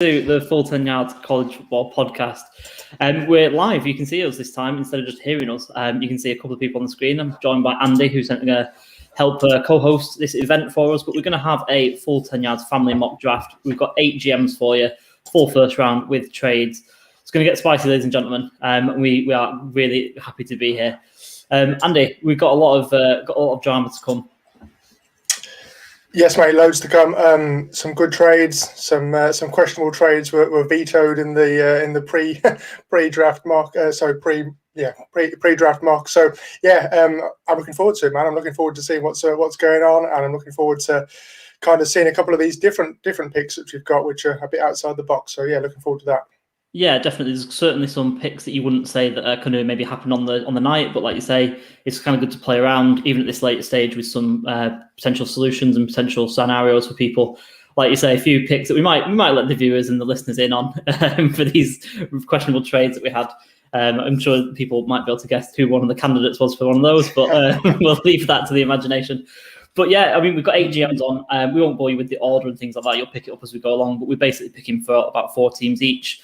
To the Full 10 Yards College Football Podcast. We're live. You can see us this time instead of just hearing us. You can see a couple of people on the screen. I'm joined by Andy, who's going to help co-host this event for us. But we're going to have a Full 10 Yards family mock draft. We've got 8 GMs for you, 4 first round with trades. It's going to get spicy, ladies and gentlemen. We are really happy to be here. Andy, we've got a lot of drama to come. Yes, mate, loads to come. Some good trades, some questionable trades were vetoed in the pre-draft mock. Pre-draft mock. So I'm looking forward to it, man. I'm looking forward to seeing what's going on, and I'm looking forward to kind of seeing a couple of these different picks that we've got, which are a bit outside the box. So yeah, looking forward to that. Yeah, definitely. There's certainly some picks that you wouldn't say that are going to maybe happen on the night, but like you say, it's kind of good to play around even at this late stage with some potential solutions and potential scenarios for people. Like you say, a few picks that we might let the viewers and the listeners in on for these questionable trades that we had. I'm sure people might be able to guess who one of the candidates was for one of those, but we'll leave that to the imagination. But yeah, I mean, we've got 8 GMs on. We won't bore you with the order and things like that. You'll pick it up as we go along, but we're basically picking for about 4 teams each.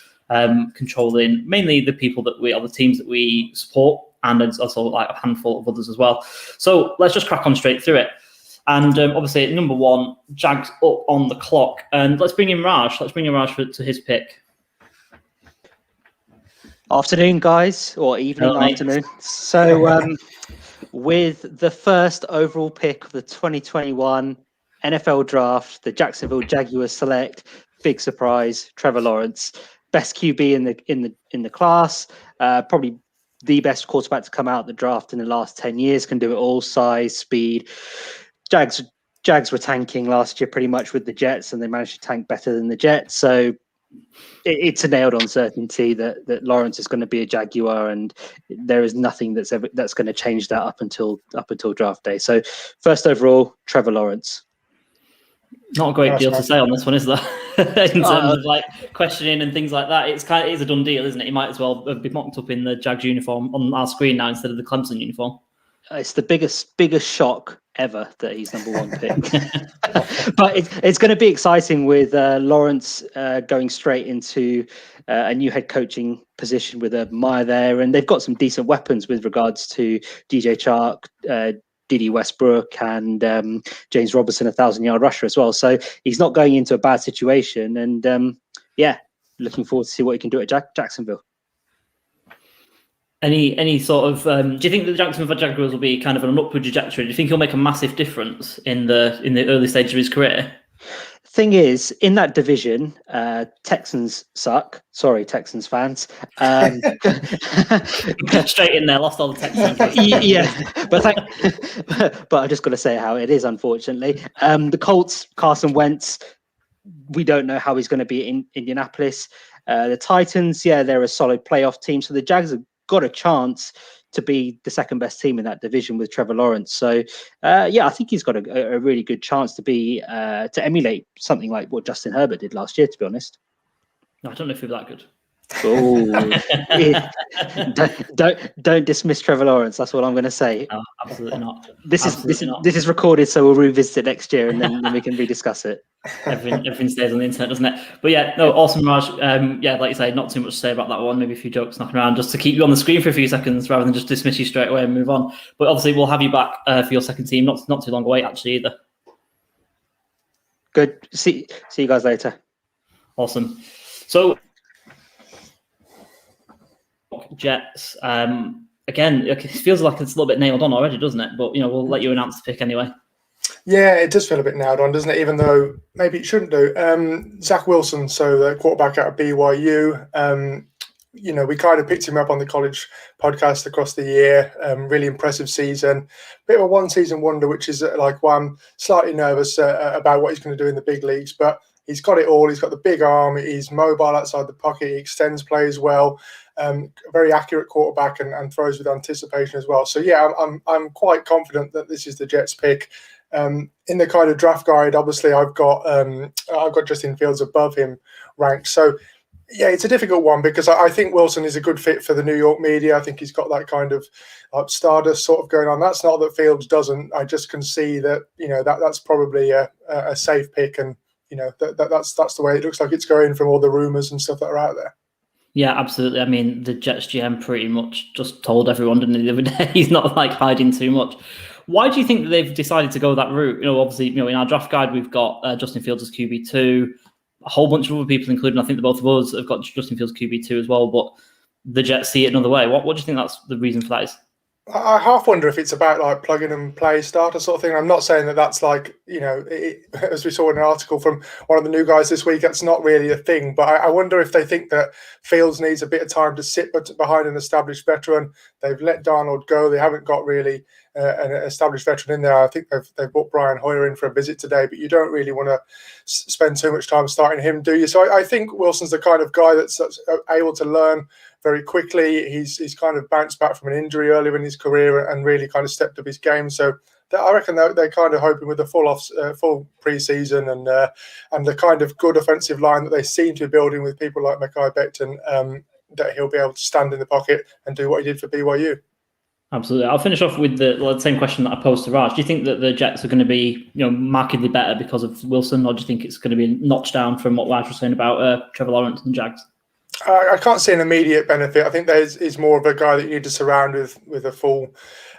Controlling mainly the people that the teams that we support, and also like a handful of others as well. So let's just crack on straight through it. And obviously, number 1, Jags up on the clock, and let's bring in Raj. Let's bring in Raj to his pick. Afternoon, guys, or evening, afternoon. So, with the first overall pick of the 2021 NFL Draft, the Jacksonville Jaguars select big surprise Trevor Lawrence. Best QB in the class, probably the best quarterback to come out of the draft in the last 10 years. Can do it all: size, speed. Jags were tanking last year pretty much with the Jets, and they managed to tank better than the Jets. So it's a nailed on certainty that Lawrence is going to be a Jaguar, and there is nothing that's going to change that up until draft day. So first overall, Trevor Lawrence. Not a great deal to say on this one, is there? In terms of like questioning and things like that, it's a done deal, isn't it? He might as well be mocked up in the Jags uniform on our screen now instead of the Clemson uniform. It's the biggest shock ever that he's number 1 pick. But it's going to be exciting with Lawrence going straight into a new head coaching position with a Meyer there, and they've got some decent weapons with regards to DJ Chark, Dede Westbrook, and James Robinson, 1,000-yard rusher as well. So he's not going into a bad situation, and looking forward to see what he can do at Jacksonville. Any sort of do you think the Jacksonville Jaguars will be kind of an upward trajectory? Do you think he'll make a massive difference in the early stage of his career? Thing is, in that division, Texans suck. Sorry, Texans fans. Straight in there, lost all the Texans. But I'm just going to say how it is, unfortunately. The Colts, Carson Wentz, we don't know how he's going to be in Indianapolis. The Titans, they're a solid playoff team. So the Jags have got a chance to be the second best team in that division with Trevor Lawrence. So, I think he's got a really good chance to emulate something like what Justin Herbert did last year, to be honest. I don't know if he'll be that good. Oh, don't dismiss Trevor Lawrence. That's what I'm going to say. No, absolutely not. This is recorded, so we'll revisit it next year, and then we can rediscuss it. Everything stays on the internet, doesn't it? But awesome, Raj. Like you say, not too much to say about that one. Maybe a few jokes knocking around just to keep you on the screen for a few seconds rather than just dismiss you straight away and move on. But obviously, we'll have you back for your second team. Not too long away, actually, either. Good. See you guys later. Awesome. So, Jets. Again, it feels like it's a little bit nailed on already, doesn't it? But we'll let you announce the pick anyway. Yeah, it does feel a bit nailed on, doesn't it? Even though maybe it shouldn't do. Zach Wilson, so the quarterback out of BYU. We kind of picked him up on the college podcast across the year. Really impressive season. Bit of a one-season wonder, which is why I'm slightly nervous about what he's going to do in the big leagues. But he's got it all. He's got the big arm. He's mobile outside the pocket. He extends plays well. Very accurate quarterback and throws with anticipation as well. So I'm quite confident that this is the Jets pick. In the kind of draft guide, obviously I've got Justin Fields above him ranked. So it's a difficult one because I think Wilson is a good fit for the New York media. I think he's got that kind of stardust sort of going on. That's not that Fields doesn't. I just can see that that's probably a safe pick, and that's the way it looks like it's going from all the rumours and stuff that are out there. Yeah, absolutely. I mean, the Jets GM pretty much just told everyone, didn't he, the other day? He's not like hiding too much. Why do you think that they've decided to go that route? Obviously, in our draft guide, we've got Justin Fields as QB2. A whole bunch of other people, including I think both of us, have got Justin Fields QB2 as well. But the Jets see it another way. What do you think that's the reason for that is? I half wonder if it's about like plug-in and play starter sort of thing. I'm not saying that that's like, as we saw in an article from one of the new guys this week, that's not really a thing. But I wonder if they think that Fields needs a bit of time to sit behind an established veteran. They've let Darnold go. They haven't got really an established veteran in there. I think they've brought Brian Hoyer in for a visit today, but you don't really want to spend too much time starting him, do you? So I think Wilson's the kind of guy that's able to learn very quickly. He's kind of bounced back from an injury earlier in his career and really kind of stepped up his game. So I reckon they're kind of hoping with the full preseason and the kind of good offensive line that they seem to be building with people like Mekhi Becton, that he'll be able to stand in the pocket and do what he did for BYU. Absolutely. I'll finish off with the same question that I posed to Raj. Do you think that the Jets are going to be, markedly better because of Wilson, or do you think it's going to be notched down from what Raj was saying about Trevor Lawrence and the Jags? I can't see an immediate benefit. I think he's more of a guy that you need to surround with a full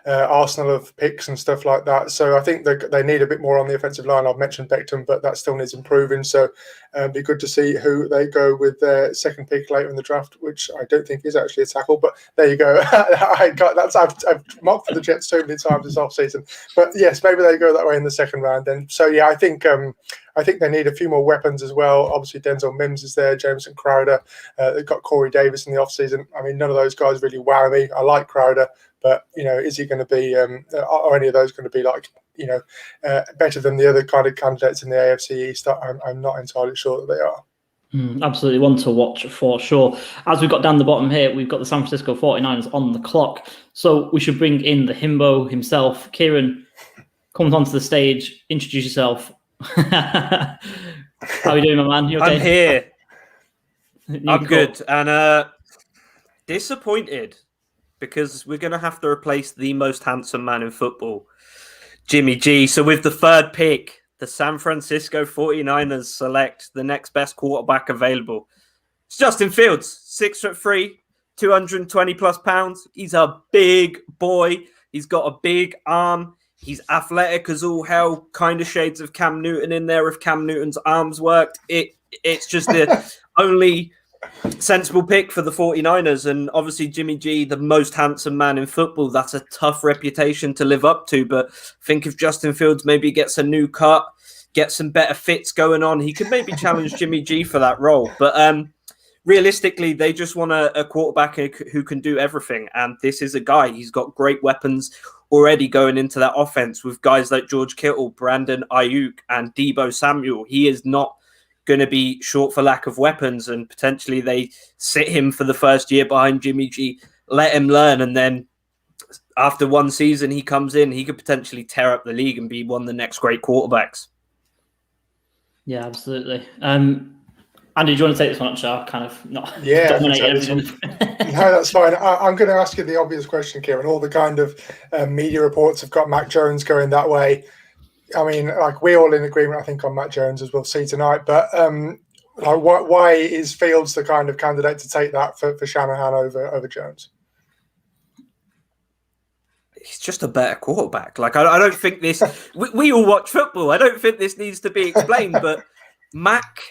arsenal of picks and stuff like that. So I think they need a bit more on the offensive line. I've mentioned Becton, but that still needs improving. So it'd be good to see who they go with their second pick later in the draft, which I don't think is actually a tackle. But there you go. I've mocked for the Jets too many times this offseason. But yes, maybe they go that way in the second round then. So yeah, I think they need a few more weapons as well. Obviously, Denzel Mims is there, Jameson Crowder. They've got Corey Davis in the offseason. I mean, none of those guys really wow me. I like Crowder, but, is he going to be, are any of those going to be like, better than the other kind of candidates in the AFC East? I'm not entirely sure that they are. Absolutely, one to watch for sure. As we've got down the bottom here, we've got the San Francisco 49ers on the clock. So we should bring in the himbo himself. Kieran, come onto the stage, introduce yourself. How are you doing, my man? You okay? I'm here. I'm good. And disappointed because we're going to have to replace the most handsome man in football, Jimmy G. So with the third pick, the San Francisco 49ers select the next best quarterback available. It's Justin Fields, 6'3", 220 plus pounds. He's a big boy. He's got a big arm. He's athletic as all hell, kind of shades of Cam Newton in there if Cam Newton's arms worked. It's just the only sensible pick for the 49ers. And obviously Jimmy G, the most handsome man in football, that's a tough reputation to live up to. But think if Justin Fields maybe gets a new cut, gets some better fits going on, he could maybe challenge Jimmy G for that role. But realistically, they just want a quarterback who can do everything. And this is a guy, he's got great weapons already going into that offense with guys like George Kittle, Brandon Ayuk, and Deebo Samuel. He is not going to be short for lack of weapons, and potentially they sit him for the first year behind Jimmy G, let him learn, and then after one season he comes in, he could potentially tear up the league and be one of the next great quarterbacks. Yeah, absolutely. Andy, do you want to take this one? Actually, I'll kind of not dominate everything. No, that's fine. I'm going to ask you the obvious question, Kieran. All the kind of media reports have got Mac Jones going that way. I mean, like, we're all in agreement, I think, on Mac Jones, as we'll see tonight. But why is Fields the kind of candidate to take that for Shanahan over Jones? He's just a better quarterback. Like, I don't think this... we all watch football. I don't think this needs to be explained, but Mac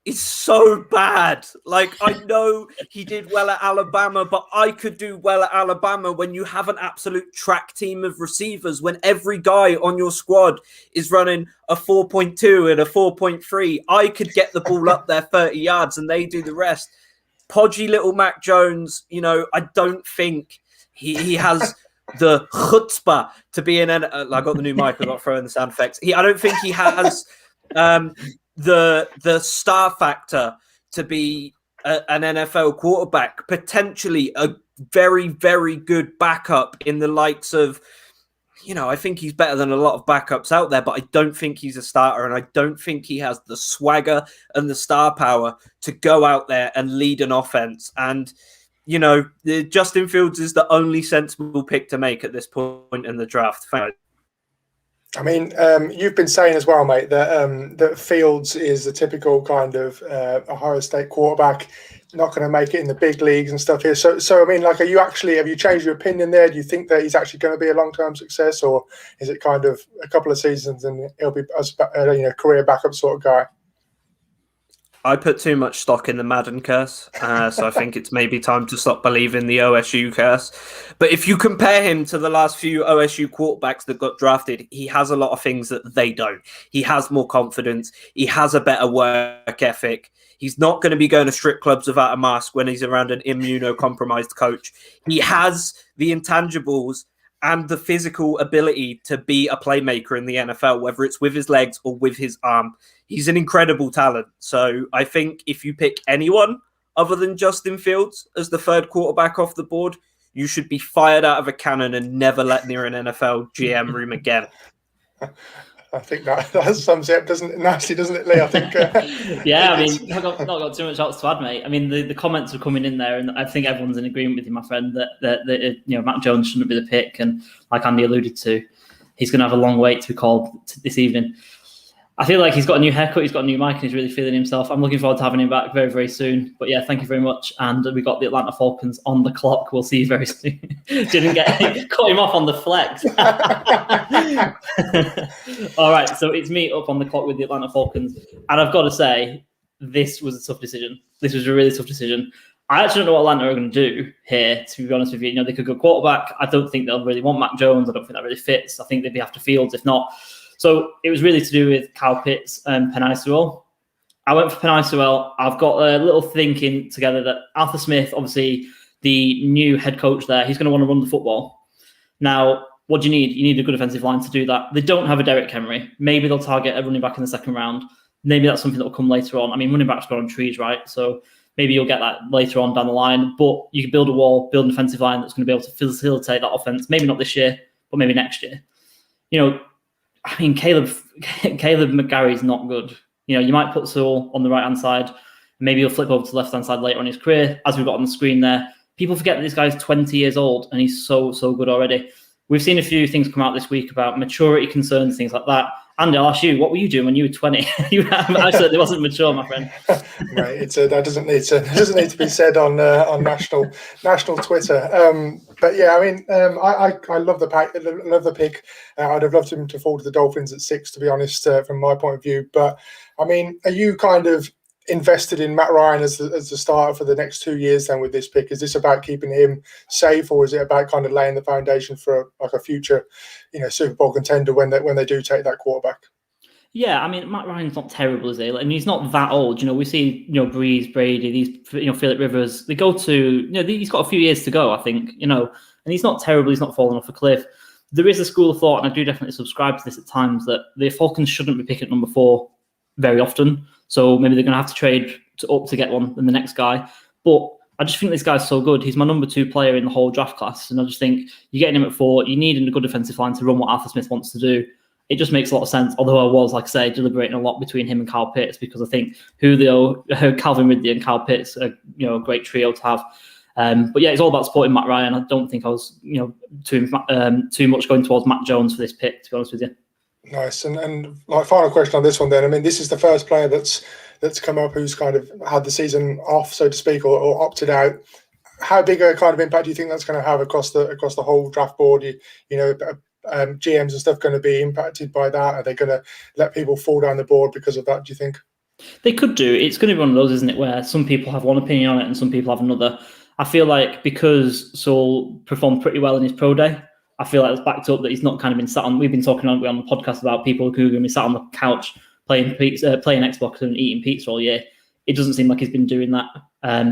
is so bad. Like, I know he did well at Alabama, but I could do well at Alabama when you have an absolute track team of receivers, when every guy on your squad is running a 4.2 and a 4.3. I could get the ball up there 30 yards and they do the rest. Podgy little Mac Jones, I don't think he has the chutzpah to be in I got the new mic, I got to throw in the sound effects. I don't think he has the star factor to be an NFL quarterback, potentially a very, very good backup in the likes of, I think he's better than a lot of backups out there, but I don't think he's a starter, and I don't think he has the swagger and the star power to go out there and lead an offense. And, Justin Fields is the only sensible pick to make at this point in the draft. I mean, you've been saying as well, mate, that Fields is the typical kind of Ohio State quarterback, not going to make it in the big leagues and stuff here. So I mean, like, have you changed your opinion there? Do you think that he's actually going to be a long-term success, or is it kind of a couple of seasons and he'll be a career backup sort of guy? I put too much stock in the Madden curse, so I think it's maybe time to stop believing the OSU curse. But if you compare him to the last few OSU quarterbacks that got drafted, he has a lot of things that they don't. He has more confidence. He has a better work ethic. He's not going to be going to strip clubs without a mask when he's around an immunocompromised coach. He has the intangibles and the physical ability to be a playmaker in the NFL, whether it's with his legs or with his arm. He's an incredible talent. So I think if you pick anyone other than Justin Fields as the third quarterback off the board, you should be fired out of a cannon and never let near an NFL GM room again. I think that sums it up, doesn't it, Lee? I think. Yeah, I mean, I've not got too much else to add, mate. I mean, the comments are coming in there, and I think everyone's in agreement with you, my friend, that Mac Jones shouldn't be the pick, and like Andy alluded to, he's going to have a long wait to be called this evening. I feel like he's got a new haircut, he's got a new mic, and he's really feeling himself. I'm looking forward to having him back very, very soon. But yeah, thank you very much. And we got the Atlanta Falcons on the clock. We'll see you very soon. Didn't cut him off on the flex. All right, so it's me up on the clock with the Atlanta Falcons. And I've got to say, this was a tough decision. This was a really tough decision. I actually don't know what Atlanta are going to do here, to be honest with you. They could go quarterback. I don't think they'll really want Mac Jones. I don't think that really fits. I think they'd be after Fields, if not. So it was really to do with Kyle Pitts and Penei Sewell. I went for Penei Sewell. I've got a little thinking together that Arthur Smith, obviously the new head coach there, he's going to want to run the football. Now, what do you need? You need a good offensive line to do that. They don't have a Derrick Henry. Maybe they'll target a running back in the second round. Maybe that's something that will come later on. I mean, running backs go on trees, right? So maybe you'll get that later on down the line. But you can build a wall, build an offensive line that's going to be able to facilitate that offense. Maybe not this year, but maybe next year. I mean, Caleb McGarry's not good. You might put Sewell on the right-hand side. Maybe he'll flip over to the left-hand side later on in his career, as we've got on the screen there. People forget that this guy's 20 years old, and he's so good already. We've seen a few things come out this week about maturity concerns, things like that. Andy, I'll ask you, what were you doing when you were 20? I certainly wasn't mature, my friend. Right, that doesn't need to be said on national Twitter. But yeah, I mean, I love the pick. I'd have loved him to fall to the Dolphins at 6, to be honest, from my point of view. But I mean, are you kind of invested in Matt Ryan as the starter for the next 2 years then with this pick? Is this about keeping him safe, or is it about kind of laying the foundation for a future, Super Bowl contender when they do take that quarterback? Yeah, I mean, Matt Ryan's not terrible, is he? And he's not that old. We see, Breeze, Brady, these, Phillip Rivers. They go to, he's got a few years to go, I think, and he's not terrible. He's not falling off a cliff. There is a school of thought, and I do definitely subscribe to this at times, that the Falcons shouldn't be picking at number 4 very often. So maybe they're going to have to trade up to get one than the next guy. But I just think this guy's so good. He's my number 2 player in the whole draft class. And I just think you're getting him at 4. You need a good defensive line to run what Arthur Smith wants to do. It just makes a lot of sense. Although I was, like I say, deliberating a lot between him and Kyle Pitts, because I think Calvin Ridley and Kyle Pitts are a great trio to have. But yeah, it's all about supporting Matt Ryan. I don't think I was too much going towards Mac Jones for this pick, to be honest with you. Nice. And like, final question on this one then. I mean, this is the first player that's come up who's kind of had the season off, so to speak, or opted out. How big a kind of impact do you think that's going to have across the whole draft board? GMs and stuff going to be impacted by that? Are they going to let people fall down the board because of that, do you think? They could do. It's going to be one of those, isn't it, where some people have one opinion on it and some people have another. I feel like because Sewell performed pretty well in his pro day, I feel like it's backed up that he's not kind of been sat on. We've been talking on the podcast about people who are going to be sat on the couch playing Xbox and eating pizza all year. It doesn't seem like he's been doing that,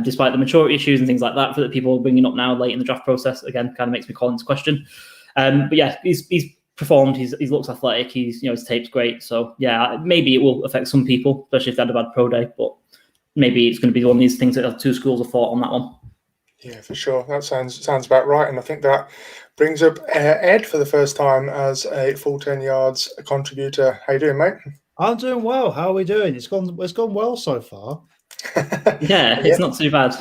despite the maturity issues and things like that that people are bringing up now late in the draft process. Again, kind of makes me call into question. But yeah, he's performed. He looks athletic. His tape's great. So yeah, maybe it will affect some people, especially if they had a bad pro day. But maybe it's going to be one of these things that have 2 schools of thought on that one. Yeah, for sure. That sounds about right. And I think that brings up Ed for the first time as a Full 10 Yards contributor. How you doing, mate? I'm doing well. How are we doing? It's gone well so far. Yeah, it's not too bad.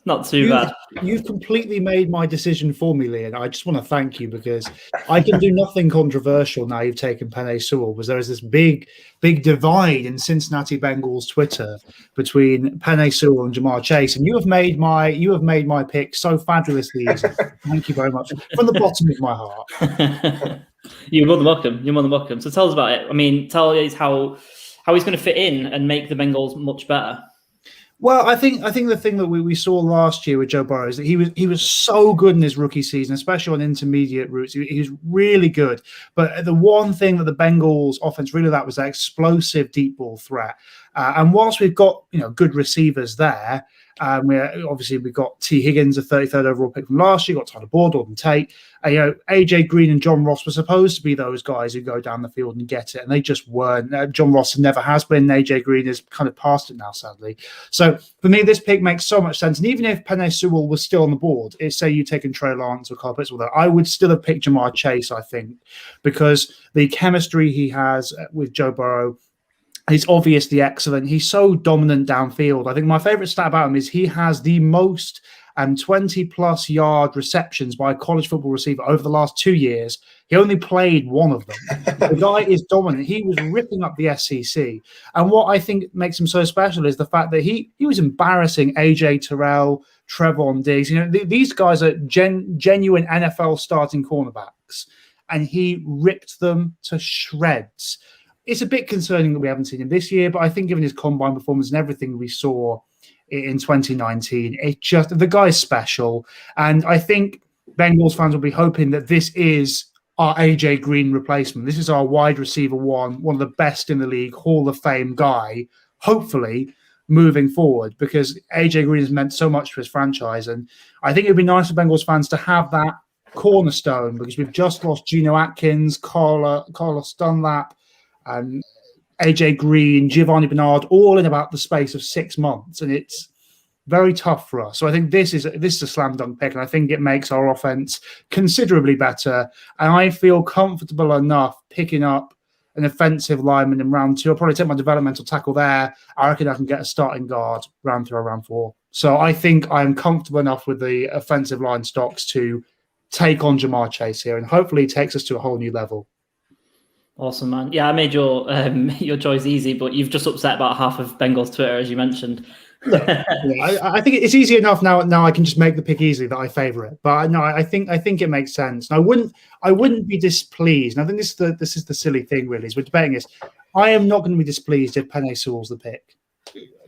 Not too bad. You've completely made my decision for me, Lee, and I just want to thank you because I can do nothing controversial now you've taken Penei Sewell, because there is this big divide in Cincinnati Bengals Twitter between Penei Sewell and Jamar Chase, and you have made my pick so fabulously easy. Thank you very much from the bottom of my heart. You're more than welcome. You're more than welcome. So tell us about it. I mean, tell us how he's going to fit in and make the Bengals much better. Well, I think the thing that we saw last year with Joe Burrow is that he was so good in his rookie season, especially on intermediate routes. He was really good. But the one thing that the Bengals offense really lacked was that explosive deep ball threat. And whilst we've got good receivers there, we've got T. Higgins, a 33rd overall pick from last year. Got Tyler Boyd, Auden Tate. AJ Green and John Ross were supposed to be those guys who go down the field and get it, and they just weren't. John Ross never has been. AJ Green has kind of passed it now, sadly. So for me, this pick makes so much sense. And even if Penei Sewell was still on the board, say you'd taken Trey Lance or Kyle Pitts, I would still have picked Jamar Chase, I think, because the chemistry he has with Joe Burrow, he's obviously excellent. He's so dominant downfield. I think my favorite stat about him is he has the most 20-plus yard receptions by a college football receiver over the last 2 years. He only played one of them. The guy is dominant. He was ripping up the SEC. And what I think makes him so special is the fact that he was embarrassing AJ Terrell, Trevon Diggs. These guys are genuine NFL starting cornerbacks, and he ripped them to shreds. It's a bit concerning that we haven't seen him this year, but I think given his combine performance and everything we saw in 2019, the guy's special. And I think Bengals fans will be hoping that this is our AJ Green replacement. This is our wide receiver one of the best in the league, Hall of Fame guy, hopefully moving forward, because AJ Green has meant so much to his franchise. And I think it'd be nice for Bengals fans to have that cornerstone, because we've just lost Geno Atkins, Carlos Dunlap, and AJ Green, Giovanni Bernard, all in about the space of 6 months, and it's very tough for us. So I think this is a slam dunk pick, and I think it makes our offense considerably better. And I feel comfortable enough picking up an offensive lineman in round 2. I'll probably take my developmental tackle there. I reckon I can get a starting guard round 3 or round 4. So I think I'm comfortable enough with the offensive line stocks to take on Jamar Chase here, and hopefully it takes us to a whole new level. Awesome, man. Yeah, I made your choice easy, but you've just upset about half of Bengals Twitter, as you mentioned. I think it's easy enough now. Now I can just make the pick easily that I favour it. But no, I think it makes sense. And I wouldn't be displeased. And I think this is the silly thing, really, is we're debating this. I am not going to be displeased if Penei Sewell's the pick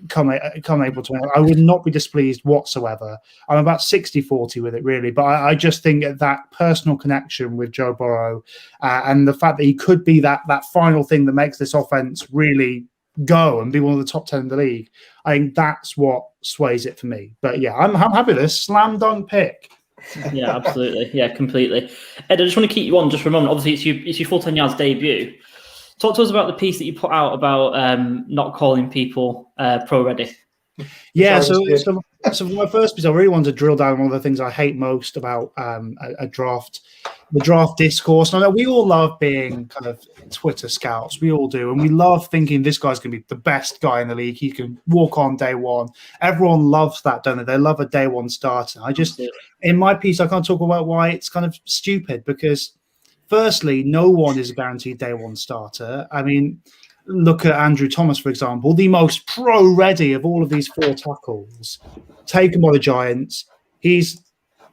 come April 20. I would not be displeased whatsoever. I'm about 60-40 with it, really. But I just think that personal connection with Joe Burrow and the fact that he could be that final thing that makes this offense really go and be one of the top 10 in the league, I think that's what sways it for me. But yeah, I'm happy with this slam dunk pick. Yeah, absolutely. Yeah, completely. Ed, I just want to keep you on just for a moment. Obviously, it's your full 10 yards debut. Talk to us about the piece that you put out about not calling people pro ready. Yeah, so for my first piece, I really wanted to drill down on one of the things I hate most about a draft, the draft discourse. And I know we all love being kind of Twitter scouts. We all do. And we love thinking this guy's going to be the best guy in the league. He can walk on day one. Everyone loves that, don't they? They love a day one starter. In my piece, I can't talk about why it's kind of stupid, because firstly, no one is a guaranteed day one starter. I mean, look at Andrew Thomas, for example, the most pro-ready of all of these 4 tackles, taken by the Giants. He's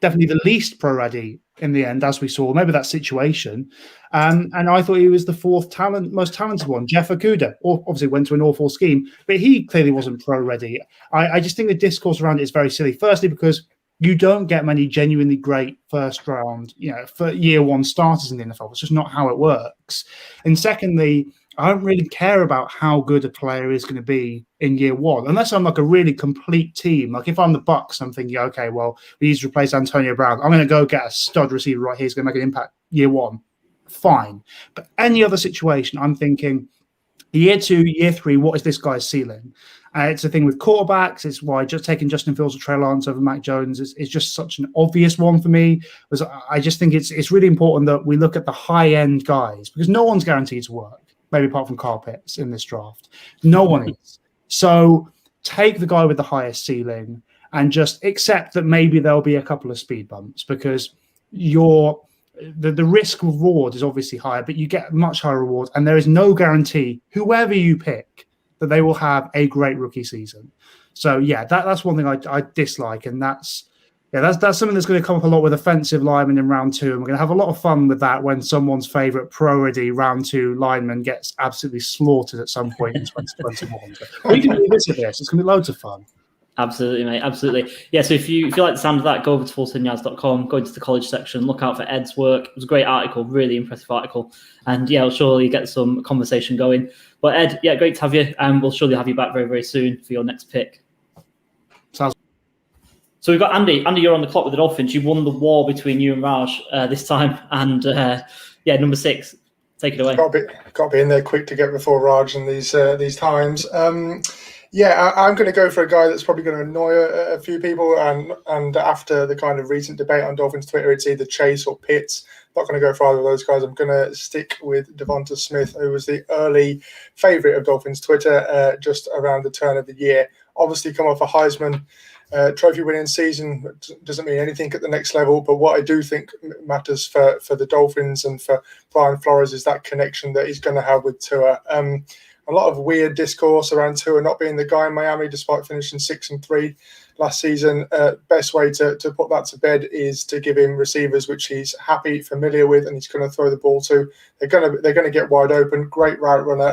definitely the least pro-ready in the end, as we saw. Maybe that situation. And I thought he was the 4th most talented one. Jeff Okudah obviously went to an awful scheme, but he clearly wasn't pro-ready. I just think the discourse around it is very silly. Firstly, because you don't get many genuinely great first round, for year one starters in the NFL. It's just not how it works. And secondly, I don't really care about how good a player is going to be in year one, unless I'm like a really complete team. Like if I'm the Bucs, I'm thinking, okay, well, we need to replace Antonio Brown. I'm going to go get a stud receiver right here. He's going to make an impact year one. Fine. But any other situation, I'm thinking year 2, year 3, what is this guy's ceiling? It's a thing with quarterbacks. It's why just taking Justin Fields or Trey Lance over Mac Jones is just such an obvious one for me. Because I just think it's really important that we look at the high-end guys, because no one's guaranteed to work, maybe apart from Kyle Pitts in this draft. No one is. So take the guy with the highest ceiling. and just accept that maybe there'll be a couple of speed bumps, because the risk reward is obviously higher, but you get much higher reward, and there is no guarantee, whoever you pick, that they will have a great rookie season. So yeah, that's one thing I dislike, and that's something that's going to come up a lot with offensive linemen in round 2, and we're going to have a lot of fun with that when someone's favorite pro-ready round 2 lineman gets absolutely slaughtered at some point in 2021. We can revisit this. It's going to be loads of fun. Absolutely, mate. Absolutely. Yeah, so if you like the sound of that, go over to full10yards.com, go into the college section, look out for Ed's work. It was a great article, really impressive article. And yeah, I'll surely get some conversation going. But Ed, yeah, great to have you. And we'll surely have you back very, very soon for your next pick. Sounds. So we've got Andy. Andy, you're on the clock with the Dolphins. You won the war between you and Raj this time. And yeah, number 6. Take it away. Got to be in there quick to get before Raj in these times. Yeah, I'm going to go for a guy that's probably going to annoy a few people. And after the kind of recent debate on Dolphins Twitter, it's either Chase or Pitts. Not going to go for either of those guys. I'm going to stick with Devonta Smith, who was the early favourite of Dolphins Twitter just around the turn of the year. Obviously, come off a Heisman trophy winning season. Doesn't mean anything at the next level, but what I do think matters for the Dolphins and for Brian Flores is that connection that he's going to have with Tua. A lot of weird discourse around Tua not being the guy in Miami despite finishing 6-3 last season. Best way to put that to bed is to give him receivers which he's happy, familiar with, and he's going to throw the ball to. They're going to get wide open. Great route runner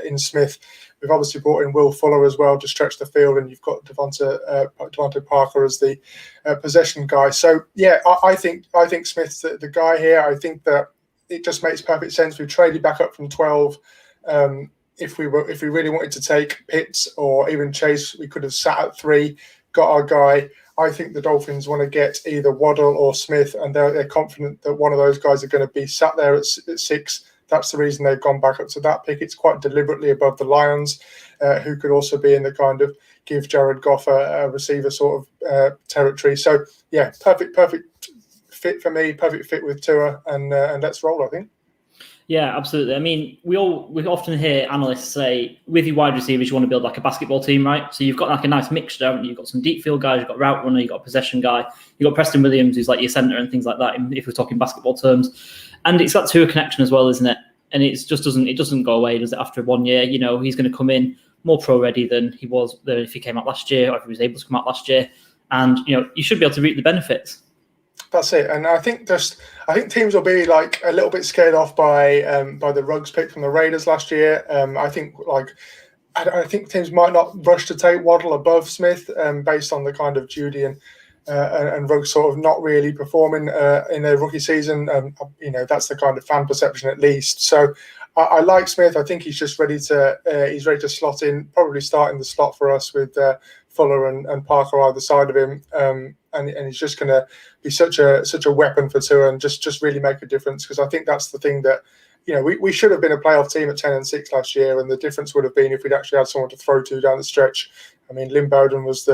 in Smith. We've obviously brought in Will Fuller as well to stretch the field, and you've got Devontae Parker as the possession guy. So yeah, I think Smith's the guy here. I think that it just makes perfect sense. We traded back up from 12. If we really wanted to take Pitts or even Chase, we could have sat at 3, got our guy. I think the Dolphins want to get either Waddle or Smith, and they're confident that one of those guys are going to be sat there at 6. That's the reason they've gone back up to that pick. It's quite deliberately above the Lions, who could also be in the kind of give Jared Goff a receiver sort of territory. So yeah, perfect fit for me, perfect fit with Tua, and let's roll, I think. Yeah, absolutely. I mean, we often hear analysts say, with your wide receivers, you want to build like a basketball team, right? So you've got like a nice mixture, haven't you? You've got some deep field guys, you've got route runner, you've got a possession guy, you've got Preston Williams, who's like your center and things like that, if we're talking basketball terms. And it's got Tua connection as well, isn't it? And it doesn't go away, does it? After 1 year, you know, he's going to come in more pro ready than he was if he came out last year, or if he was able to come out last year. And you know, you should be able to reap the benefits. That's it, and I think teams will be like a little bit scared off by the Ruggs pick from the Raiders last year. I think teams might not rush to take Waddle above Smith based on the kind of Judy and Ruggs sort of not really performing in their rookie season. You know, that's the kind of fan perception at least. So I like Smith. I think he's just ready to slot in, probably start in the slot for us with Fuller and Parker either side of him. And he's just going to be such a weapon for Tua and just really make a difference, because I think that's the thing that, you know, we should have been a playoff team at 10-6 last year, and the difference would have been if we'd actually had someone to throw to down the stretch. I mean, Lynn Bowden was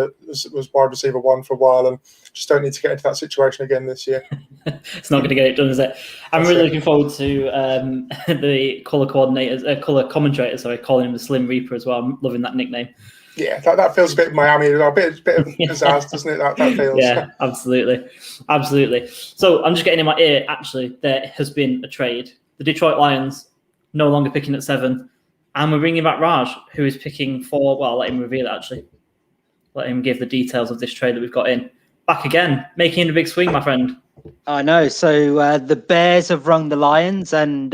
wide receiver 1 for a while, and just don't need to get into that situation again this year. It's not going to get it done, is it? I'm really looking forward to the color commentator, calling him the Slim Reaper as well. I'm loving that nickname. Yeah, that feels a bit Miami, a bit of pizzazz, doesn't it? That feels. Yeah, absolutely. So I'm just getting in my ear. Actually, there has been a trade. The Detroit Lions no longer picking at 7, and we're bringing back Raj, who is picking 4. Well, I'll let him reveal it. Actually, let him give the details of this trade that we've got in. Back again, making a big swing, my friend. I know. So the Bears have rung the Lions and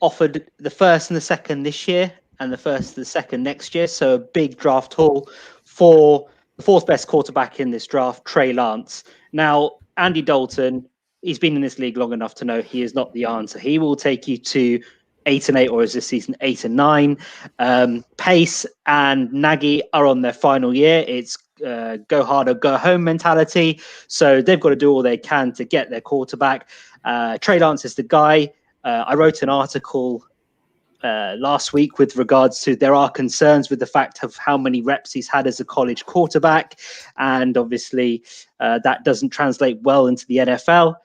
offered the 1st and the 2nd this year, and the 1st and the 2nd next year. So a big draft haul for the 4th best quarterback in this draft, Trey Lance. Now, Andy Dalton, he's been in this league long enough to know he is not the answer. He will take you to 8-8, or is this season 8-9. Pace and Nagy are on their final year. It's go hard or go home mentality. So they've got to do all they can to get their quarterback. Trey Lance is the guy. I wrote an article last week with regards to there are concerns with the fact of how many reps he's had as a college quarterback, and obviously that doesn't translate well into the NFL.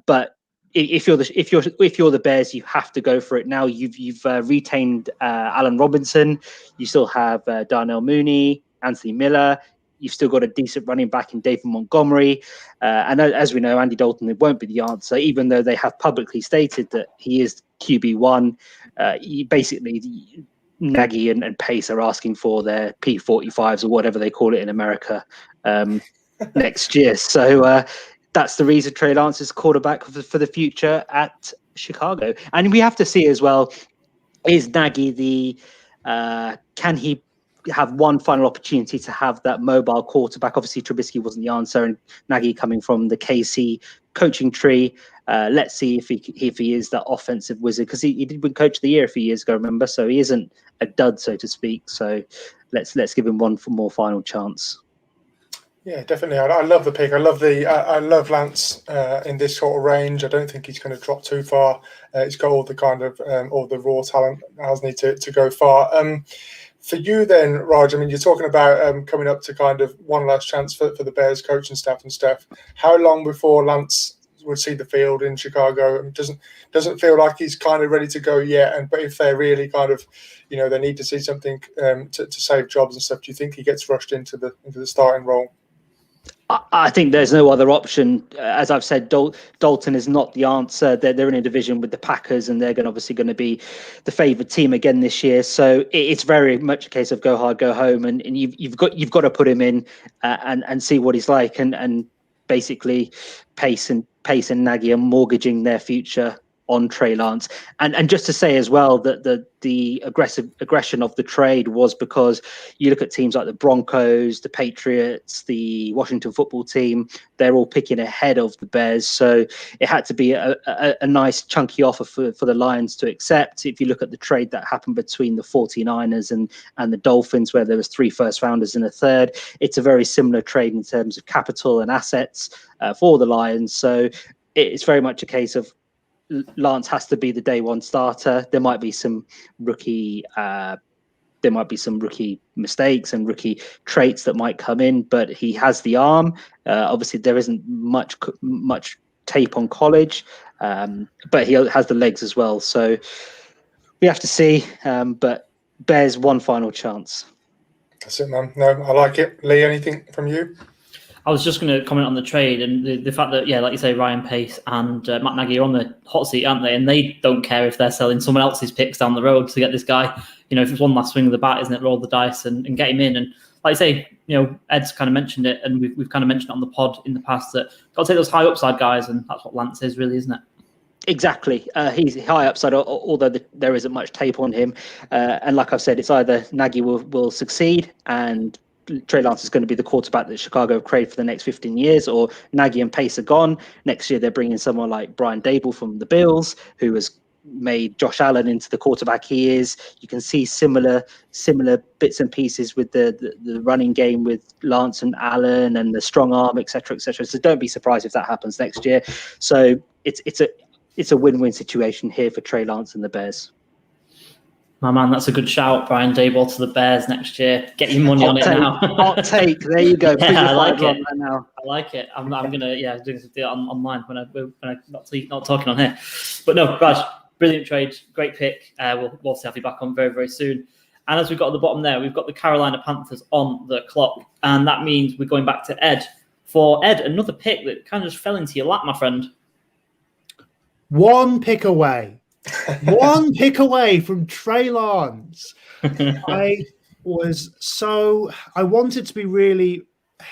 But if you're the Bears, you have to go for it now. You've retained Allen Robinson. You still have Darnell Mooney, Anthony Miller. You've still got a decent running back in David Montgomery. And as we know, Andy Dalton, it won't be the answer, even though they have publicly stated that he is QB1. Basically, Nagy and Pace are asking for their P45s or whatever they call it in America next year. So that's the reason Trey Lance is quarterback for the future at Chicago. And we have to see as well, is Nagy can he have one final opportunity to have that mobile quarterback? Obviously, Trubisky wasn't the answer, and Nagy coming from the KC coaching tree. Let's see if he is that offensive wizard, because he did win Coach of the Year a few years ago, remember? So he isn't a dud, so to speak. So let's give him one more final chance. Yeah, definitely. I love the pick. I love Lance in this sort of range. I don't think he's going to drop too far. He's got all the kind of all the raw talent, hasn't he, to go far. For you then, Raj, I mean, you're talking about coming up to kind of one last chance for the Bears coaching staff and stuff. How long before Lance would see the field in Chicago? It doesn't feel like he's kind of ready to go yet. But if they're really kind of, they need to see something to save jobs and stuff, do you think he gets rushed into the starting role? I think there's no other option. As I've said, Dalton is not the answer. They're in a division with the Packers, and they're obviously going to be the favoured team again this year. So it's very much a case of go hard, go home, and you've got to put him in and see what he's like, and basically Pace and Nagy are mortgaging their future on Trey Lance. And just to say as well that the aggression of the trade was because you look at teams like the Broncos, the Patriots, the Washington football team, they're all picking ahead of the Bears. So it had to be a nice chunky offer for the Lions to accept. If you look at the trade that happened between the 49ers and the Dolphins, where there was 3 first rounders and a third, it's a very similar trade in terms of capital and assets for the Lions. So it's very much a case of Lance has to be the day one starter. There might be some rookie mistakes and rookie traits that might come in, but he has the arm. Obviously, there isn't much tape on college, but he has the legs as well. So we have to see. But Bears one final chance. That's it, man. No, I like it. Lee, anything from you? I was just going to comment on the trade and the fact that, like you say, Ryan Pace and Matt Nagy are on the hot seat, aren't they? And they don't care if they're selling someone else's picks down the road to get this guy. If it's one last swing of the bat, isn't it? Roll the dice and get him in. And like you say, Ed's kind of mentioned it, and we've kind of mentioned it on the pod in the past that got to take those high upside guys, and that's what Lance is, really, isn't it? Exactly. He's high upside, although there isn't much tape on him. And like I've said, it's either Nagy will succeed and Trey Lance is going to be the quarterback that Chicago have created for the next 15 years, or Nagy and Pace are gone. Next year, they're bringing someone like Brian Dable from the Bills, who has made Josh Allen into the quarterback he is. You can see similar bits and pieces with the running game with Lance and Allen and the strong arm, etc., etc. So don't be surprised if that happens next year. So it's a win-win situation here for Trey Lance and the Bears. My man, that's a good shout, Brian Daboll to the Bears next year. Get your money on it now. Hot take. There you go. Yeah, I like it. I like it. I'm gonna do it online when I'm not talking on here. But no, Raj, brilliant trade, great pick. We'll obviously have you back on very, very soon. And as we've got at the bottom there, we've got the Carolina Panthers on the clock, and that means we're going back to Ed. For Ed, another pick that kind of just fell into your lap, my friend. One pick away. One pick away from Trey Lance. I wanted to be really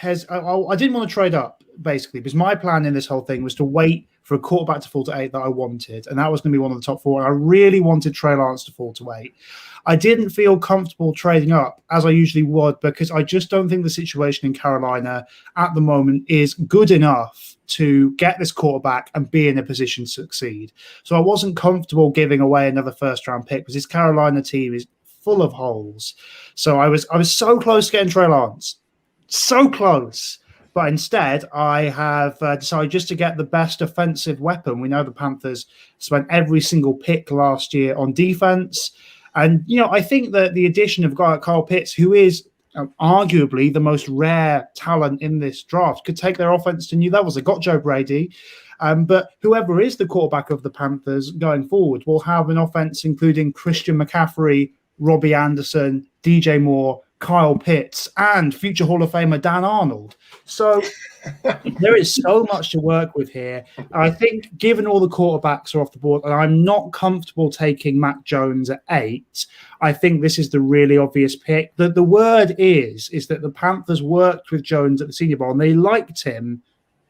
I didn't want to trade up, basically, because my plan in this whole thing was to wait for a quarterback to fall to 8 that I wanted, and that was going to be one of the top 4. And I really wanted Trey Lance to fall to 8. I didn't feel comfortable trading up as I usually would, because I just don't think the situation in Carolina at the moment is good enough to get this quarterback and be in a position to succeed. So I wasn't comfortable giving away another first-round pick because this Carolina team is full of holes. So I was so close to getting Trey Lance. So close. But instead, I have decided just to get the best offensive weapon. We know the Panthers spent every single pick last year on defense. And, I think that the addition of Kyle Pitts, who is arguably the most rare talent in this draft, could take their offense to new levels. They got Joe Brady, but whoever is the quarterback of the Panthers going forward will have an offense including Christian McCaffrey, Robbie Anderson, DJ Moore, Kyle Pitts, and future Hall of Famer Dan Arnold. So there is so much to work with here. I think given all the quarterbacks are off the board, and I'm not comfortable taking Mac Jones at 8, I think this is the really obvious pick. The word is that the Panthers worked with Jones at the Senior Bowl and they liked him,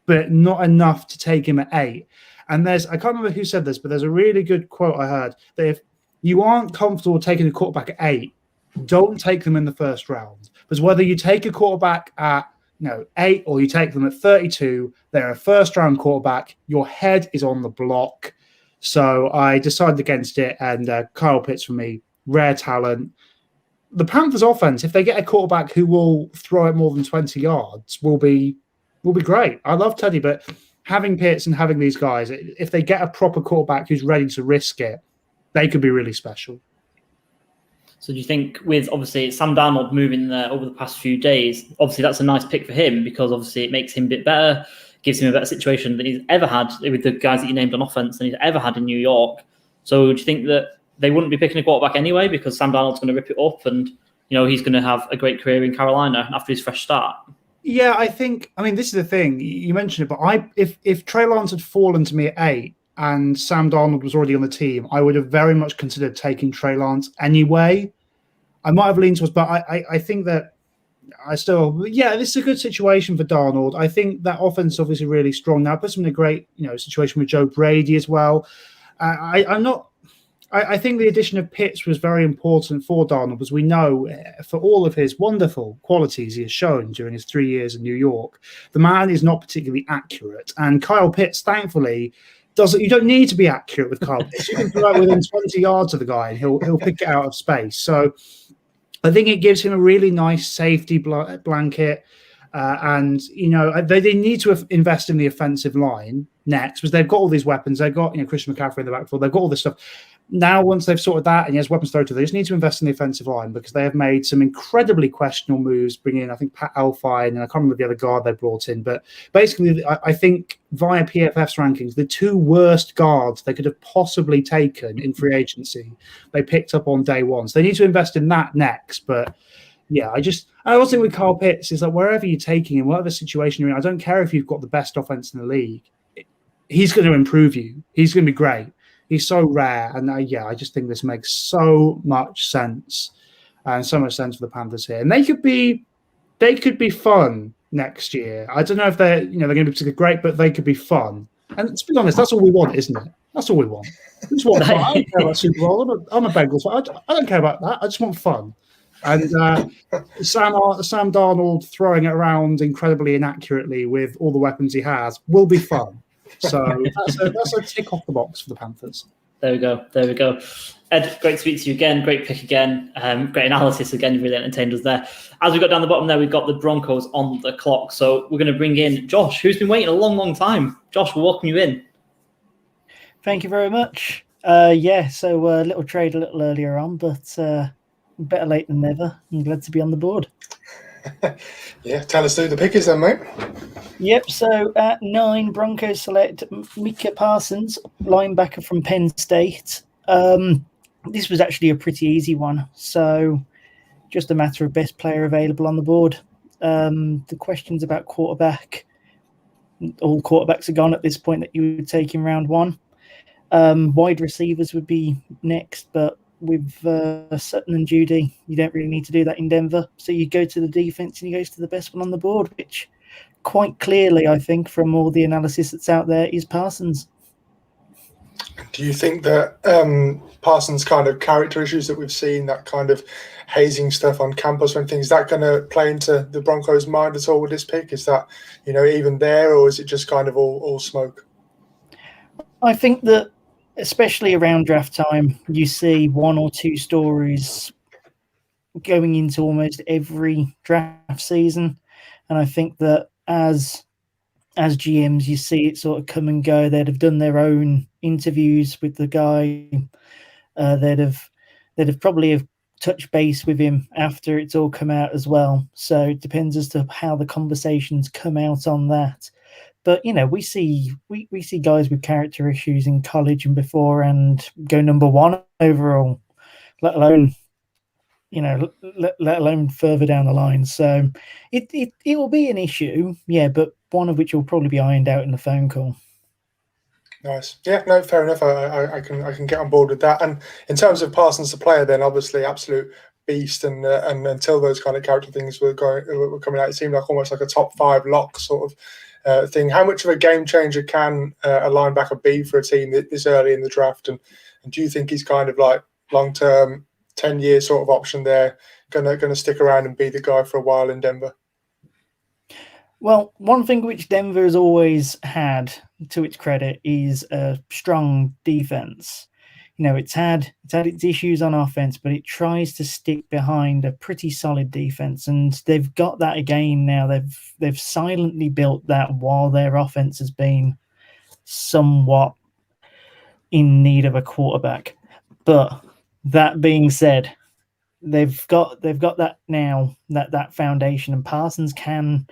but not enough to take him at 8. And I can't remember who said this, but there's a really good quote I heard that if you aren't comfortable taking a quarterback at 8, don't take them in the first round. Because whether you take a quarterback at 8 or you take them at 32, they're a first-round quarterback. Your head is on the block. So I decided against it, and Kyle Pitts for me, rare talent. The Panthers' offense, if they get a quarterback who will throw it more than 20 yards, will be great. I love Teddy, but having Pitts and having these guys, if they get a proper quarterback who's ready to risk it, they could be really special. So do you think with, obviously, Sam Darnold moving there over the past few days, obviously that's a nice pick for him because obviously it makes him a bit better, gives him a better situation than he's ever had with the guys that you named on offense than he's ever had in New York. So do you think that they wouldn't be picking a quarterback anyway because Sam Darnold's going to rip it up and, he's going to have a great career in Carolina after his fresh start? Yeah, I mean, this is the thing. You mentioned it, but if Trey Lance had fallen to me at 8 and Sam Darnold was already on the team, I would have very much considered taking Trey Lance anyway. I might have leaned towards, but I think that this is a good situation for Darnold. I think that offense is obviously really strong now. Puts him in a great, situation with Joe Brady as well. I think the addition of Pitts was very important for Darnold because we know for all of his wonderful qualities he has shown during his 3 years in New York, the man is not particularly accurate. And Kyle Pitts, thankfully, you don't need to be accurate with Kyle Pitts. You can throw it within 20 yards of the guy and he'll pick it out of space. So I think it gives him a really nice safety blanket. And they need to invest in the offensive line next because they've got all these weapons. They've got Christian McCaffrey in the backfield. They've got all this stuff. Now, once they've sorted that and he has weapons thrown to, they just need to invest in the offensive line because they have made some incredibly questionable moves, bringing in, I think, Pat Elfine, and I can't remember the other guard they brought in. But basically, I think via PFF's rankings, the 2 worst guards they could have possibly taken in free agency, they picked up on day one. So they need to invest in that next. But yeah, I also think with Kyle Pitts is that wherever you're taking him, whatever situation you're in, I don't care if you've got the best offense in the league, he's going to improve you. He's going to be great. He's so rare, and I just think this makes so much sense, and so much sense for the Panthers here. And they could be fun next year. I don't know if they're going to be particularly great, but they could be fun. And to be honest, that's all we want, isn't it? That's all we want. We just want fun. I don't care about Super Bowl. I'm a Bengals fan. I don't care about that. I just want fun. And Sam Darnold throwing it around incredibly inaccurately with all the weapons he has will be fun. So that's a tick off the box for the Panthers. There we go. Ed, great to speak to you again. Great pick again. Great analysis again. You really entertained us there. As we got down the bottom there, we've got the Broncos on the clock. So we're going to bring in Josh, who's been waiting a long, long time. Josh, we'll welcome you in. Thank you very much. So a little trade a little earlier on, but better late than never. I'm glad to be on the board. Yeah, tell us who the pick is then, mate. Yep, so at 9, Broncos select Micah Parsons, linebacker from Penn State. This was actually a pretty easy one, so just a matter of best player available on the board. The questions about quarterback, all quarterbacks are gone at this point that you would take in round 1. Wide receivers would be next, but with Sutton and Judy, you don't really need to do that in Denver. So you go to the defense and he goes to the best one on the board, which quite clearly, I think, from all the analysis that's out there, is Parsons. Do you think that Parsons' kind of character issues that we've seen, that kind of hazing stuff on campus or anything, is that going to play into the Broncos' mind at all with this pick? Is that, even there, or is it just kind of all smoke? I think that especially around draft time, you see 1 or 2 stories going into almost every draft season. And I think that as GMs, you see it sort of come and go. They'd have done their own interviews with the guy. They'd have probably have touched base with him after it's all come out as well. So it depends as to how the conversations come out on that. But, we see guys with character issues in college and before and go number 1 overall, let alone let alone further down the line. So it will be an issue, yeah, but one of which will probably be ironed out in the phone call. Nice. Yeah, no, fair enough. I can get on board with that. And in terms of Parsons the player, then obviously absolute beast. And until those kind of character things were coming out, it seemed like almost like a top 5 lock sort of thing. How much of a game changer can a linebacker be for a team this early in the draft? And do you think he's kind of like long term, 10-year sort of option there, gonna stick around and be the guy for a while in Denver? Well, one thing which Denver has always had, to its credit, is a strong defense. It's had its issues on offense, but it tries to stick behind a pretty solid defense, and they've got that again now. They've silently built that while their offense has been somewhat in need of a quarterback. But that being said, they've got that now, that foundation, and Parsons can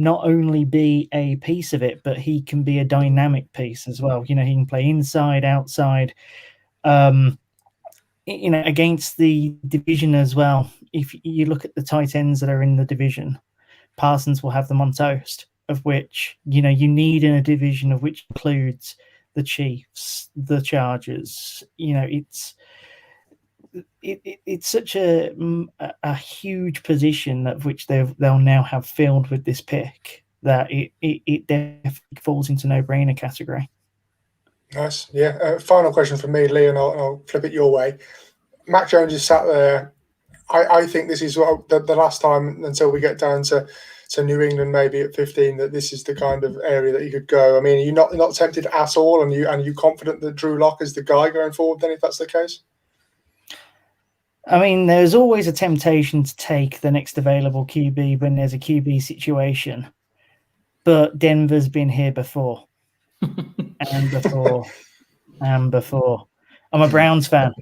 not only be a piece of it, but he can be a dynamic piece as well. He can play inside, outside, against the division as well. If you look at the tight ends that are in the division, Parsons will have them on toast, of which, you need in a division of which includes the Chiefs, the Chargers. It's such a huge position of which they'll now have filled with this pick that it definitely falls into no-brainer category. Nice. Yeah. Final question from me, Lee, and I'll flip it your way. Mac Jones is sat there. I think this is the last time until we get down to New England, maybe at 15, that this is the kind of area that you could go. I mean, you're not tempted at all, and you confident that Drew Lock is the guy going forward then, if that's the case? I mean, there's always a temptation to take the next available QB when there's a QB situation, but Denver's been here before, and before. I'm a Browns fan.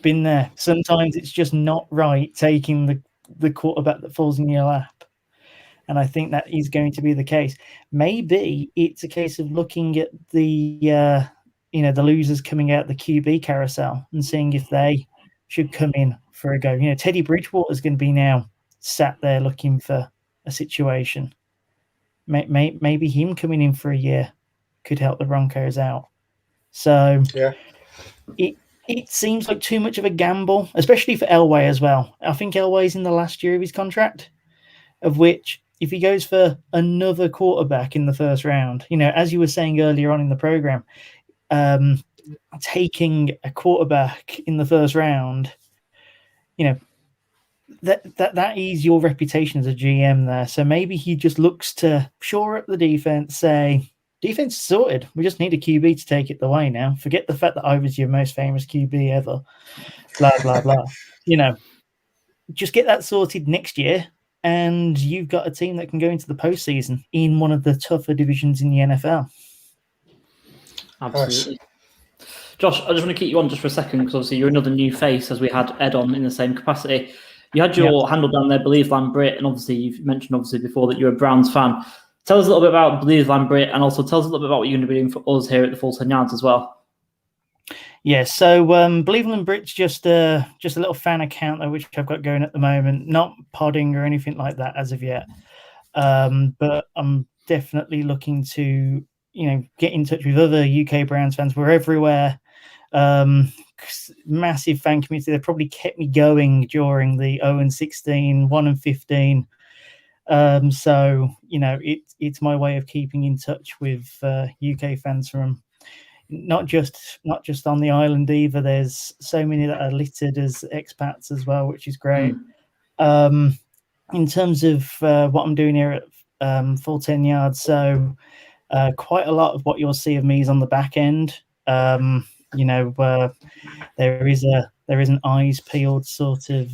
Been there. Sometimes it's just not right taking the quarterback that falls in your lap, and I think that is going to be the case. Maybe it's a case of looking at the the losers coming out the QB carousel and seeing if they should come in for a go. Teddy Bridgewater is going to be now sat there looking for a situation. Maybe him coming in for a year could help the Broncos out. So yeah, it seems like too much of a gamble, especially for Elway as well. I think Elway's in the last year of his contract, of which if he goes for another quarterback in the first round, as you were saying earlier on in the program, taking a quarterback in the first round, that is your reputation as a GM there. So maybe he just looks to shore up the defense, say, defense is sorted. We just need a QB to take it the way now. Forget the fact that I was your most famous QB ever. Blah, blah, blah. Just get that sorted next year, and you've got a team that can go into the postseason in one of the tougher divisions in the NFL. Absolutely. Nice. Josh, I just want to keep you on just for a second, because obviously you're another new face, as we had Ed on in the same capacity. You had your handle down there, Believe Lambrit, and obviously you've mentioned before that you're a Browns fan. Tell us a little bit about Believe Lambrit, and also tell us a little bit about what you're going to be doing for us here at the Full 10 Yards as well. Yeah, so Believe Lambrit's just a little fan account which I've got going at the moment. Not podding or anything like that as of yet, but I'm definitely looking to get in touch with other UK Browns fans. We're everywhere. Massive fan community. They probably kept me going during the 0-16, 1-15. So it's my way of keeping in touch with UK fans from not just on the island either. There's so many that are littered as expats as well, which is great. In terms of what I'm doing here at Full 10 Yards, so quite a lot of what you'll see of me is on the back end. There is an eyes peeled sort of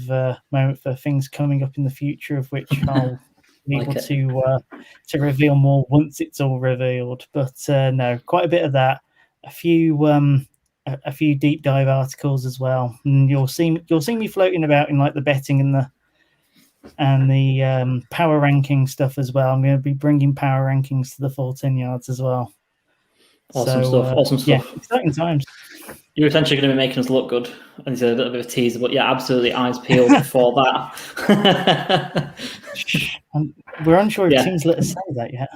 moment for things coming up in the future, of which I'll be able to reveal more once it's all revealed. But no, quite a bit of that. A few deep dive articles as well, and you'll see me floating about in like the betting and the power ranking stuff as well. I'm going to be bringing power rankings to the Full 10 Yards as well. Awesome stuff. Yeah, exciting times. You're essentially going to be making us look good. And it's a little bit of a teaser, but yeah, absolutely eyes peeled for that. We're unsure if Tim's let us say that yet.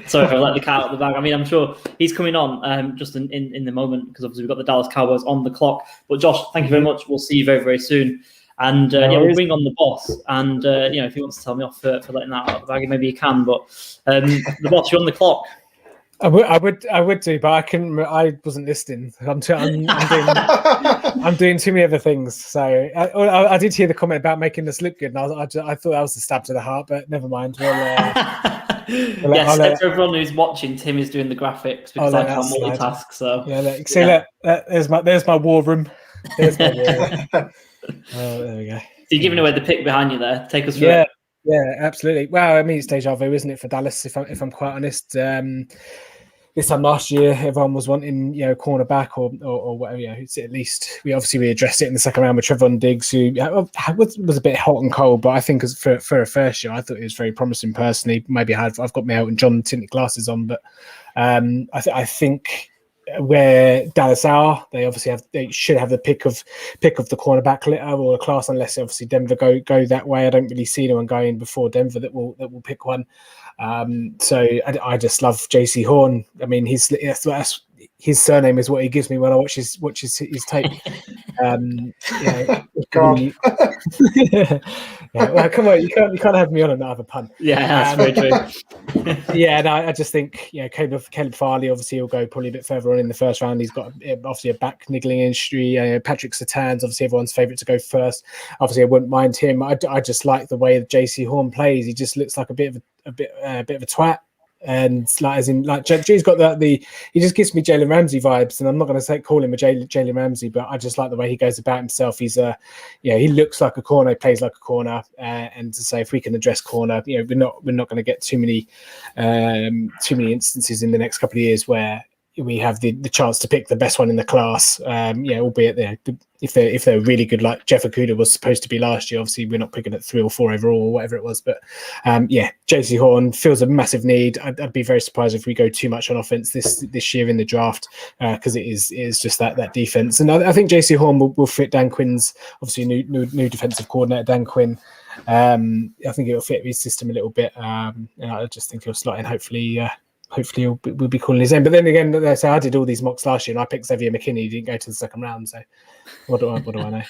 Sorry if I let the cat out of the bag. I mean, I'm sure he's coming on just in the moment because obviously we've got the Dallas Cowboys on the clock. But Josh, thank you very much. We'll see you very, very soon. And we'll bring on the boss. And if he wants to tell me off for letting that out of the bag, maybe he can. But the boss, you're on the clock. I would do, but I couldn't. I wasn't listening. I'm doing too many other things. So I did hear the comment about making us look good, and I thought that was a stab to the heart. But never mind. Yes, for everyone who's watching, Tim is doing the graphics because I can't multitask. So there's my war room. There's my war room. Oh, there we go. So you're giving away the pick behind you there. Take us through it. Yeah, absolutely. Well, I mean, it's deja vu, isn't it, for Dallas? If I'm quite honest, this time last year, everyone was wanting cornerback or whatever. It's at least we addressed it in the second round with Trevon Diggs, who was a bit hot and cold, but I think for a first year, I thought it was very promising personally. Maybe I've got my Elton John tinted glasses on, but I think where Dallas are, they should have the pick of the cornerback litter or a class, unless obviously Denver go that way. I don't really see anyone going before Denver that will pick one. So I just love JC Horn. I mean, his surname is what he gives me when I watch his tape. God. Well, come on, you can't have me on and not have a pun. Yeah, that's very true. I just think Caleb Farley obviously he'll go probably a bit further on in the first round. He's got obviously a back niggling injury. Patrick Surtain's obviously everyone's favourite to go first. Obviously, I wouldn't mind him. I just like the way that JC Horn plays. He just looks like a bit of a twat. And G's got he just gives me Jalen Ramsey vibes, and I'm not going to call him a Jalen Ramsey, but I just like the way he goes about himself. He's he looks like a corner, plays like a corner, and to say if we can address corner, we're not going to get too many instances in the next couple of years where we have the chance to pick the best one in the class. Albeit if they're really good, like Jeff Okudah was supposed to be last year. Obviously, we're not picking at 3 or 4 overall or whatever it was. But JC Horn feels a massive need. I'd be very surprised if we go too much on offense this year in the draft because it is just that defense. And I think JC Horn will fit Dan Quinn's obviously new defensive coordinator Dan Quinn. I think it'll fit his system a little bit. And I just think he'll slot in. Hopefully we'll be calling his name. But then again, I did all these mocks last year and I picked Xavier McKinney. He didn't go to the second round. So what do I know?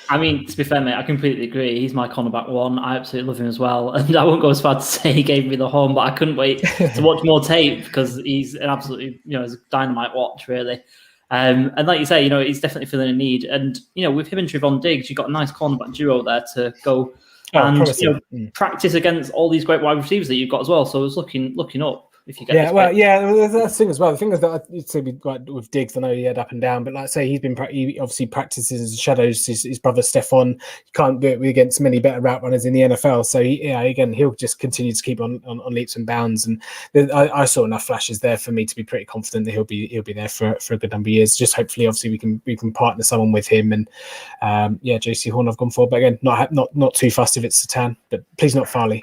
I mean, to be fair, mate, I completely agree. He's my cornerback one. I absolutely love him as well. And I won't go as far to say he gave me the horn, but I couldn't wait to watch more tape because he's an absolutely, it's a dynamite watch, really. And like you say, he's definitely feeling a need. And, with him and Trevon Diggs, you've got a nice cornerback duo there to go practice against all these great wide receivers that you've got as well. So I was looking up. If you get that's the thing as well. The thing is that you'd say with Diggs, I know he had up and down, but like I say, he obviously practices shadows his brother Stephon. You can't do it against many better route runners in the NFL. So he'll just continue to keep on leaps and bounds. And I saw enough flashes there for me to be pretty confident that he'll be there for a good number of years. Just hopefully, obviously, we can partner someone with him. And JC Horn I've gone for, but again, not too fussed if it's Surtain, but please not Farley.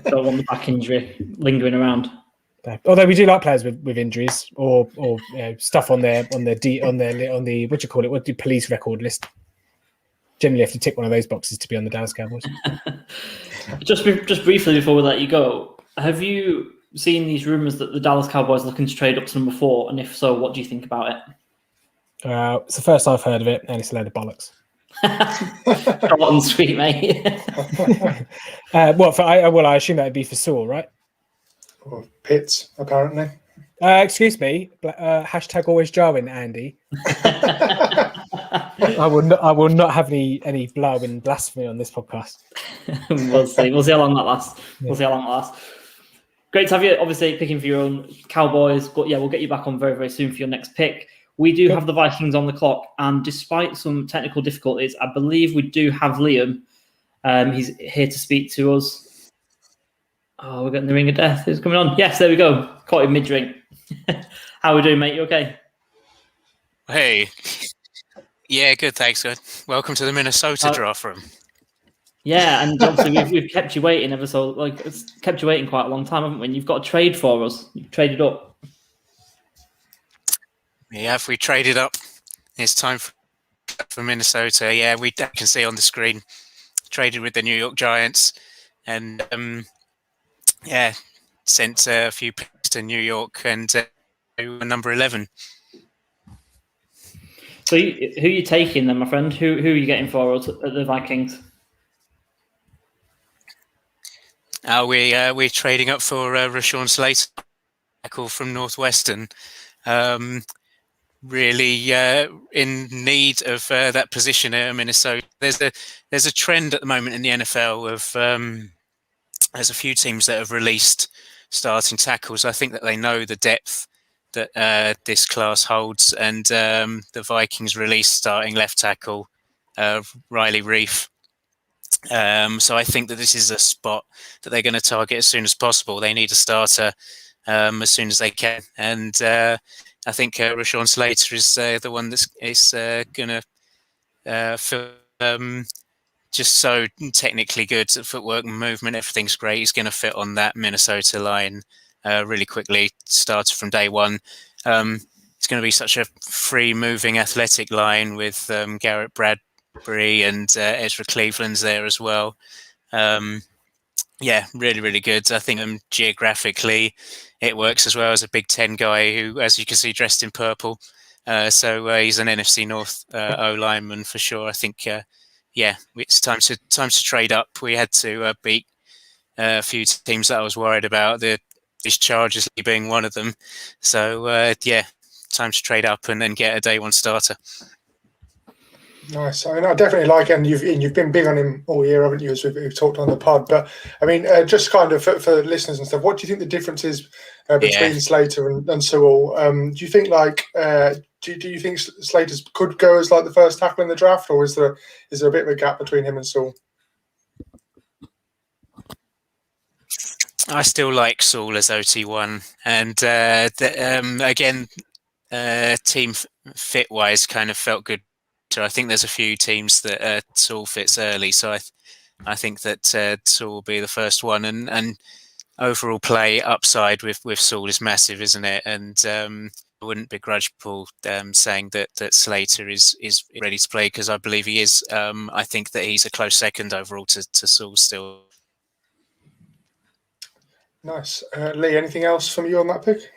Don't want the back injury lingering around. Although we do like players with injuries or stuff on the what do you call it? What do police record list? Generally, have to tick one of those boxes to be on the Dallas Cowboys. Just briefly before we let you go, have you seen these rumors that the Dallas Cowboys are looking to trade up to number 4? And if so, what do you think about it? It's the first I've heard of it, and it's a load of bollocks. Short and sweet, mate. I assume that'd be for Saul, right? Or Pitts, apparently. Excuse me. Hashtag always Jarwin, Andy. I will not have any blow and blasphemy on this podcast. We'll see. We'll see how long that lasts. Great to have you. Obviously, picking for your own Cowboys, but we'll get you back on very, very soon for your next pick. We do have the Vikings on the clock, and despite some technical difficulties, I believe we do have Liam. He's here to speak to us. Oh, we're getting the ring of death. Who's coming on? Yes, there we go. Caught him mid-drink. How are we doing, mate? You okay? Hey. Yeah, good, thanks, good. Welcome to the Minnesota draft room. Yeah, and obviously we've kept you waiting it's kept you waiting quite a long time, haven't we? And you've got a trade for us. You've traded up. we traded up. It's time for Minnesota. Yeah, we can see on the screen. Traded with the New York Giants, and sent a few picks to New York and number 11. So who are you taking then, my friend? Who are you getting for at the Vikings? We're trading up for Rashawn Slater, tackle from Northwestern. Really in need of that position at Minnesota. There's a trend at the moment in the NFL of there's a few teams that have released starting tackles. I think that they know the depth that this class holds, and the Vikings released starting left tackle Riley Reif. So I think that this is a spot that they're going to target as soon as possible. They need a starter as soon as they can, and I think Rashawn Slater is the one that is going to feel just so technically good at footwork and movement. Everything's great. He's going to fit on that Minnesota line really quickly. Started from day one. It's going to be such a free-moving, athletic line with Garrett Bradbury and Ezra Cleveland's there as well. Really, really good. I think geographically it works as well as a Big Ten guy who, as you can see, dressed in purple. So he's an NFC North O lineman for sure. I think, it's time to trade up. We had to beat a few teams that I was worried about, these Chargers being one of them. So, time to trade up and then get a day one starter. Nice. I mean, I definitely like it, and you've been big on him all year, haven't you, as we've talked on the pod. But, I mean, just kind of for listeners and stuff, what do you think the difference is between Slater and Sewell? Do you think, do you think Slater could go as, the first tackle in the draft, or is there a bit of a gap between him and Sewell? I still like Sewell as OT1. And, again, team fit-wise kind of felt good. So I think there's a few teams that Sewell fits early. So I think that Sewell will be the first one. And overall play upside with Sewell is massive, isn't it? And I wouldn't begrudge Paul saying that Slater is ready to play, because I believe he is. I think that he's a close second overall to Sewell still. Nice. Lee, anything else from you on that pick?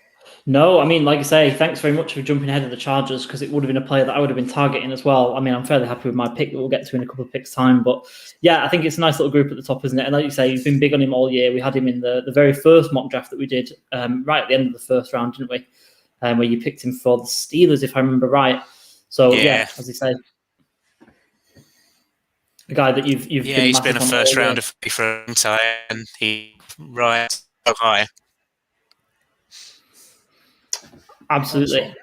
No, I mean, like I say, thanks very much for jumping ahead of the Chargers, because it would have been a player that I would have been targeting as well. I mean, I'm fairly happy with my pick that we'll get to in a couple of picks' time. But yeah, I think it's a nice little group at the top, isn't it? And like you say, you've been big on him all year. We had him in the very first mock draft that we did right at the end of the first round, didn't we? Where you picked him for the Steelers, if I remember right. So yeah, as you say, a guy that you've he's been a first rounder for a time, and he rides so high. Absolutely.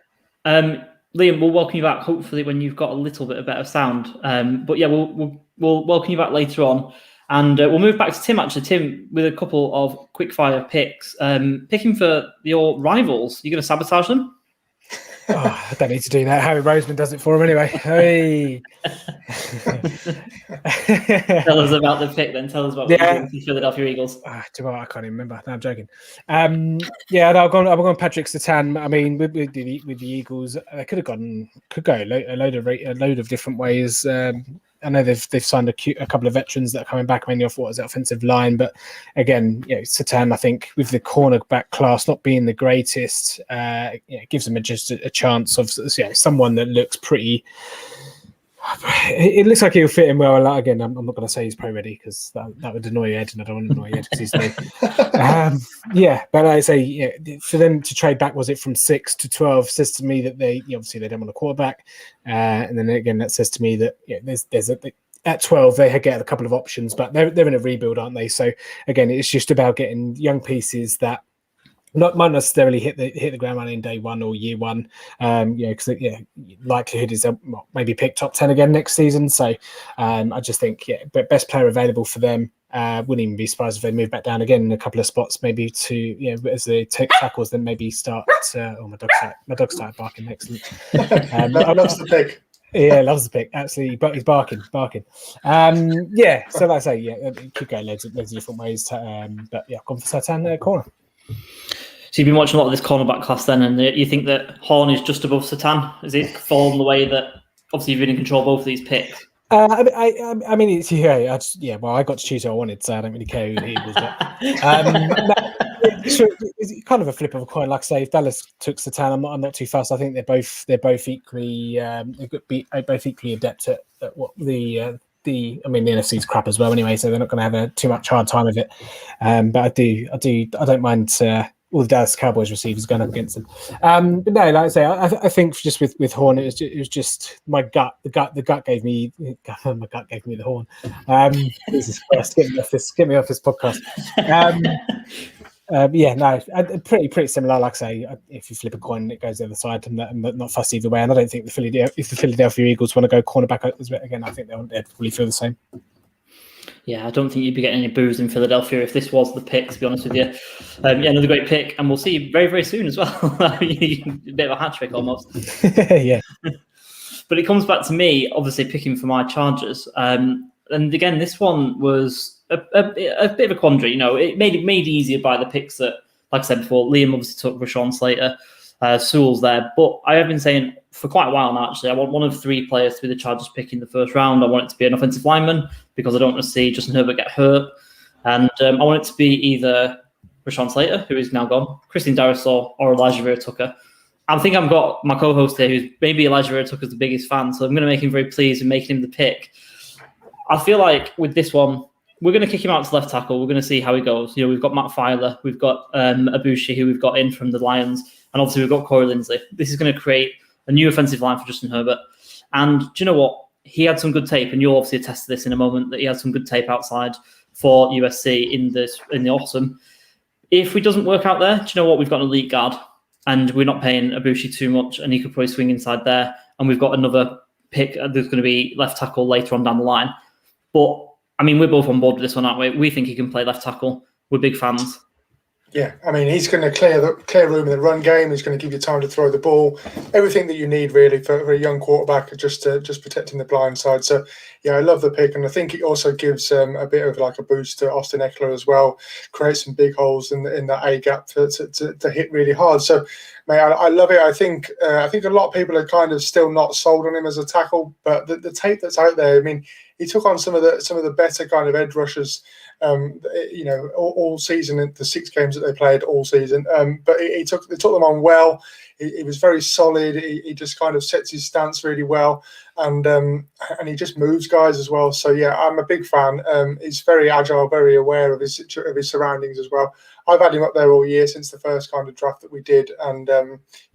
Liam, we'll welcome you back hopefully when you've got a little bit of better sound. But yeah, we'll welcome you back later on. And we'll move back to Tim, actually. Tim, with a couple of quick-fire picks. Picking for your rivals. You're going to sabotage them? I don't need to do that. Harry Roseman does it for him anyway. Hey. Tell us about the pick then. Tell us about what you're doing with the Philadelphia Eagles. I can't even remember. No, I'm joking. I've gone Patrick Surtain. I mean, with the Eagles, they could go a load of different ways. I know they've signed a couple of veterans that are coming back, mainly off offensive line. But again, Surtain, I think with the cornerback class not being the greatest, gives them just a chance of someone that looks pretty. It looks like he'll fit in well. Again, I'm not going to say he's pro ready, because that would annoy Ed, and I don't want to annoy Ed because he's new. But I say for them to trade back, was it from 6 to 12? Says to me that they obviously they don't want a quarterback, and then again that says to me that there's at 12 they get a couple of options, but they're in a rebuild, aren't they? So again, it's just about getting young pieces that might necessarily hit the ground running day one or year one, because likelihood is maybe pick top 10 again next season. So I just think but best player available for them. Wouldn't even be surprised if they move back down again in a couple of spots, maybe to as they take tackles, then maybe start. My dog started barking. Excellent. Loves the pick. Yeah, loves the pick. Absolutely, but he's barking. So like I say, it could go loads of different ways. But I've gone for Surtain corner. So you've been watching a lot of this cornerback class then, and you think that Horn is just above Satan? Is it fallen the way that obviously you've been in control of both of these picks? I mean, it's well, I got to choose who I wanted, so I don't really care who the Eagles got. It's kind of a flip of a coin. Like I say, if Dallas took Satan, I'm not too fast. I think they're both equally both equally adept at what the NFC's crap as well anyway, so they're not going to have too much hard time with it. But I don't mind all the Dallas Cowboys receivers going up against them. But no, like I say, I think just with Horn, it was just my gut. The gut gave me the Horn. Jesus Christ, get me off this podcast. Pretty similar. Like I say, if you flip a coin, it goes the other side. I'm not fussed either way. And I don't think if the Philadelphia Eagles want to go cornerback again, I think they'd probably feel the same. Yeah, I don't think you'd be getting any boos in Philadelphia if this was the pick, to be honest with you. Another great pick, and we'll see you very, very soon as well. A bit of a hat trick almost. Yeah. But it comes back to me, obviously, picking for my Chargers. And again, this one was a bit of a quandary. It made it easier by the picks that, like I said before, Liam obviously took Rashawn Slater. Sewell's there. But I have been saying for quite a while now, actually, I want one of three players to be the Chargers pick in the first round. I want it to be an offensive lineman because I don't want to see Justin Herbert get hurt. And I want it to be either Rashawn Slater, who is now gone, Christian Darrisaw, or Elijah Vera Tucker. I think I've got my co-host here, who's maybe Elijah Vera Tucker's the biggest fan, so I'm going to make him very pleased with making him the pick. I feel like with this one, we're going to kick him out to left tackle. We're going to see how he goes. We've got Matt Filer, we've got Abushi, who we've got in from the Lions, and obviously we've got Corey Linsley. This is going to create a new offensive line for Justin Herbert. And do you know what? He had some good tape, and you'll obviously attest to this in a moment, that he had some good tape outside for USC in the autumn. If it doesn't work out there, do you know what? We've got an elite guard, and we're not paying Abushi too much, and he could probably swing inside there. And we've got another pick. There's going to be left tackle later on down the line. But, we're both on board with this one, aren't we? We think he can play left tackle. We're big fans. Yeah, he's going to clear room in the run game. He's going to give you time to throw the ball. Everything that you need, really, for a young quarterback, just protecting the blind side. So, yeah, I love the pick. And I think it also gives a bit of like a boost to Austin Eckler as well. Creates some big holes in that A-gap to hit really hard. So, mate, I love it. I think a lot of people are kind of still not sold on him as a tackle. But the tape that's out there, he took on some of the better kind of edge rushers, all season in the 6 games that they played all season. But they took them on well. He was very solid. He just kind of sets his stance really well, and he just moves guys as well. So yeah, I'm a big fan. He's very agile, very aware of his surroundings as well. I've had him up there all year since the first kind of draft that we did, and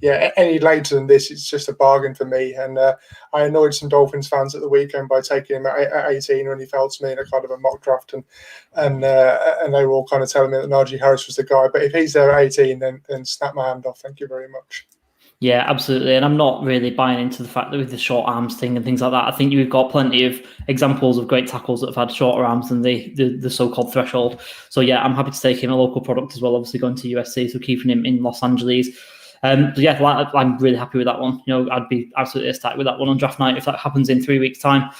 any later than this, it's just a bargain for me. And I annoyed some Dolphins fans at the weekend by taking him at 18 when he fell to me in a kind of a mock draft, and they were all kind of telling me that Najee Harris was the guy. But if he's there at 18, then snap my hand off. Thank you very much. Yeah, absolutely. And I'm not really buying into the fact that with the short arms thing and things like that, I think you've got plenty of examples of great tackles that have had shorter arms than the so-called threshold. So yeah, I'm happy to take him, a local product as well, obviously going to USC, so keeping him in Los Angeles. But yeah, I'm really happy with that one. I'd be absolutely ecstatic with that one on draft night if that happens in 3 weeks' time.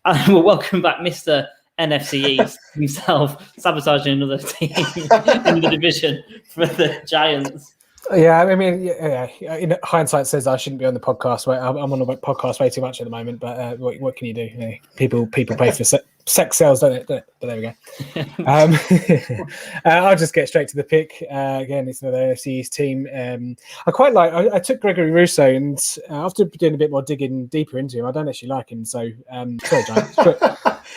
And we'll welcome back Mr. NFC East himself, sabotaging another team in the division for the Giants. Yeah, in hindsight says I shouldn't be on the podcast. I'm on the podcast way too much at the moment, but what can you do? People pay for sex sales, don't they? But there we go. I'll just get straight to the pick. Again, it's another NFC East team. I quite like. I took Gregory Rousseau, and after doing a bit more digging deeper into him, I don't actually like him. So sorry, Giants.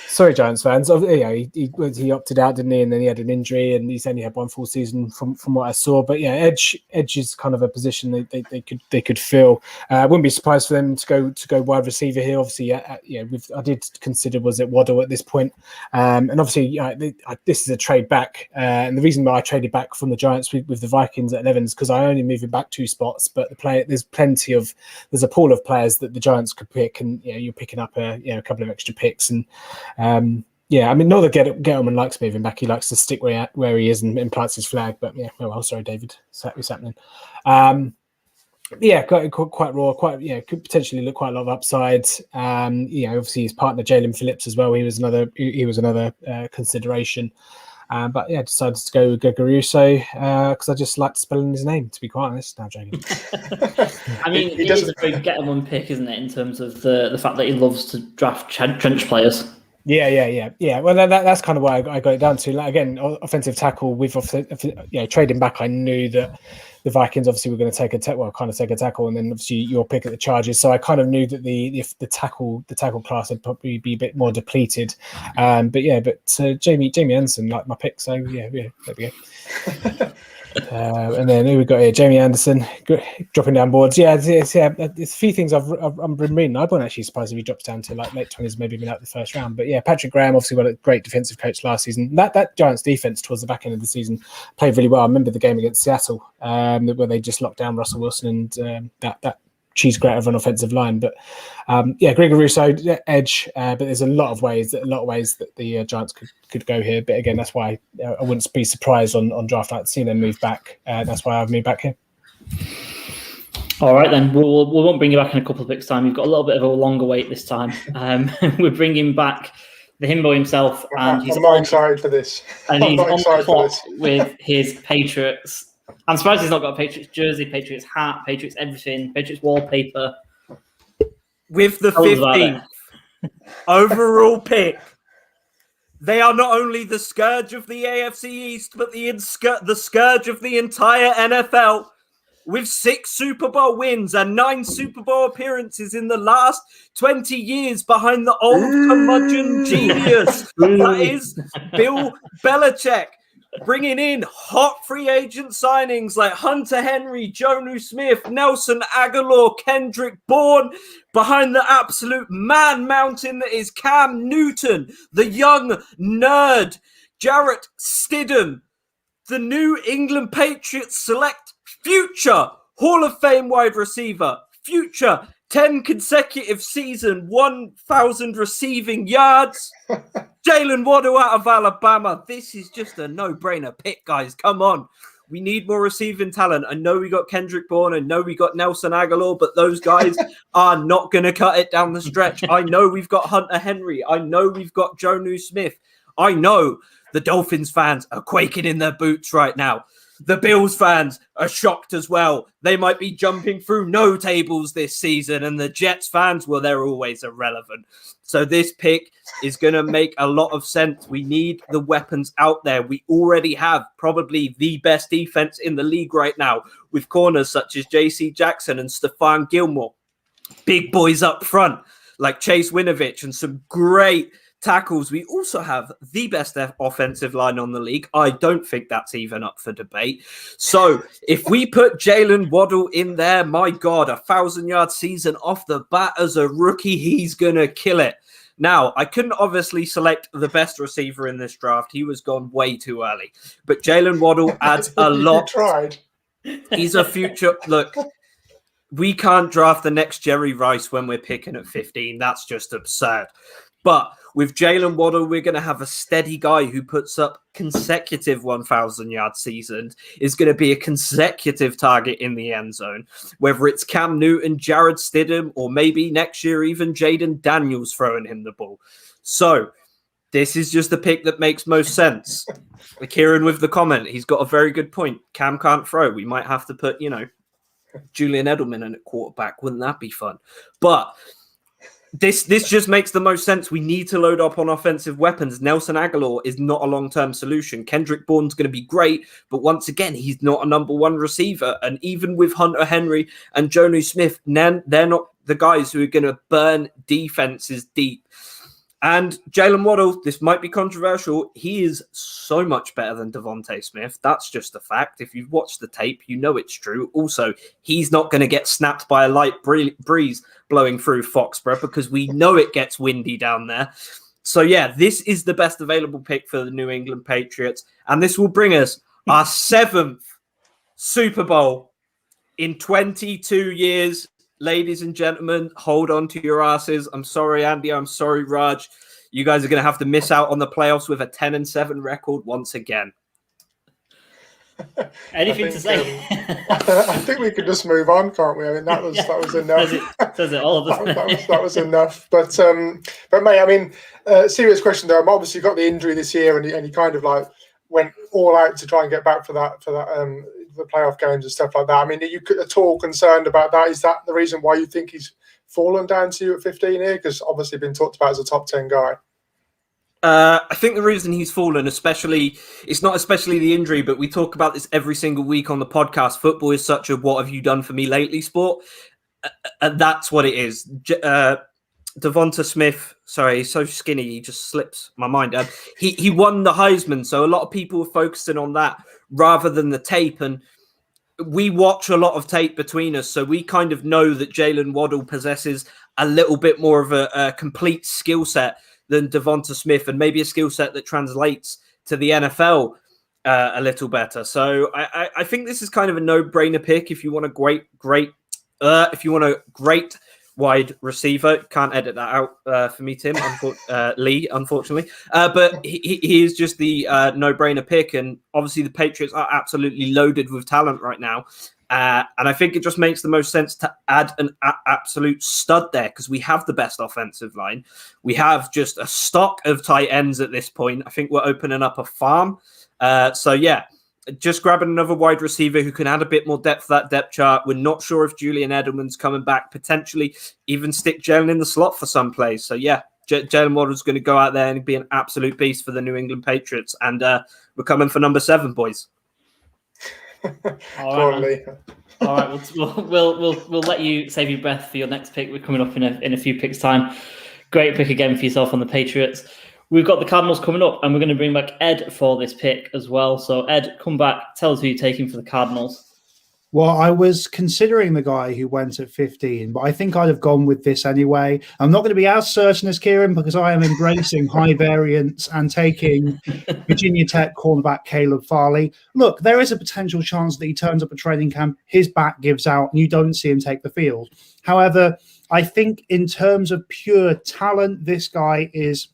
Sorry, Giants fans. He opted out, didn't he? And then he had an injury, and he's only had one full season from what I saw. But yeah, edge is kind of a position they could fill. Wouldn't be surprised for them to go wide receiver here. Obviously, I did consider was it Waddle at this point, and obviously this is a trade back. And the reason why I traded back from the Giants with the Vikings at 11 is because I only moved him back 2 spots. But there's a pool of players that the Giants could pick, and you're picking up a couple of extra picks and. Not that Gettleman likes moving back. He likes to stick where he is and plants his flag. But sorry, David, what's happening? Quite raw. Could potentially look quite a lot of upside. Obviously his partner Jalen Phillips as well. He was another consideration. But yeah, decided to go with Guguruso because I just like spelling his name, to be quite honest. No, I'm joking. I mean, it is a very get-one pick, isn't it, in terms of the fact that he loves to draft trench players. Yeah. Well, that's kind of why I got it down to. Like, again, offensive tackle with trading back. I knew that the Vikings obviously were going to take a tackle, and then obviously your pick at the Chargers. So I kind of knew that the tackle class would probably be a bit more depleted. But Jamie Anderson liked my pick. So yeah, there we go. And then who we got here? Jamie Anderson dropping down boards. There's a few things I've been reading. I wasn't actually surprised if he drops down to like late 20s, maybe even out the first round. But yeah, Patrick Graham obviously got a great defensive coach last season. That Giants defense towards the back end of the season played really well. I remember the game against Seattle where they just locked down Russell Wilson and that cheese grater of an offensive line. But Gregor Rousseau edge. But there's a lot of ways that the Giants could go here. But again, that's why I wouldn't be surprised on draft night seeing them move back. That's why I've moved back here. All right, then. We won't bring you back in a couple of weeks' time. You've got a little bit of a longer wait this time. We're bringing back the himbo himself. And I'm not excited for this. And he's on the clock with his Patriots. I'm surprised he's not got a Patriots jersey, Patriots hat, Patriots everything, Patriots wallpaper. With the 15th overall pick, they are not only the scourge of the AFC East, but the scourge of the entire NFL. With 6 Super Bowl wins and 9 Super Bowl appearances in the last 20 years behind the old curmudgeon genius. That is Bill Belichick. Bringing in hot free agent signings like Hunter Henry, Jonnu Smith, Nelson Aguilar, Kendrick Bourne, behind the absolute man mountain that is Cam Newton, the young nerd, Jarrett Stidham, the New England Patriots select future Hall of Fame wide receiver, future 10 consecutive season, 1,000 receiving yards. Jalen Waddle out of Alabama. This is just a no-brainer pick, guys. Come on. We need more receiving talent. I know we got Kendrick Bourne. I know we got Nelson Aguilar, but those guys are not going to cut it down the stretch. I know we've got Hunter Henry. I know we've got Jonnu Smith. I know the Dolphins fans are quaking in their boots right now. The Bills fans are shocked as well. They might be jumping through no tables this season. And the Jets fans, well, they're always irrelevant. So this pick is going to make a lot of sense. We need the weapons out there. We already have probably the best defense in the league right now with corners such as J.C. Jackson and Stephon Gilmore. Big boys up front like Chase Winovich and some great tackles. We also have the best offensive line on the league. I don't think that's even up for debate. So if we put Jalen Waddle in there, my God, 1,000-yard season off the bat as a rookie, he's going to kill it. Now, I couldn't obviously select the best receiver in this draft. He was gone way too early. But Jalen Waddle adds a lot. Tried. He's a future. Look, we can't draft the next Jerry Rice when we're picking at 15. That's just absurd. But with Jalen Waddle, we're going to have a steady guy who puts up consecutive 1,000-yard seasons, is going to be a consecutive target in the end zone, whether it's Cam Newton, Jared Stidham, or maybe next year even Jaden Daniels throwing him the ball. So this is just the pick that makes most sense. Kieran with the comment, he's got a very good point. Cam can't throw. We might have to put, Julian Edelman in at quarterback. Wouldn't that be fun? But This just makes the most sense. We need to load up on offensive weapons. Nelson Aguilar is not a long-term solution. Kendrick Bourne's going to be great, but once again, he's not a number one receiver. And even with Hunter Henry and Jonnu Smith, they're not the guys who are going to burn defenses deep. And Jalen Waddle, this might be controversial. He is so much better than Devontae Smith. That's just a fact. If you've watched the tape, you know it's true. Also, he's not going to get snapped by a light breeze blowing through Foxborough because we know it gets windy down there. So, yeah, this is the best available pick for the New England Patriots. And this will bring us our 7th Super Bowl in 22 years. Ladies and gentlemen, hold on to your asses. I'm sorry, Andy. I'm sorry, Raj. You guys are going to have to miss out on the playoffs with a 10-7 record once again. Anything to say? I think we could just move on, can't we? I mean, that was enough. Says it all. that was enough. But mate, I mean, serious question though. I'm obviously got the injury this year, and he kind of like went all out to try and get back for that the playoff games and stuff like that. I mean, are you at all concerned about that? Is that the reason why you think he's fallen down to you at 15 here? Because obviously been talked about as a top 10 guy. I think the reason he's fallen, it's not especially the injury, but we talk about this every single week on the podcast. Football is such a "what have you done for me lately" sport, and that's what it is. Devonta Smith, sorry, he's so skinny, he just slips my mind. He won the Heisman, so a lot of people were focusing on that rather than the tape. And we watch a lot of tape between us, so we kind of know that Jalen Waddle possesses a little bit more of a complete skill set than Devonta Smith, and maybe a skill set that translates to the NFL a little better. So I think this is kind of a no-brainer pick if you want a great wide receiver. Can't edit that out for me, Tim, Lee, unfortunately. But he is just the no-brainer pick. And obviously the Patriots are absolutely loaded with talent right now. And I think it just makes the most sense to add an absolute stud there because we have the best offensive line. We have just a stock of tight ends at this point. I think we're opening up a farm. So, yeah. Just grabbing another wide receiver who can add a bit more depth to that depth chart. We're not sure if Julian Edelman's coming back, potentially even stick Jalen in the slot for some plays. So, yeah, Jalen Waddle's going to go out there and be an absolute beast for the New England Patriots. And we're coming for number 7, boys. All right, we'll let you save your breath for your next pick. We're coming up in a few picks' time. Great pick again for yourself on the Patriots. We've got the Cardinals coming up, and we're going to bring back Ed for this pick as well. So, Ed, come back. Tell us who you're taking for the Cardinals. Well, I was considering the guy who went at 15, but I think I'd have gone with this anyway. I'm not going to be as certain as Kieran because I am embracing high variance and taking Virginia Tech cornerback Caleb Farley. Look, there is a potential chance that he turns up at training camp, his back gives out, and you don't see him take the field. However, I think in terms of pure talent, this guy is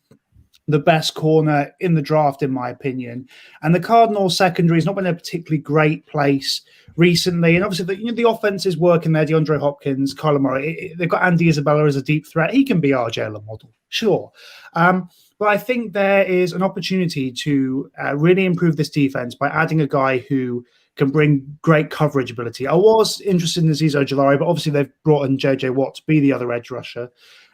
the best corner in the draft, in my opinion. And the Cardinals secondary has not been a particularly great place recently. And obviously, the offense is working there. DeAndre Hopkins, Kyler Murray. They've got Andy Isabella as a deep threat. He can be our Jalen Waddle, sure. But I think there is an opportunity to really improve this defense by adding a guy who can bring great coverage ability. I was interested in Azeez Ojulari, but obviously they've brought in J.J. Watt to be the other edge rusher.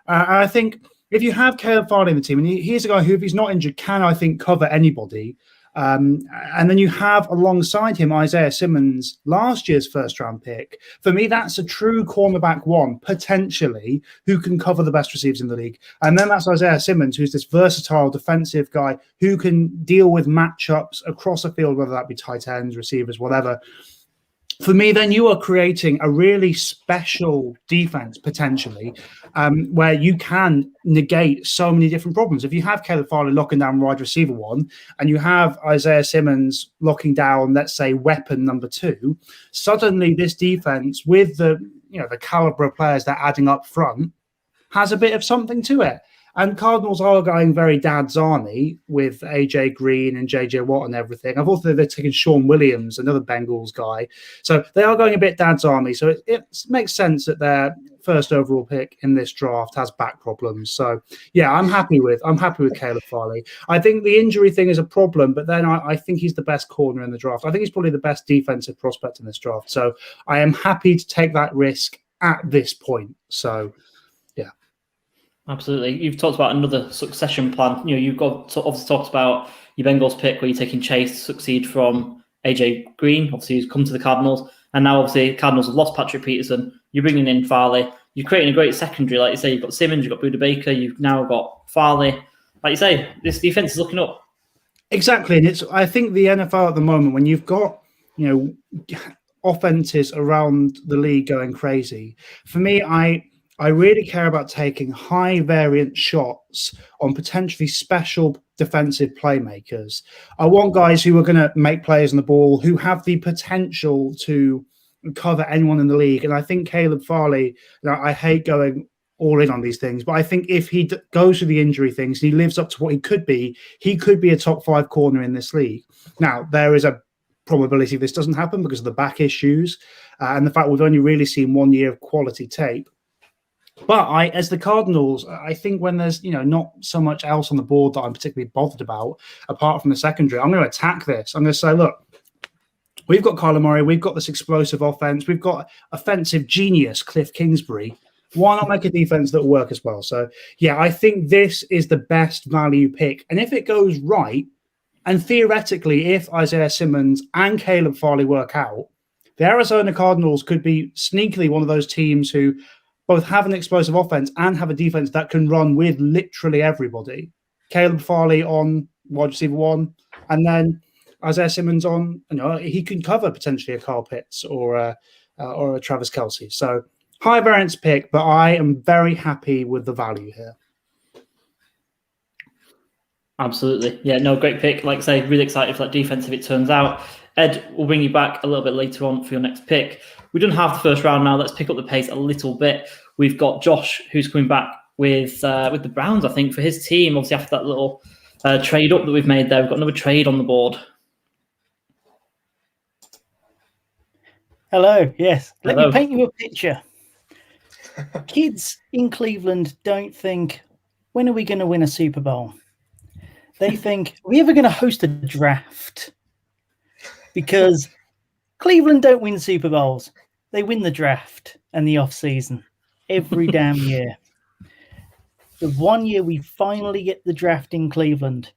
And I think if you have Caleb Farley in the team, and he's a guy who, if he's not injured, can, I think, cover anybody. And then you have alongside him Isaiah Simmons, last year's first-round pick. For me, that's a true cornerback one, potentially, who can cover the best receivers in the league. And then that's Isaiah Simmons, who's this versatile defensive guy who can deal with matchups across a field, whether that be tight ends, receivers, whatever. For me, then you are creating a really special defense, potentially, where you can negate so many different problems. If you have Caleb Farley locking down wide receiver 1, and you have Isaiah Simmons locking down, let's say, weapon number 2, suddenly this defense, with the caliber of players they're adding up front, has a bit of something to it. And Cardinals are going very Dad's Army with AJ Green and JJ Watt and everything. I've also they're taking Sean Williams, another Bengals guy. So they are going a bit Dad's Army. So it makes sense that their first overall pick in this draft has back problems. So yeah, I'm happy with Caleb Farley. I think the injury thing is a problem, but then I think he's the best corner in the draft. I think he's probably the best defensive prospect in this draft. So I am happy to take that risk at this point. So absolutely. You've talked about another succession plan. You've got obviously talked about your Bengals pick where you're taking Chase to succeed from AJ Green, obviously who's come to the Cardinals. And now obviously Cardinals have lost Patrick Peterson. You're bringing in Farley. You're creating a great secondary. Like you say, you've got Simmons, you've got Budda Baker, you've now got Farley. Like you say, this defense is looking up. Exactly. And I think the NFL at the moment, when you've got, offenses around the league going crazy, for me, I really care about taking high variant shots on potentially special defensive playmakers. I want guys who are going to make plays on the ball, who have the potential to cover anyone in the league. And I think Caleb Farley, I hate going all in on these things, but I think if he goes through the injury things, he lives up to what he could be a top 5 corner in this league. Now, there is a probability this doesn't happen because of the back issues and the fact we've only really seen 1 year of quality tape. But as the Cardinals, I think when there's not so much else on the board that I'm particularly bothered about, apart from the secondary, I'm going to attack this. I'm going to say, look, we've got Kyler Murray, we've got this explosive offense, we've got offensive genius Cliff Kingsbury. Why not make a defense that will work as well? So, yeah, I think this is the best value pick. And if it goes right, and theoretically, if Isaiah Simmons and Caleb Farley work out, the Arizona Cardinals could be sneakily one of those teams who both have an explosive offense and have a defense that can run with literally everybody. Caleb Farley on wide receiver 1, and then Isaiah Simmons on, he can cover potentially a Kyle Pitts or a Travis Kelce. So high variance pick, but I am very happy with the value here. Absolutely. Yeah, no, great pick. Like I say, really excited for that defense if it turns out. Ed, we'll bring you back a little bit later on for your next pick. We don't have the first round now. Let's pick up the pace a little bit. We've got Josh, who's coming back with the Browns, I think, for his team. Obviously, after that little trade up that we've made there, we've got another trade on the board. Hello, yes. Let Hello. me paint you a picture. Kids in Cleveland don't think, when are we going to win a Super Bowl? They think, are we ever going to host a draft? Because Cleveland don't win Super Bowls. They win the draft and the off-season every damn year. The one year we finally get the draft in Cleveland,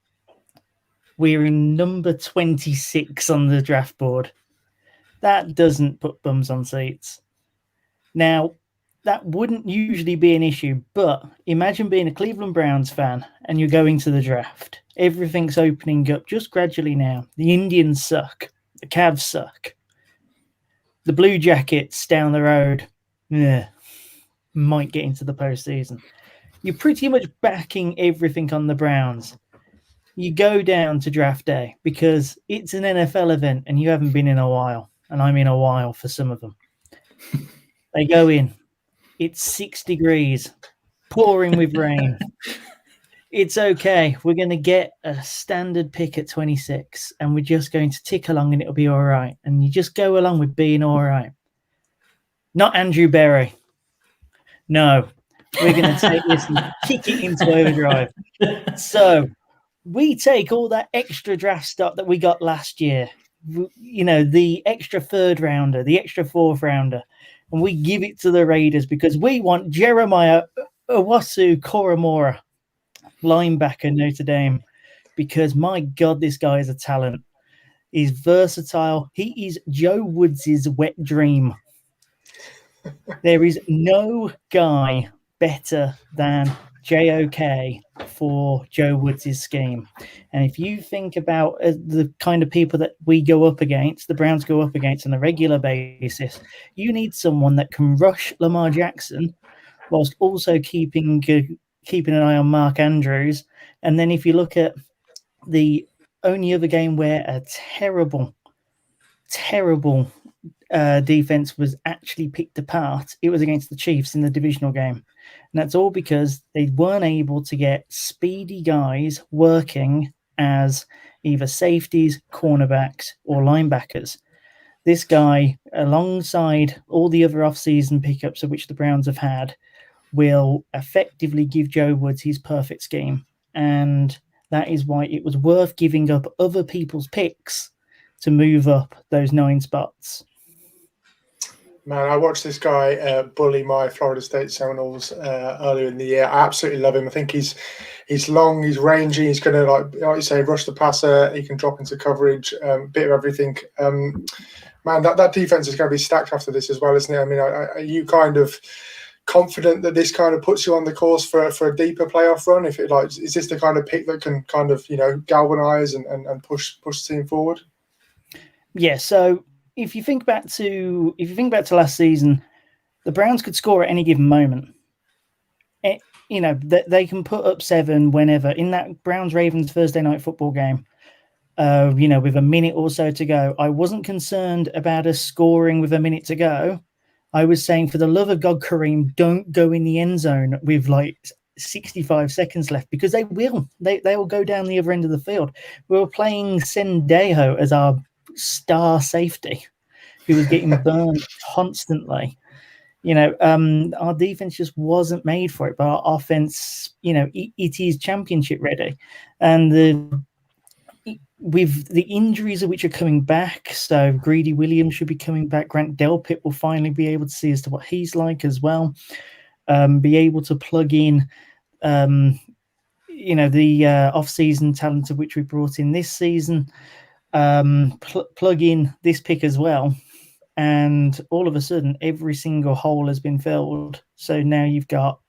we're in number 26 on the draft board. That doesn't put bums on seats. Now, that wouldn't usually be an issue, but imagine being a Cleveland Browns fan and you're going to the draft. Everything's opening up just gradually now. The Indians suck. The Cavs suck. The Blue Jackets down the road might get into the postseason. You're pretty much backing everything on the Browns. You go down to draft day because it's an NFL event and you haven't been in a while. And I'm in a while for some of them. They go in. It's 6 degrees, pouring with rain. It's okay. We're going to get a standard pick at 26 and we're just going to tick along and it'll be all right. And you just go along with being all right. Not Andrew Berry. No, we're going to take this and kick it into overdrive. So we take all that extra draft stock that we got last year, the extra 3rd rounder, the extra 4th rounder, and we give it to the Raiders because we want Jeremiah Owusu-Koramoah, linebacker, Notre Dame, because my God, this guy is a talent. He's versatile. He is Joe Woods' wet dream. There is no guy better than JOK for Joe Woods' scheme. And if you think about the kind of people that we go up against, the Browns go up against on a regular basis, you need someone that can rush Lamar Jackson whilst also keeping an eye on Mark Andrews. And then if you look at the only other game where a terrible defense was actually picked apart, it was against the Chiefs in the divisional game. And that's all because they weren't able to get speedy guys working as either safeties, cornerbacks, or linebackers. This guy, alongside all the other off-season pickups of which the Browns have had, will effectively give Joe Woods his perfect scheme. And that is why it was worth giving up other people's picks to move up those 9 spots. Man, I watched this guy bully my Florida State Seminoles earlier in the year. I absolutely love him. I think he's long, he's rangy, he's going to, like you say, rush the passer. He can drop into coverage, bit of everything. Man, that defense is going to be stacked after this as well, isn't it? I mean, are you kind of confident that this kind of puts you on the course for a deeper playoff run? If it is this the kind of pick that can kind of galvanize and push the team forward? Yeah. So if you think back to last season, the Browns could score at any given moment. They can put up 7 whenever. In that Browns-Ravens Thursday night football game, with a minute or so to go, I wasn't concerned about us scoring with a minute to go. I was saying, for the love of God, Kareem, don't go in the end zone with 65 seconds left, because they will. They will go down the other end of the field. We were playing Sendejo as our star safety, who was getting burned constantly. Our defense just wasn't made for it, but our offense, it is championship ready. And with the injuries of which are coming back, so Greedy Williams should be coming back. Grant Delpit will finally be able to see as to what he's like as well. Be able to plug in, the off-season talent of which we brought in this season. Plug in this pick as well. And all of a sudden, every single hole has been filled. So now you've got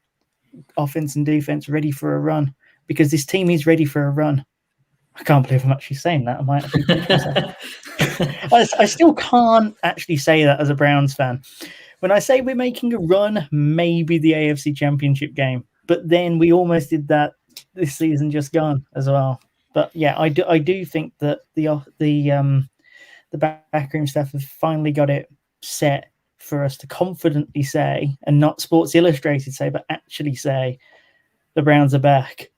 offense and defense ready for a run, because this team is ready for a run. I can't believe I'm actually saying that. I might actually pinch myself. I still can't actually say that as a Browns fan. When I say we're making a run, maybe the AFC Championship game. But then we almost did that this season just gone as well. But yeah, I do think that the backroom staff have finally got it set for us to confidently say, and not Sports Illustrated say, but actually say, the Browns are back.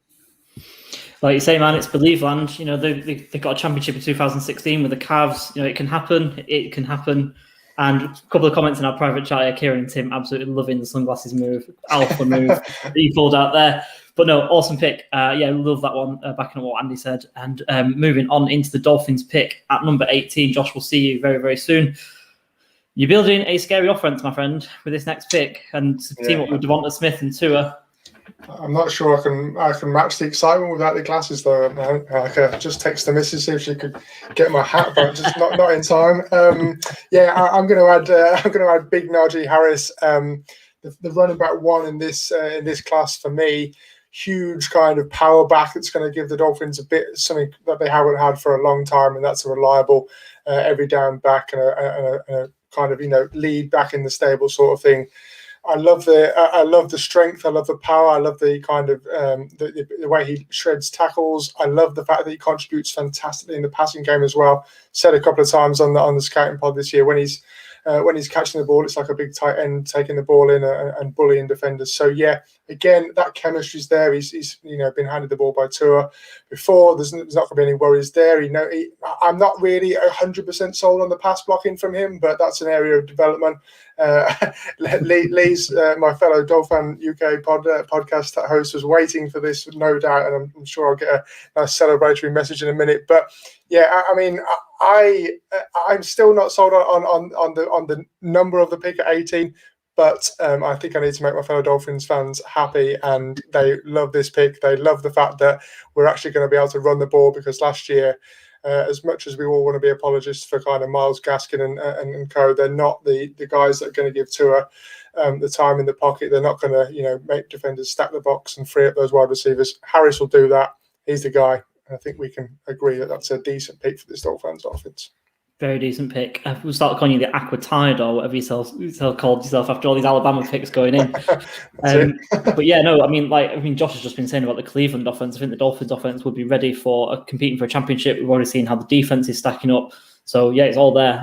Like you say, man, it's believe land. They got a championship in 2016 with the Cavs. It can happen. It can happen. And a couple of comments in our private chat here, Kieran and Tim absolutely loving the sunglasses move, alpha move that you pulled out there. But no, awesome pick. Love that one, backing up what Andy said. And moving on into the Dolphins pick at number 18. Josh, we'll see you very, very soon. You're building a scary offense, my friend, with this next pick. And team up with Devonta Smith and Tua. I'm not sure I can match the excitement without the glasses, though. I could just text the missus, see if she could get my hat, but just not in time. I'm going to add Big Najee Harris, the running back one in this class for me. Huge kind of power back that's going to give the Dolphins a bit something that they haven't had for a long time, and that's a reliable every down back and a kind of lead back in the stable sort of thing. I love the strength. I love the power. I love the kind of the way he shreds tackles. I love the fact that he contributes fantastically in the passing game as well. Said a couple of times on the scouting pod this year, when he's catching the ball, it's like a big tight end taking the ball in and bullying defenders. So yeah, again, that chemistry's there. He's been handed the ball by Tua before. There's not going to be any worries there. I'm not really 100% sold on the pass blocking from him, but that's an area of development. Lee's my fellow Dolphin UK podcast host was waiting for this, no doubt, and I'm sure I'll get a nice celebratory message in a minute. But yeah, I'm still not sold on the number of the pick at 18. But I think I need to make my fellow Dolphins fans happy, and they love this pick. They love the fact that we're actually going to be able to run the ball, because last year, as much as we all want to be apologists for kind of Myles Gaskin and co, they're not the guys that are going to give Tua the time in the pocket. They're not going to make defenders stack the box and free up those wide receivers. Harris will do that. He's the guy. And I think we can agree that that's a decent pick for this Dolphins offense. Very decent pick. We'll start calling you the Aqua Tide or whatever you called yourself after all these Alabama picks going in. But yeah, no, Josh has just been saying about the Cleveland offense. I think the Dolphins offense would be ready for competing for a championship. We've already seen how the defense is stacking up. So yeah, it's all there.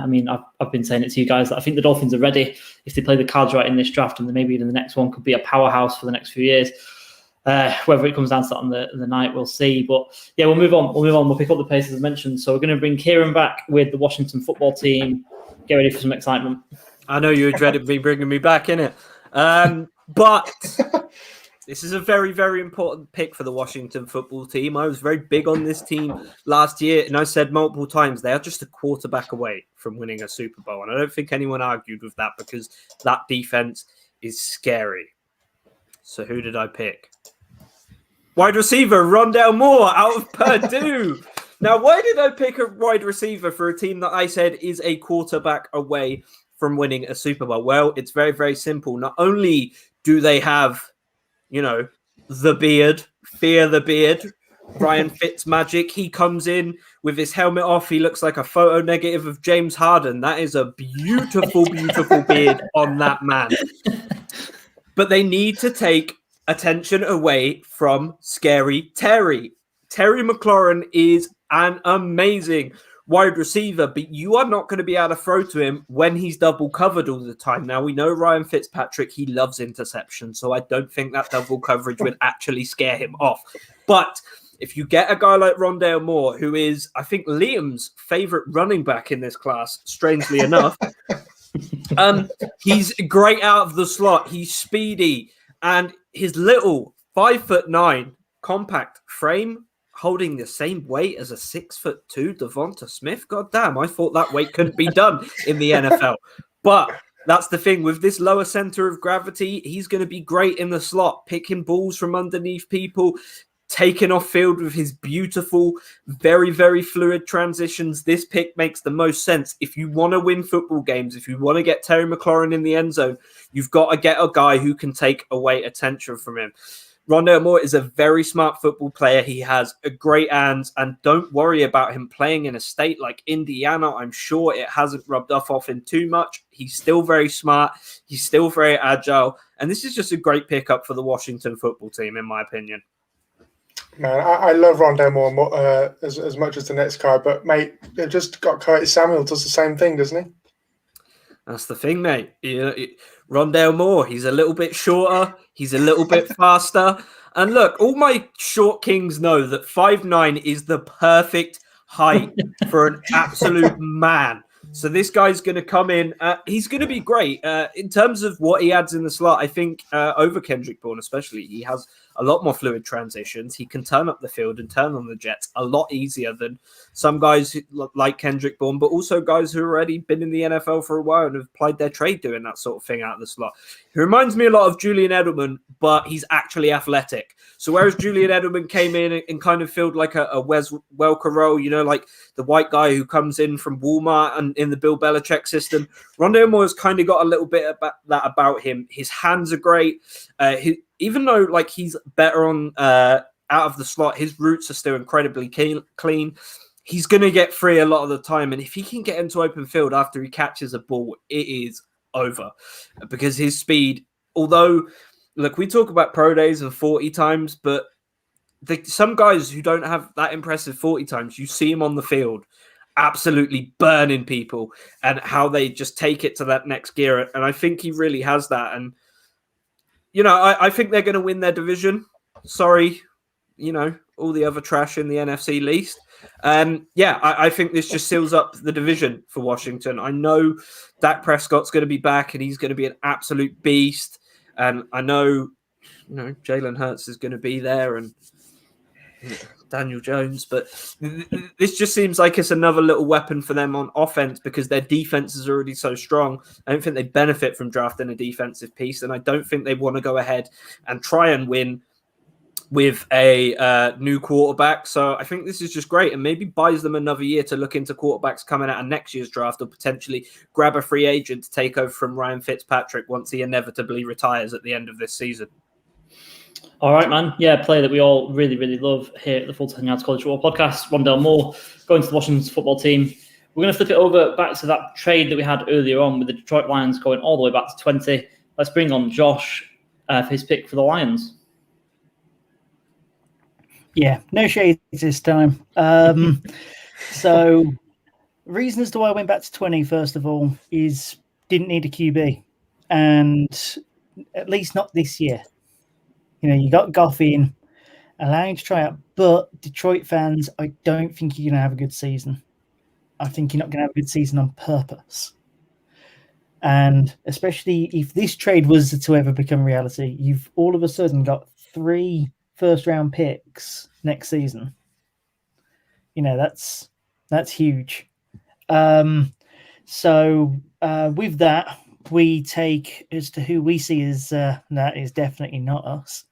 I've been saying it to you guys that I think the Dolphins are ready if they play the cards right in this draft, and then maybe in the next one could be a powerhouse for the next few years. Whether it comes down to that on the night, we'll see. But yeah, we'll move on. We'll pick up the pace as mentioned. So we're going to bring Kieran back with the Washington football team. Get ready for some excitement. I know you dreaded me bringing me back, innit? But this is a very, very important pick for the Washington football team. I was very big on this team last year, and I said multiple times they are just a quarterback away from winning a Super Bowl. And I don't think anyone argued with that, because that defense is scary. So who did I pick? Wide receiver, Rondale Moore out of Purdue. Now, why did I pick a wide receiver for a team that I said is a quarterback away from winning a Super Bowl? Well, it's very, very simple. Not only do they have, the beard, fear the beard, Ryan Fitzmagic. He comes in with his helmet off. He looks like a photo negative of James Harden. That is a beautiful, beautiful beard on that man. But they need to take attention away from Scary Terry. Terry McLaurin is an amazing wide receiver, but you are not going to be able to throw to him when he's double covered all the time. Now, we know Ryan Fitzpatrick, he loves interception, so I don't think that double coverage would actually scare him off. But if you get a guy like Rondale Moore, who is, I think, Liam's favorite running back in this class, strangely enough, He's great out of the slot. He's speedy, and his little 5'9" compact frame, holding the same weight as a 6'2" Devonta Smith. God damn, I thought that weight couldn't be done in the NFL. But that's the thing with this lower center of gravity. He's going to be great in the slot, picking balls from underneath people, taken off field with his beautiful, very, very fluid transitions. This pick makes the most sense. If you want to win football games, if you want to get Terry McLaurin in the end zone, you've got to get a guy who can take away attention from him. Rondale Moore is a very smart football player. He has a great hands, and don't worry about him playing in a state like Indiana. I'm sure it hasn't rubbed off him too much. He's still very smart. He's still very agile. And this is just a great pickup for the Washington football team, in my opinion. Man, I love Rondale Moore as much as the next guy, but mate, they've just got Curtis Samuel does the same thing, doesn't he? That's the thing, mate. Rondale Moore, he's a little bit shorter, he's a little bit faster. And look, all my short kings know that 5'9" is the perfect height for an absolute man. So this guy's going to come in. He's going to be great. In terms of what he adds in the slot, I think over Kendrick Bourne especially, he has a lot more fluid transitions. He can turn up the field and turn on the jets a lot easier than some guys like Kendrick Bourne, but also guys who have already been in the NFL for a while and have plied their trade doing that sort of thing out of the slot. He reminds me a lot of Julian Edelman, but he's actually athletic. So whereas Julian Edelman came in and kind of filled like a Wes Welker role, you know, like the white guy who comes in from Walmart and in the Bill Belichick system, Rondale Moore's kind of got a little bit about that about him. His hands are great. Even though like he's better on out of the slot, his roots are still incredibly clean. He's going to get free a lot of the time. And if he can get into open field after he catches a ball, it is over. Because his speed, although, look, we talk about pro days of 40 times, but some guys who don't have that impressive 40 times, you see him on the field absolutely burning people and how they just take it to that next gear. And I think he really has that. And, you know, I think they're going to win their division. Sorry, you know, all the other trash in the NFC least. I think this just seals up the division for Washington. I know Dak Prescott's going to be back and he's going to be an absolute beast. And I know, you know, Jalen Hurts is going to be there and Daniel Jones, but this just seems like it's another little weapon for them on offense because their defense is already so strong. I don't think they benefit from drafting a defensive piece, and I don't think they want to go ahead and try and win with a new quarterback. So I think this is just great and maybe buys them another year to look into quarterbacks coming out of next year's draft or potentially grab a free agent to take over from Ryan Fitzpatrick once he inevitably retires at the end of this season. All right, man. Yeah, a player that we all really, really love here at the Full 10 Yards College Football Podcast, Rondale Moore, going to the Washington football team. We're going to flip it over back to that trade that we had earlier on with the Detroit Lions going all the way back to 20. Let's bring on Josh for his pick for the Lions. Yeah, no shades this time. So, reason as to why I went back to 20, first of all, is didn't need a QB. And at least not this year. You know, you got Goff in, allowing to try out. But Detroit fans, I don't think you're going to have a good season. I think you're not going to have a good season on purpose. And especially if this trade was to ever become reality, you've all of a sudden got 3 first-round picks next season. You know, that's huge. So with that, we take as to who we see as that is definitely not us.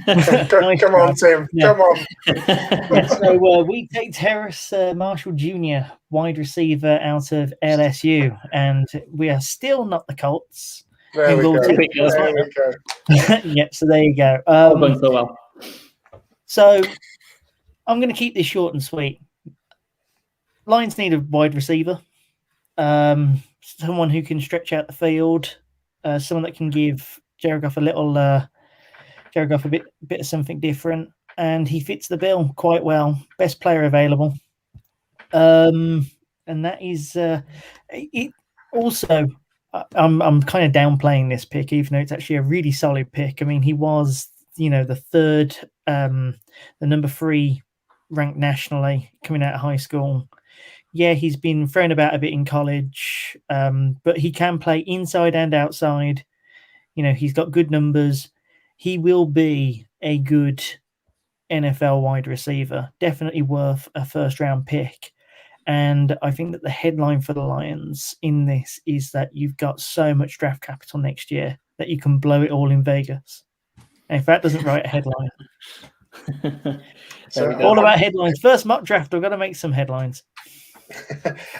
Come on, Tim. Yeah. Come on. So we take Terrace Marshall Jr., wide receiver out of LSU, and we are still not the Colts. There we go. Yeah, so there you go. Going so well. So I'm going to keep this short and sweet. Lions need a wide receiver, someone who can stretch out the field, someone that can give Jared Goff a bit of something different, and he fits the bill quite well. Best player available, and that is it. Also, I'm kind of downplaying this pick, even though it's actually a really solid pick. I mean, he was, you know, the third, the number 3 ranked nationally coming out of high school. Yeah, he's been thrown about a bit in college, but he can play inside and outside. He's got good numbers. He will be a good NFL wide receiver, definitely worth a first-round pick. And I think that the headline for the Lions in this is that you've got so much draft capital next year that you can blow it all in Vegas. And if that doesn't write a headline. So all about headlines. First mock draft, we've got to make some headlines.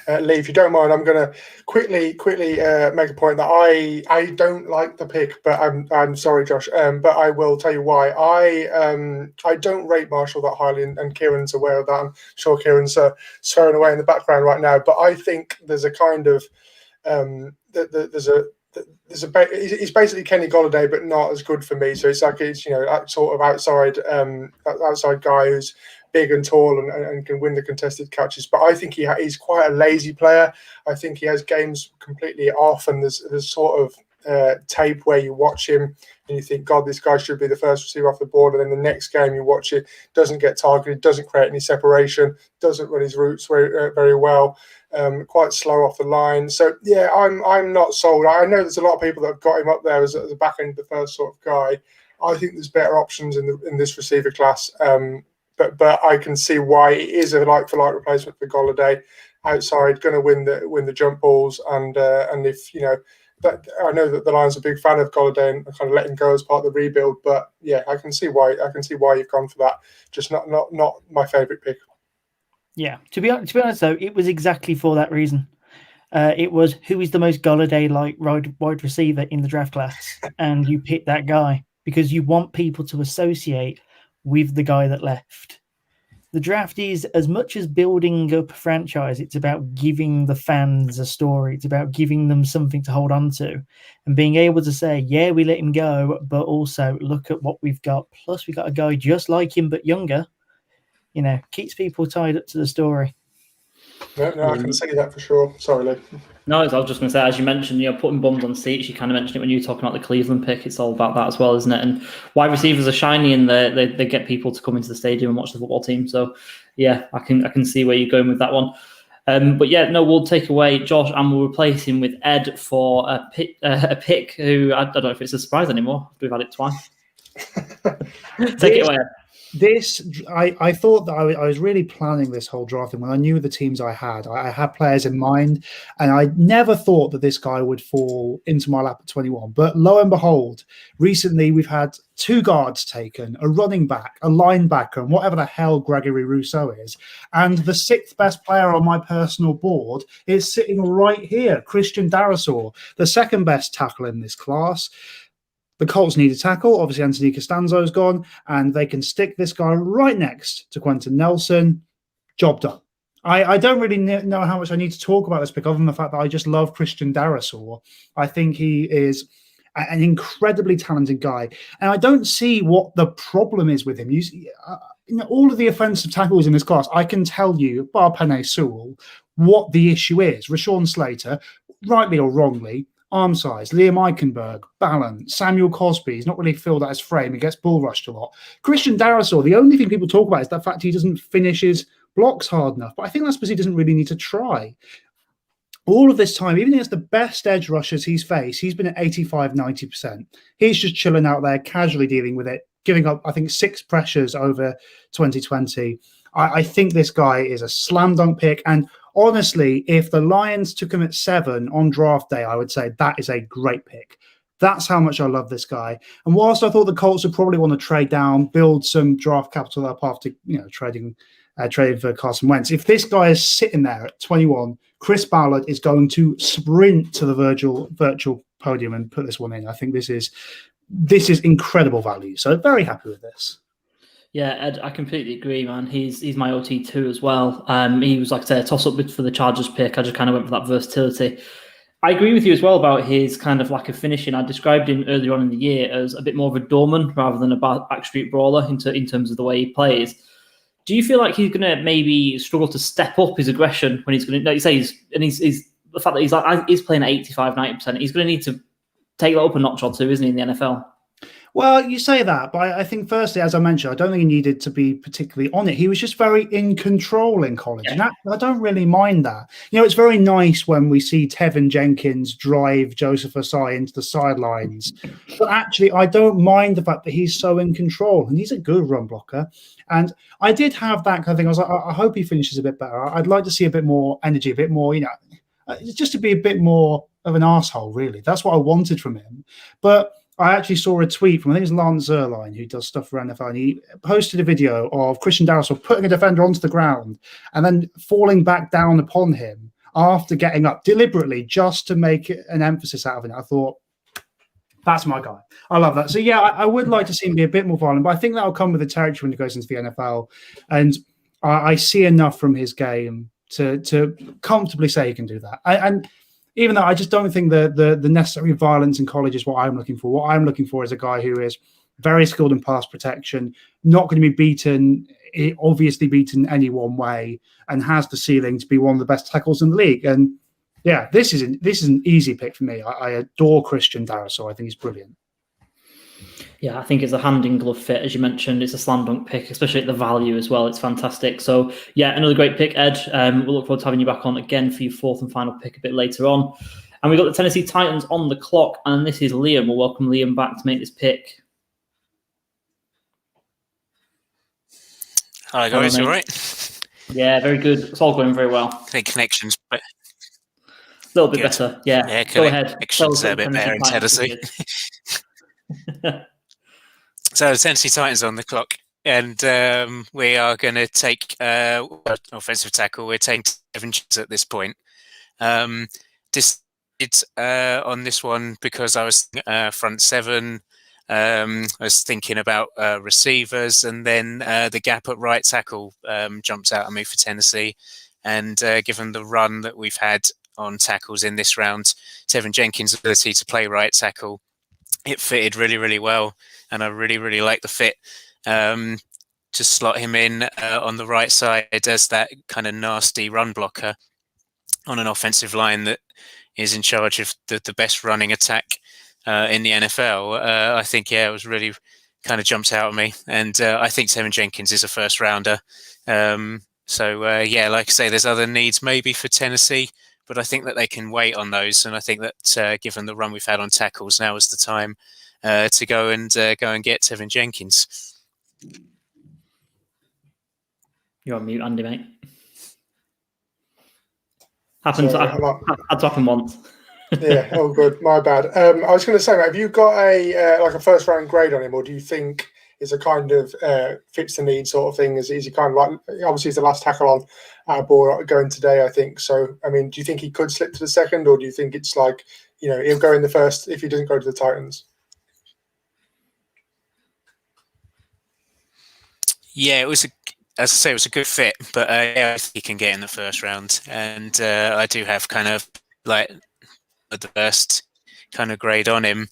Lee, if you don't mind, I'm going to quickly make a point that I don't like the pick, but I'm sorry, Josh, but I will tell you why. I don't rate Marshall that highly, and Kieran's aware of that. I'm sure Kieran's swearing away in the background right now, but I think there's a kind of he's basically Kenny Golladay, but not as good for me. So it's like that sort of outside guy who's big and tall and can win the contested catches. But I think he's quite a lazy player. I think he has games completely off, and there's sort of tape where you watch him and you think, God, this guy should be the first receiver off the board. And then the next game you watch it, doesn't get targeted, doesn't create any separation, doesn't run his routes very well, quite slow off the line. So yeah, I'm not sold. I know there's a lot of people that have got him up there as the back end of the first sort of guy. I think there's better options in this receiver class. But I can see why it is a like-for-like replacement for Golladay. Outside, going to win the jump balls, and if that, I know that the Lions are a big fan of Golladay and kind of letting go as part of the rebuild. But yeah, I can see why you've gone for that. Just not my favourite pick. Yeah, to be honest though, it was exactly for that reason. It was who is the most Golladay-like wide receiver in the draft class, and you pick that guy because you want people to associate with the guy that left. The draft is as much as building up a franchise, it's about giving the fans a story. It's about giving them something to hold on to and being able to say, yeah, we let him go, but also look at what we've got. Plus we got a guy just like him, but younger, keeps people tied up to the story. No, I can see that for sure. Sorry, Lee. No, I was just going to say, as you mentioned, putting bums on seats. You kind of mentioned it when you were talking about the Cleveland pick. It's all about that as well, isn't it? And wide receivers are shiny, and they get people to come into the stadium and watch the football team. So, yeah, I can see where you're going with that one. But yeah, no, we'll take away Josh and we'll replace him with Ed for a pick who I don't know if it's a surprise anymore. We've had it twice. Take it away, Ed. I thought that I was really planning this whole draft thing when I knew the teams I had players in mind, and I never thought that this guy would fall into my lap at 21. But lo and behold, recently we've had 2 guards taken, a running back, a linebacker, and whatever the hell Gregory Rousseau is. And the 6th best player on my personal board is sitting right here, Christian Darrisaw, the 2nd best tackle in this class. The Colts need a tackle. Obviously, Anthony Costanzo's gone, and they can stick this guy right next to Quentin Nelson. Job done. I don't really know how much I need to talk about this pick, other than the fact that I just love Christian Darrisaw. I think he is an incredibly talented guy, and I don't see what the problem is with him. All of the offensive tackles in this class, I can tell you, bar Penei Sewell, what the issue is. Rashawn Slater, rightly or wrongly, arm size, Liam Eichenberg, balance, Samuel Cosby, he's not really filled out his frame, he gets bull rushed a lot. Christian Darrisaw, the only thing people talk about is the fact he doesn't finish his blocks hard enough, but I think that's because he doesn't really need to try. All of this time, even against the best edge rushers he's faced, he's been at 85, 90%. He's just chilling out there, casually dealing with it, giving up, I think, 6 pressures over 2020. I think this guy is a slam dunk pick, and honestly, if the Lions took him at 7 on draft day, I would say that is a great pick. That's how much I love this guy. And whilst I thought the Colts would probably want to trade down, build some draft capital up after trading for Carson Wentz, if this guy is sitting there at 21, Chris Ballard is going to sprint to the virtual podium and put this one in. I think this is incredible value. So very happy with this. Yeah, Ed, I completely agree, man. He's my OT2 as well. He was, like I said, a toss-up for the Chargers pick. I just kind of went for that versatility. I agree with you as well about his kind of lack of finishing. I described him earlier on in the year as a bit more of a doorman rather than a backstreet brawler in terms of the way he plays. Do you feel like he's going to maybe struggle to step up his aggression when he's going to, like you say, he's the fact that he's playing at 85, 90%, he's going to need to take that up a notch or two, isn't he, in the NFL? Well, you say that, but I think firstly, as I mentioned, I don't think he needed to be particularly on it. He was just very in control in college. Yeah. And that, I don't really mind that. It's very nice when we see Tevin Jenkins drive Joseph Asai into the sidelines. But actually, I don't mind the fact that he's so in control. And he's a good run blocker. And I did have that kind of thing. I was like, I hope he finishes a bit better. I'd like to see a bit more energy, a bit more, just to be a bit more of an arsehole, really. That's what I wanted from him. But I actually saw a tweet from, I think it's Lance Zerline, who does stuff for NFL, and he posted a video of Christian Darrisaw putting a defender onto the ground and then falling back down upon him after getting up deliberately just to make an emphasis out of it. I thought, that's my guy. I love that. So, yeah, I would like to see him be a bit more violent, but I think that'll come with the territory when he goes into the NFL. And I see enough from his game to comfortably say he can do that. And even though I just don't think the necessary violence in college is what I'm looking for. What I'm looking for is a guy who is very skilled in pass protection, not going to be obviously beaten any one way, and has the ceiling to be one of the best tackles in the league. And yeah, this is an easy pick for me. I adore Christian Darrisaw. I think he's brilliant. Yeah, I think it's a hand-in-glove fit, as you mentioned. It's a slam dunk pick, especially at the value as well. It's fantastic. So, yeah, another great pick, Ed. We'll look forward to having you back on again for your fourth and final pick a bit later on. And we've got the Tennessee Titans on the clock, and this is Liam. We'll welcome Liam back to make this pick. Hi, guys. All right? Yeah, very good. It's all going very well. I think connections, but a little bit better. Yeah, go ahead. Connections are a bit better in Tennessee. So the Tennessee Titans on the clock, and we are going to take offensive tackle. We're taking Tevin Jenkins at this point. It's on this one because I was front seven. I was thinking about receivers, and then the gap at right tackle jumped out at me for Tennessee. And given the run that we've had on tackles in this round, Tevin Jenkins' ability to play right tackle, it fitted really, really well. And I really, really like the fit. To slot him in on the right side as that kind of nasty run blocker on an offensive line that is in charge of the best running attack in the NFL. I think, it was really kind of jumped out at me. And I think Tevin Jenkins is a first rounder. So, like I say, there's other needs maybe for Tennessee, but I think that they can wait on those. And I think that given the run we've had on tackles, now is the time to go and get Tevin Jenkins. You're on mute, Andy, mate. Had to happen once. Yeah, oh good, my bad. I was going to say, mate, have you got a first round grade on him, or do you think it's a kind of fits the need sort of thing? Is he kind of like, obviously he's the last tackle on our board going today, I think. So, I mean, do you think he could slip to the second, or do you think it's like, he'll go in the first if he doesn't go to the Titans? Yeah, as I say, it was a good fit, but I think he can get in the first round. And I do have kind of like the first kind of grade on him,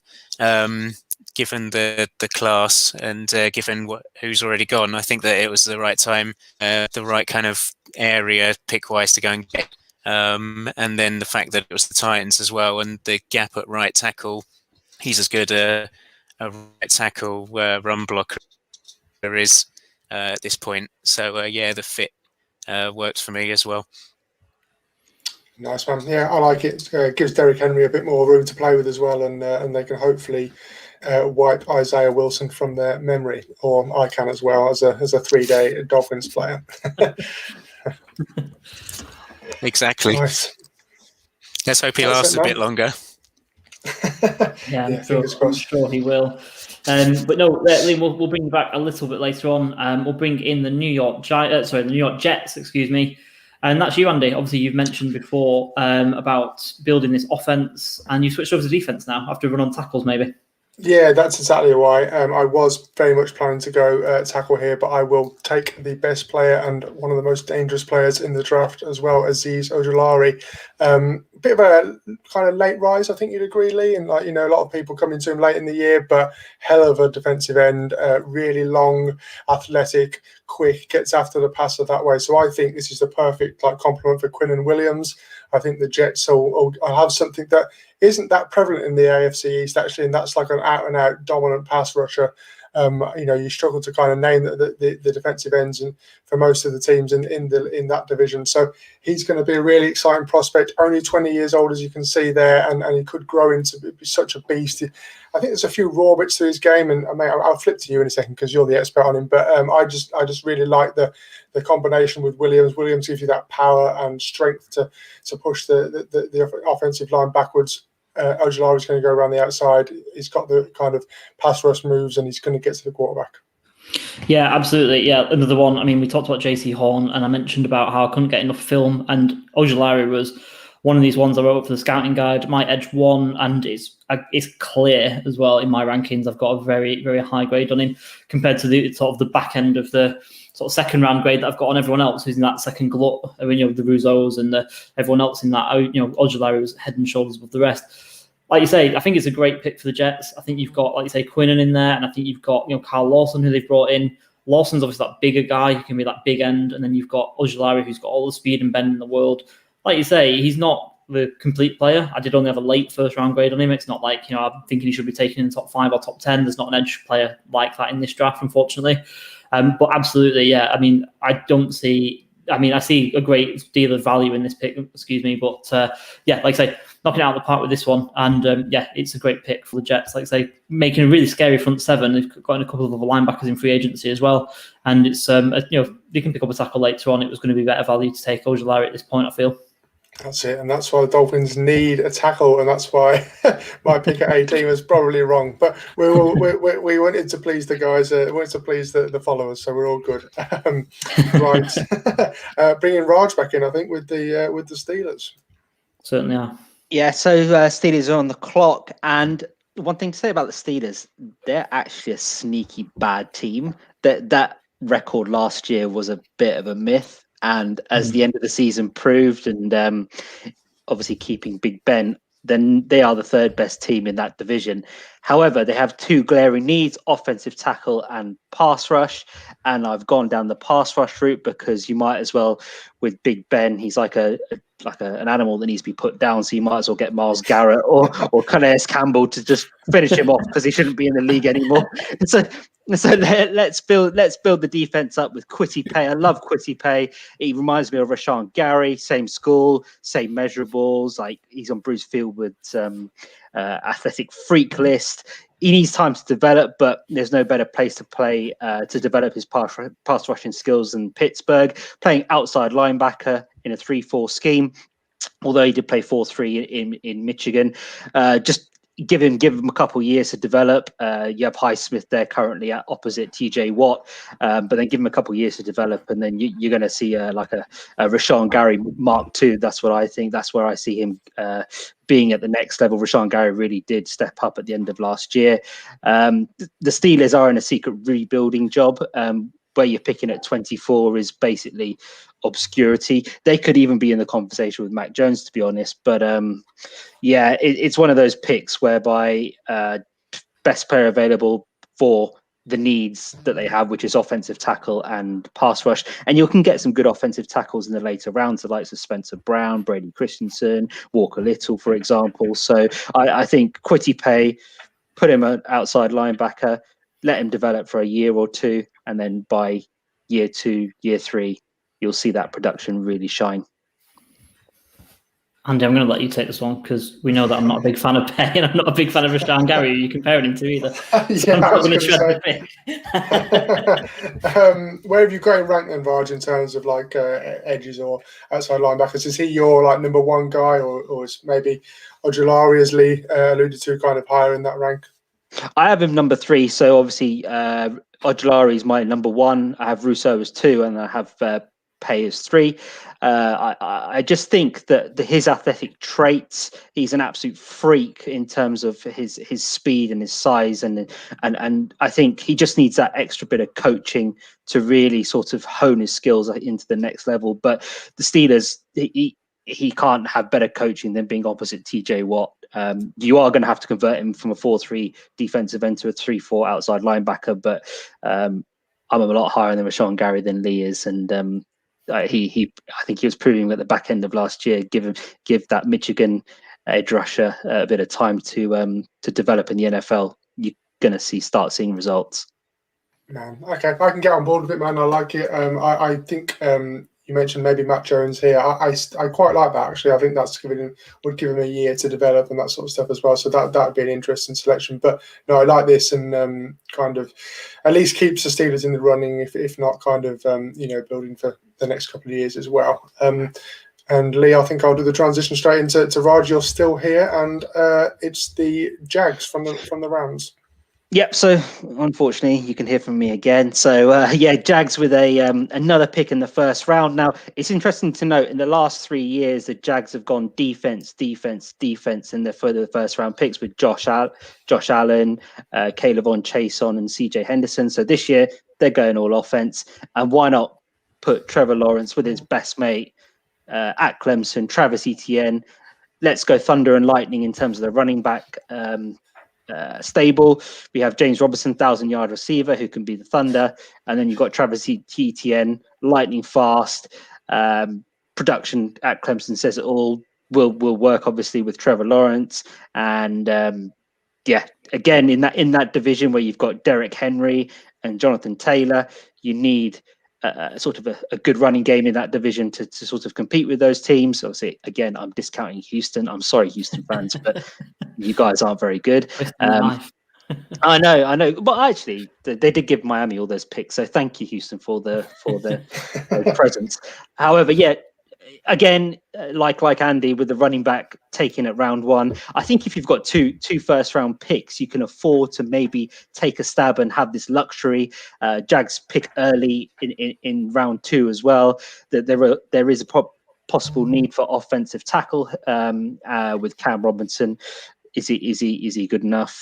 given the class and given who's already gone. I think that it was the right time, the right kind of area pick-wise to go and get. And then the fact that it was the Titans as well, and the gap at right tackle, he's as good a right tackle run blocker there is at this point. So the fit works for me as well. Nice one. Yeah, I like it. Gives Derrick Henry a bit more room to play with as well, and they can hopefully wipe Isaiah Wilson from their memory, or I can as well as a 3-day Dolphins player. Exactly. Nice. Let's hope he lasts a bit longer. Yeah, I'm sure he will. But no, Liam, we'll bring you back a little bit later on. We'll bring in the New York Jets, excuse me. And that's you, Andy. Obviously, you've mentioned before about building this offense, and you switched over to defense now after a run on tackles, maybe. Yeah, that's exactly why. I was very much planning to go tackle here, but I will take the best player and one of the most dangerous players in the draft as well, Azeez Ojulari. bit of a kind of late rise, I think you'd agree, Lee. And like, a lot of people coming to him late in the year, but hell of a defensive end, really long, athletic, quick, gets after the passer that way. So I think this is the perfect complement for Quinn and Williams. I think the Jets will have something that isn't that prevalent in the AFC East, actually, and that's like an out-and-out dominant pass rusher. You struggle to kind of name the defensive ends and for most of the teams in that division. So he's going to be a really exciting prospect. Only 20 years old, as you can see there, and he could grow into be such a beast. I think there's a few raw bits to his game, and I'll flip to you in a second because you're the expert on him. But I just really like the combination with Williams. Williams gives you that power and strength to push the offensive line backwards. Ojulari's going to go around the outside. He's got the kind of pass rush moves, and he's going to get to the quarterback. Yeah, absolutely. Yeah, another one. I mean, we talked about JC Horn, and I mentioned about how I couldn't get enough film, and Ojulari was one of these ones I wrote for the scouting guide. My edge one, and it's clear as well in my rankings. I've got a very, very high grade on him compared to the sort of the back end of the sort of second round grade that I've got on everyone else who's in that second glut. I mean, the Rousseaus and everyone else in that. Ojulari was head and shoulders above the rest. Like you say, I think it's a great pick for the Jets. I think you've got, like you say, Quinnen in there, and I think you've got, Kyle Lawson, who they've brought in. Lawson's obviously that bigger guy who can be that big end, and then you've got Ojulari, who's got all the speed and bend in the world. Like you say, he's not the complete player. I did only have a late first round grade on him. It's not like, I'm thinking he should be taken in the top 5 or top 10. There's not an edge player like that in this draft, unfortunately. But absolutely, yeah. I mean, I see a great deal of value in this pick, but like I say, knocking it out of the park with this one. And it's a great pick for the Jets. Like I say, making a really scary front seven. They've got a couple of other linebackers in free agency as well. And it's, they can pick up a tackle later on. It was going to be better value to take Ojulari at this point, I feel. That's it, and that's why the Dolphins need a tackle, and that's why my pick at 18 was probably wrong. But we wanted to please the guys, we wanted to please the followers, so we're all good. Right, bringing Raj back in, I think, with the Steelers. Certainly are. Yeah, so Steelers are on the clock, and one thing to say about the Steelers, they're actually a sneaky bad team. That record last year was a bit of a myth. And as the end of the season proved, and obviously keeping Big Ben, then they are the third best team in that division. However, they have two glaring needs: offensive tackle and pass rush. And I've gone down the pass rush route because you might as well, with Big Ben, he's like an animal that needs to be put down. So you might as well get Myles Garrett or Calais Campbell to just finish him off because he shouldn't be in the league anymore. So let's build the defense up with Kwity Paye. I love Kwity Paye. He reminds me of Rashawn Gary, same school, same measurables. Like he's on Bruce Fieldwood's athletic freak list. He needs time to develop, but there's no better place to play to develop his pass rushing skills than Pittsburgh. Playing outside linebacker in a 3-4 scheme, although he did play 4-3 in Michigan. Just give him a couple of years to develop. You have Highsmith there currently at opposite TJ Watt, but then give him a couple of years to develop, and then you're going to see a Rashawn Gary Mark II. That's what I think. That's where I see him being at the next level. Rashawn Gary really did step up at the end of last year. The Steelers are in a secret rebuilding job. Where you're picking at 24 is basically obscurity. They could even be in the conversation with Mac Jones, to be honest. But it's one of those picks whereby best player available for the needs that they have, which is offensive tackle and pass rush. And you can get some good offensive tackles in the later rounds, the likes of Spencer Brown, Brady Christensen, Walker Little, for example. So I think Kwity Paye, put him an outside linebacker, let him develop for a year or two, and then by year 2, year 3, you'll see that production really shine. Andy, I'm going to let you take this one because we know that I'm not a big fan of Paye and I'm not a big fan of Rashawn Gary, who you're comparing him to either. So I'm not going to tread the pick. Where have you got him ranked then, Vaj, in terms of edges or outside linebackers? Is he your number one guy, or is maybe Ojulari, as Lee alluded to, kind of higher in that rank? I have him number 3, so obviously Ojulari is my number 1. I have Rousseau as 2, and I have Paye as 3. I just think that his athletic traits, he's an absolute freak in terms of his speed and his size, and I think he just needs that extra bit of coaching to really sort of hone his skills into the next level. But the Steelers, he can't have better coaching than being opposite TJ Watt. You are going to have to convert him from a 4-3 defensive end to a 3-4 outside linebacker, but I'm a lot higher than Rashawn Gary than Lee is, and I think he was proving at the back end of last year, give that Michigan edge rusher a bit of time to develop in the NFL. You're going to start seeing results. Man, okay, I can get on board with it, man. I like it. I think you mentioned maybe Matt Jones here. I quite like that, actually. I think that's would give him a year to develop and that sort of stuff as well. So that would be an interesting selection. But no, I like this, and kind of at least keeps the Steelers in the running, if not kind of building for the next couple of years as well. And Lee, I think I'll do the transition straight into Raj. You're still here, and it's the Jags from the Rams. Yep. So unfortunately, you can hear from me again. So Jags with another pick in the first round. Now it's interesting to note in the last 3 years the Jags have gone defense in their further first round picks with Josh Allen, Kayvon Chason, and CJ Henderson. So this year they're going all offense, and why not put Trevor Lawrence with his best mate at Clemson, Travis Etienne. Let's go thunder and lightning in terms of the running back stable. We have James Robinson, 1,000-yard receiver who can be the thunder, and then you've got Travis Etienne, lightning fast. Production at Clemson says it all. Will work obviously with Trevor Lawrence, and again in that division where you've got Derrick Henry and Jonathan Taylor, you need sort of a good running game in that division to sort of compete with those teams. Obviously, again, I'm discounting Houston. I'm sorry, Houston fans, but you guys aren't very good. I know, but actually, they did give Miami all those picks, so thank you, Houston, for the presence. However, again, like Andy with the running back taking at round one, I think if you've got two first round picks, you can afford to maybe take a stab and have this luxury. Jags pick early in round two as well. That there is a possible need for offensive tackle with Cam Robinson. Is he good enough?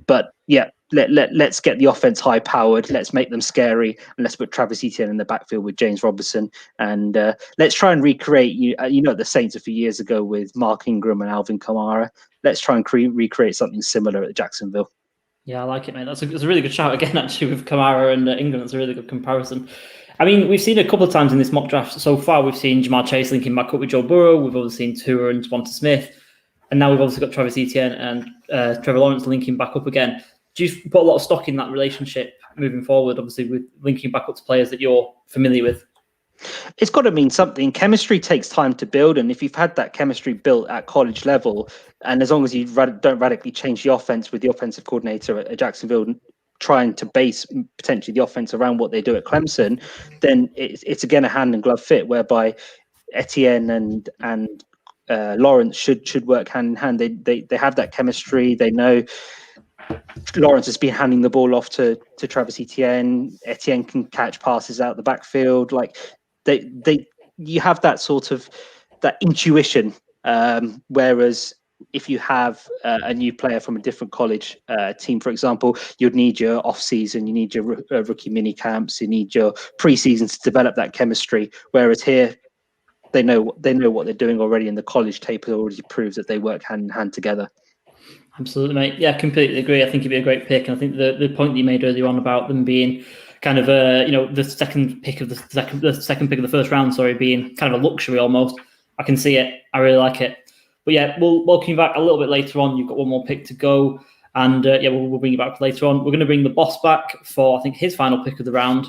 But yeah, let's get the offense high powered. Let's make them scary, and let's put Travis Etienne in the backfield with James Robinson, and let's try and recreate the Saints a few years ago with Mark Ingram and Alvin Kamara. Let's try and recreate something similar at Jacksonville. Yeah, I like it, mate. That's a really good shout again, actually, with Kamara and Ingram. That's a really good comparison. I mean, we've seen a couple of times in this mock draft so far. We've seen Jamar Chase linking back up with Joe Burrow. We've also seen Tua and Devonta Smith. And now we've obviously got Travis Etienne and Trevor Lawrence linking back up again. Do you put a lot of stock in that relationship moving forward, obviously, with linking back up to players that you're familiar with? It's got to mean something. Chemistry takes time to build. And if you've had that chemistry built at college level, and as long as you don't radically change the offense with the offensive coordinator at Jacksonville, trying to base potentially the offense around what they do at Clemson, then it's again a hand and glove fit whereby Etienne and Lawrence should work hand in hand. They have that chemistry. They know Lawrence has been handing the ball off to Travis Etienne. Etienne can catch passes out the backfield. Like you have that sort of that intuition. Whereas if you have a new player from a different college team, for example, you'd need your off season, you need your rookie mini camps, you need your preseason to develop that chemistry. Whereas here, they know what they're doing already, and the college tape already proves that they work hand in hand together. Absolutely, mate. Yeah, I completely agree. I think it'd be a great pick. And I think the point that you made earlier on about them being kind of the second pick of the second pick of the first round, being kind of a luxury almost. I can see it. I really like it. But yeah, we'll welcome you back a little bit later on. You've got one more pick to go, and we'll bring you back later on. We're going to bring the boss back for I think his final pick of the round,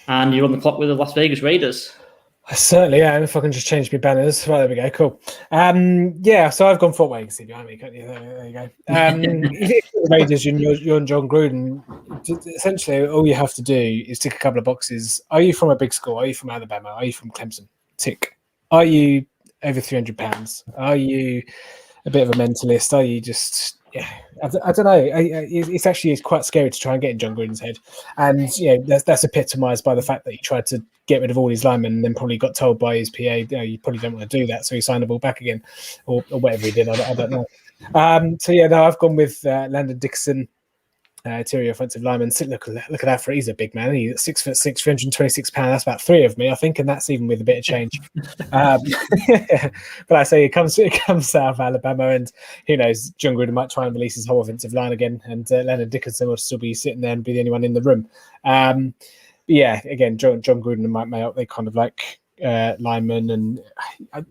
and you're on the clock with the Las Vegas Raiders. I certainly am. If I can just change my banners. Right, there we go. Cool. So I've gone for what you can see behind me. There you go. The Raiders, you're on John Gruden. Essentially, all you have to do is tick a couple of boxes. Are you from a big school? Are you from Alabama? Are you from Clemson? Tick. Are you over 300 pounds? Are you a bit of a mentalist? Are you just... Yeah, I don't know. It's quite scary to try and get in John Gruden's head, and that's epitomised by the fact that he tried to get rid of all his linemen, and then probably got told by his PA, you probably don't want to do that, so he signed the ball back again, or whatever he did. I don't know. I've gone with Landon Dixon. interior offensive lineman. Look at that for he's a big man. He's 6'6", 326 pounds. That's about 3 of me, I think, and that's even with a bit of change. But I say it comes out of Alabama, and who knows, John Gruden might try and release his whole offensive line again, and Leonard Dickinson will still be sitting there and be the only one in the room. Yeah, again, John Gruden and Mike Mayock, they kind of like linemen, and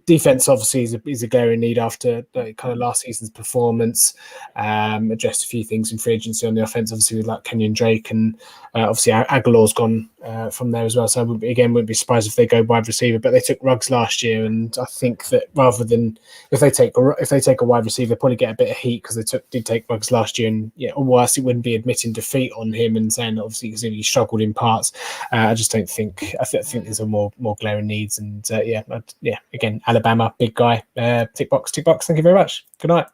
defense obviously is a glaring need after kind of last season's performance. Addressed a few things in free agency on the offense, obviously with like Kenyon Drake, and obviously Aguilar's gone from there as well. So I wouldn't be surprised if they go wide receiver. But they took Ruggs last year, and I think that rather than if they take a wide receiver, they'll probably get a bit of heat because they did take Ruggs last year, and or worse, it wouldn't be admitting defeat on him and saying that obviously because he struggled in parts. I just don't think. I think there's a more glaring needs, and again, Alabama, big guy, tick box. Thank you very much. Good night.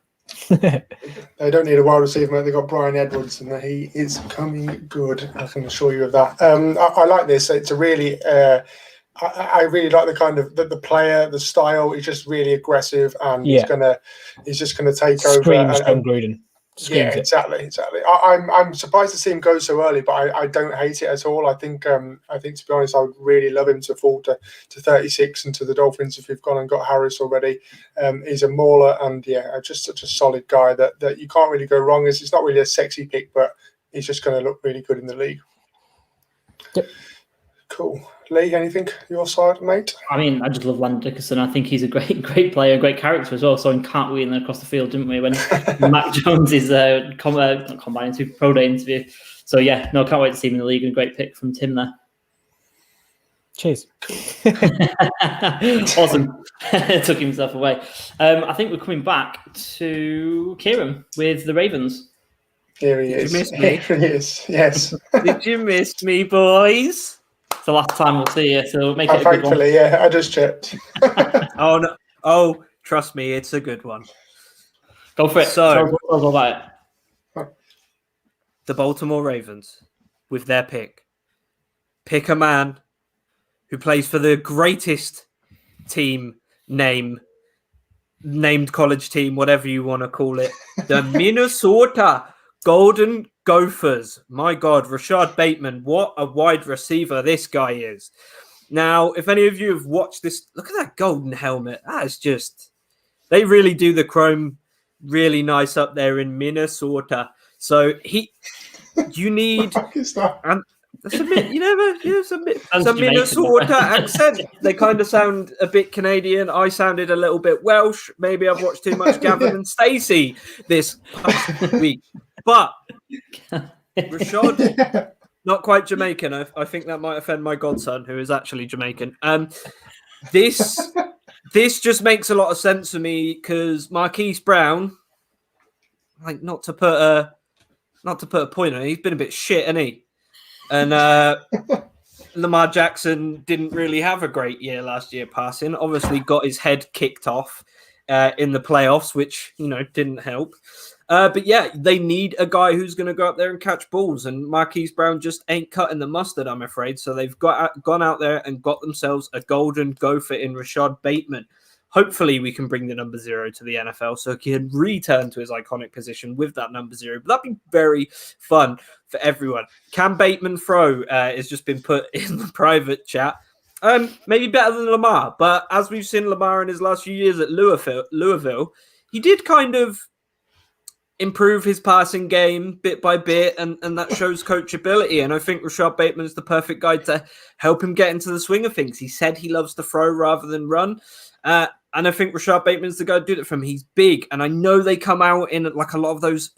They don't need a wide receiver, mate. They've got Brian Edwards, and he is coming good. I can assure you of that. I like this. It's a really, I really like the kind of the player, the style. He's just really aggressive, and he's just gonna take over. Screams John Gruden. Yeah, exactly. I'm surprised to see him go so early, but I don't hate it at all. I think to be honest, I would really love him to fall to 36 and to the Dolphins if we've gone and got Harris already. He's a mauler, and just such a solid guy that you can't really go wrong. It's not really a sexy pick, but he's just going to look really good in the league. Yep. Cool. Lee, anything your side, mate? I mean, I just love Landon Dickerson. I think he's a great player, great character as well. So can't we across the field, didn't we? When Mac Jones is not combined into pro day interview. So can't wait to see him in the league, and a great pick from Tim there. Cheers. Awesome. Took himself away. I think we're coming back to Kieran with the Ravens. Here he is. Did you miss me? Here he is. Yes. Did you miss me, boys? It's the last time we'll see you, so make it a good one. Thankfully, I just checked. Oh no! Oh, trust me, it's a good one. Go for it. So, tell us all about it. The Baltimore Ravens, with their pick a man who plays for the greatest team named college team, whatever you want to call it, the Minnesota Golden Gophers. My God, Rashad Bateman, what a wide receiver this guy is. Now, if any of you have watched this, look at that golden helmet. That is just, they really do the chrome really nice up there in Minnesota. So you need, and some Minnesota accent. They kind of sound a bit Canadian. I sounded a little bit Welsh. Maybe I've watched too much Gavin and Stacey this past week. But Rashad, not quite Jamaican. I think that might offend my godson, who is actually Jamaican. This just makes a lot of sense for me because Marquise Brown, like not to put a point on it, he's been a bit shit, hasn't he? And Lamar Jackson didn't really have a great year last year passing. Obviously got his head kicked off in the playoffs, which, didn't help. But they need a guy who's going to go up there and catch balls. And Marquise Brown just ain't cutting the mustard, I'm afraid. So they've gone out there and got themselves a golden gopher in Rashad Bateman. Hopefully we can bring the number 0 to the NFL so he can return to his iconic position with that number 0. But that'd be very fun for everyone. Can Bateman throw has just been put in the private chat. Maybe better than Lamar. But as we've seen Lamar in his last few years at Louisville, he did kind of improve his passing game bit by bit, and that shows coachability. And I think Rashad Bateman is the perfect guy to help him get into the swing of things. He said he loves to throw rather than run. And I think Rashad Bateman's the guy to do it for him. He's big. And I know they come out in like a lot of those,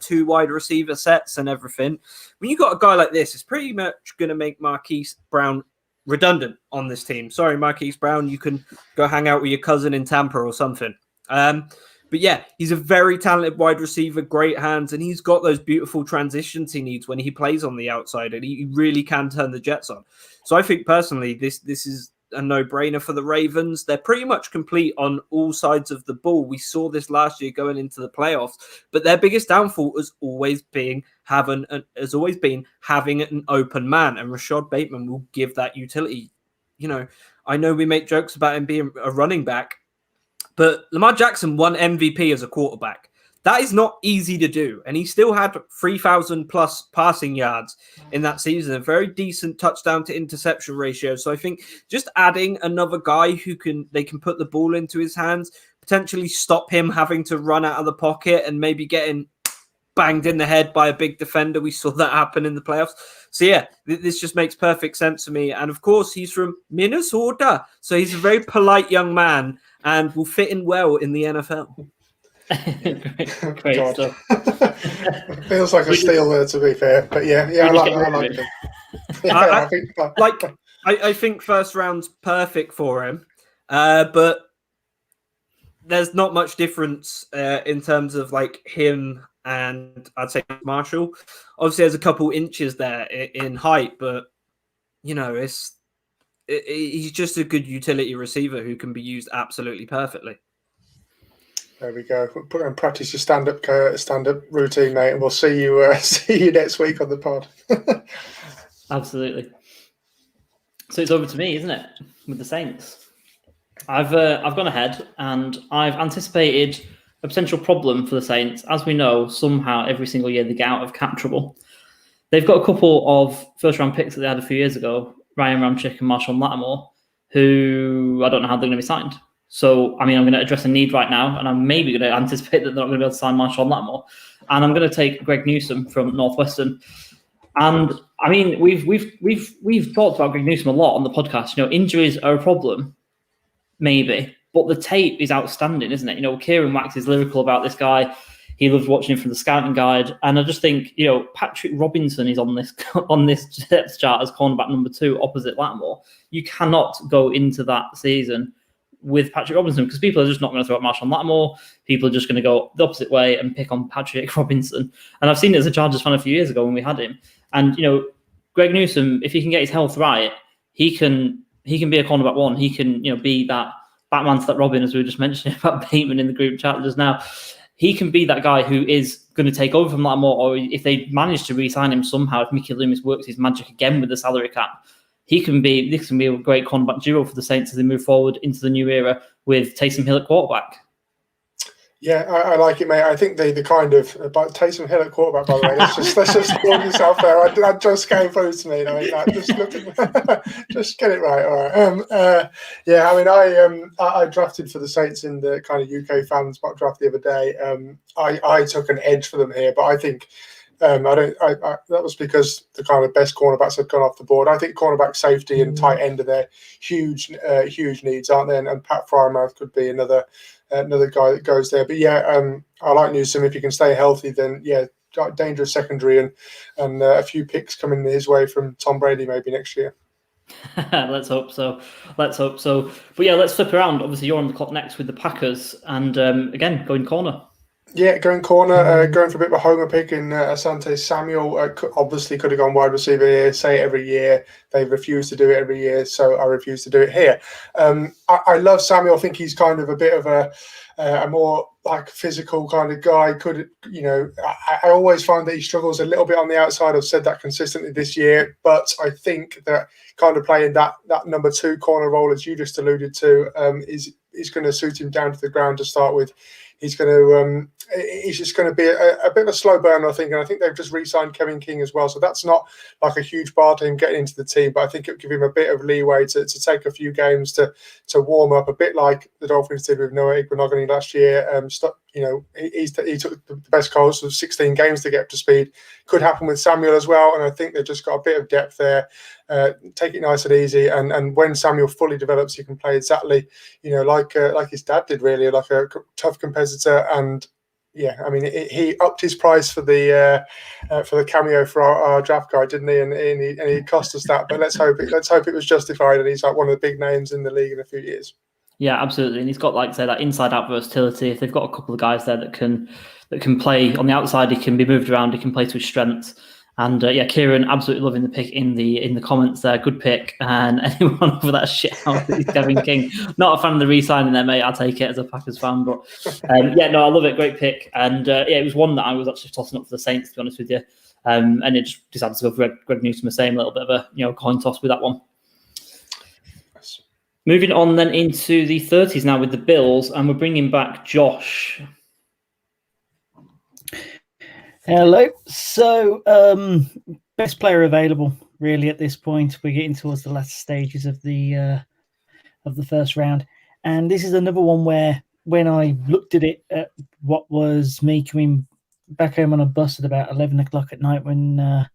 2 wide receiver sets and everything. When you got a guy like this, it's pretty much going to make Marquise Brown redundant on this team. Sorry, Marquise Brown, you can go hang out with your cousin in Tampa or something. But he's a very talented wide receiver, great hands, and he's got those beautiful transitions he needs when he plays on the outside, and he really can turn the Jets on. So I think personally, this is a no-brainer for the Ravens. They're pretty much complete on all sides of the ball. We saw this last year going into the playoffs, but their biggest downfall has always been having an open man, and Rashad Bateman will give that utility. I know we make jokes about him being a running back, but Lamar Jackson won MVP as a quarterback. That is not easy to do. And he still had 3,000 plus passing yards in that season, a very decent touchdown to interception ratio. So I think just adding another guy who they can put the ball into his hands, potentially stop him having to run out of the pocket and maybe getting banged in the head by a big defender. We saw that happen in the playoffs. So yeah, this just makes perfect sense to me. And of course, he's from Minnesota. So he's a very polite young man and will fit in well in the NFL. Great stuff. Feels like a steal there, to be fair. But yeah, I like him. Yeah, I think first round's perfect for him. But there's not much difference in terms of like him and I'd say Marshall. Obviously, there's a couple inches there in height, but he's just a good utility receiver who can be used absolutely perfectly. There we go. Put and practice your stand-up routine, mate, and we'll see you next week on the pod. Absolutely. So it's over to me, isn't it, with the Saints? I've gone ahead and I've anticipated a potential problem for the Saints. As we know, somehow every single year they get out of cap trouble. They've got a couple of first-round picks that they had a few years ago, Ryan Ramczyk and Marshawn Lattimore, who I don't know how they're going to be signed. So, I'm going to address a need right now, and I'm maybe going to anticipate that they're not going to be able to sign Marshawn Lattimore. And I'm going to take Greg Newsome from Northwestern. And we've talked about Greg Newsome a lot on the podcast. Injuries are a problem, maybe, but the tape is outstanding, isn't it? Kieran Wax is lyrical about this guy. He loves watching him from the scouting guide, and I just think Patrick Robinson is on this depth chart as cornerback number 2 opposite Lattimore. You cannot go into that season with Patrick Robinson because people are just not going to throw at Marshawn Lattimore. People are just going to go the opposite way and pick on Patrick Robinson. And I've seen it as a Chargers fan a few years ago when we had him. And Greg Newsome, if he can get his health right, he can be a cornerback 1. He can be that Batman to that Robin, as we were just mentioning about Bateman in the group chat just now. He can be that guy who is going to take over from Lattimore, or if they manage to re-sign him somehow, if Mickey Loomis works his magic again with the salary cap, this can be a great cornerback duo for the Saints as they move forward into the new era with Taysom Hill at quarterback. Yeah, I like it, mate. I think the kind of about Taysom Hill at quarterback, by the way. Let's just hold yourself there. That just came through to me. Just get it right. All right. I drafted for the Saints in the kind of UK fans mock draft the other day. I took an edge for them here, but I think that was because the kind of best cornerbacks have gone off the board. I think cornerback, safety, and tight end are their huge needs, aren't they? And Pat Frymouth could be another guy that goes there. But I like Newsome. If he can stay healthy, then dangerous secondary and a few picks coming his way from Tom Brady maybe next year. Let's hope so. But let's flip around. Obviously, you're on the clock next with the Packers, and again, going corner. Yeah, going corner, going for a bit of a homer pick in Asante Samuel. Obviously could have gone wide receiver here, say it every year. They refuse to do it every year, so I refuse to do it here. I love Samuel. I think he's kind of a bit of a more like physical kind of guy. I always find that he struggles a little bit on the outside. I've said that consistently this year, but I think that kind of playing that number 2 corner role, as you just alluded to, is going to suit him down to the ground to start with. He's just going to be a bit of a slow burner, I think. And I think they've just re-signed Kevin King as well. So that's not like a huge bar to him getting into the team, but I think it'll give him a bit of leeway to take a few games to warm up, a bit like the Dolphins did with Noah Igbenogany last year. He took the best course of 16 games to get up to speed. Could happen with Samuel as well. And I think they've just got a bit of depth there. Take it nice and easy. And when Samuel fully develops, he can play exactly, like his dad did, really, like a tough competitor. And he upped his price for the cameo for our draft guide, didn't he? And he cost us that. But let's hope it was justified, and he's like one of the big names in the league in a few years. Yeah, absolutely. And he's got, like, say, that inside-out versatility. If they've got a couple of guys there that can play on the outside, he can be moved around, he can play to his strengths. And Kieran, absolutely loving the pick in the comments there. Good pick. And anyone over that shit house is Kevin King. Not a fan of the re-signing there, mate. I'll take it as a Packers fan. But I love it. Great pick. And it was one that I was actually tossing up for the Saints, to be honest with you. And it just decided to go for Greg Newsome, the same little bit of a coin toss with that one. Nice. Moving on then into the 30s now with the Bills, and we're bringing back Josh. Hello. So, best player available, really, at this point. We're getting towards the last stages of the first round, and this is another one where, when I looked at it, at what was me coming back home on a bus at about 11 o'clock at night, when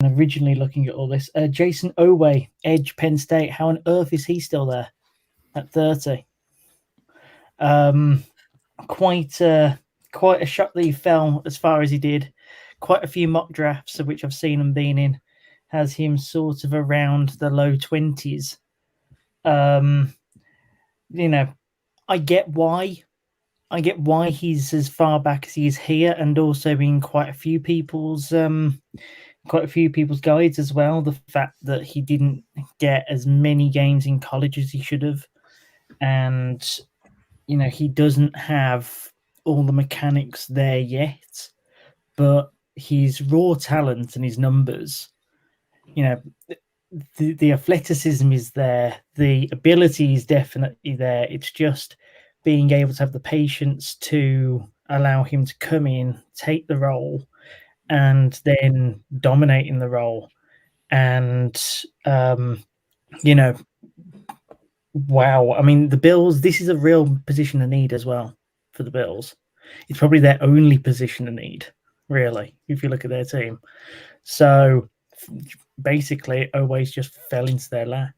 originally looking at all this, Jason Owe, edge, Penn State. How on earth is he still there at 30? Quite a shock that he fell as far as he did. Quite a few mock drafts, of which I've seen him being in, has him sort of around the low 20s. I get why. He's as far back as he is here, and also in quite a few people's guides as well. The fact that he didn't get as many games in college as he should have, and he doesn't have all the mechanics there yet, but his raw talent and his numbers, the athleticism is there, the ability is definitely there. It's just being able to have the patience to allow him to come in, take the role, and then dominating the role. And wow. I mean, the Bills, this is a real position of need as well for the Bills. It's probably their only position of need, really, if you look at their team. So basically, always just fell into their lap.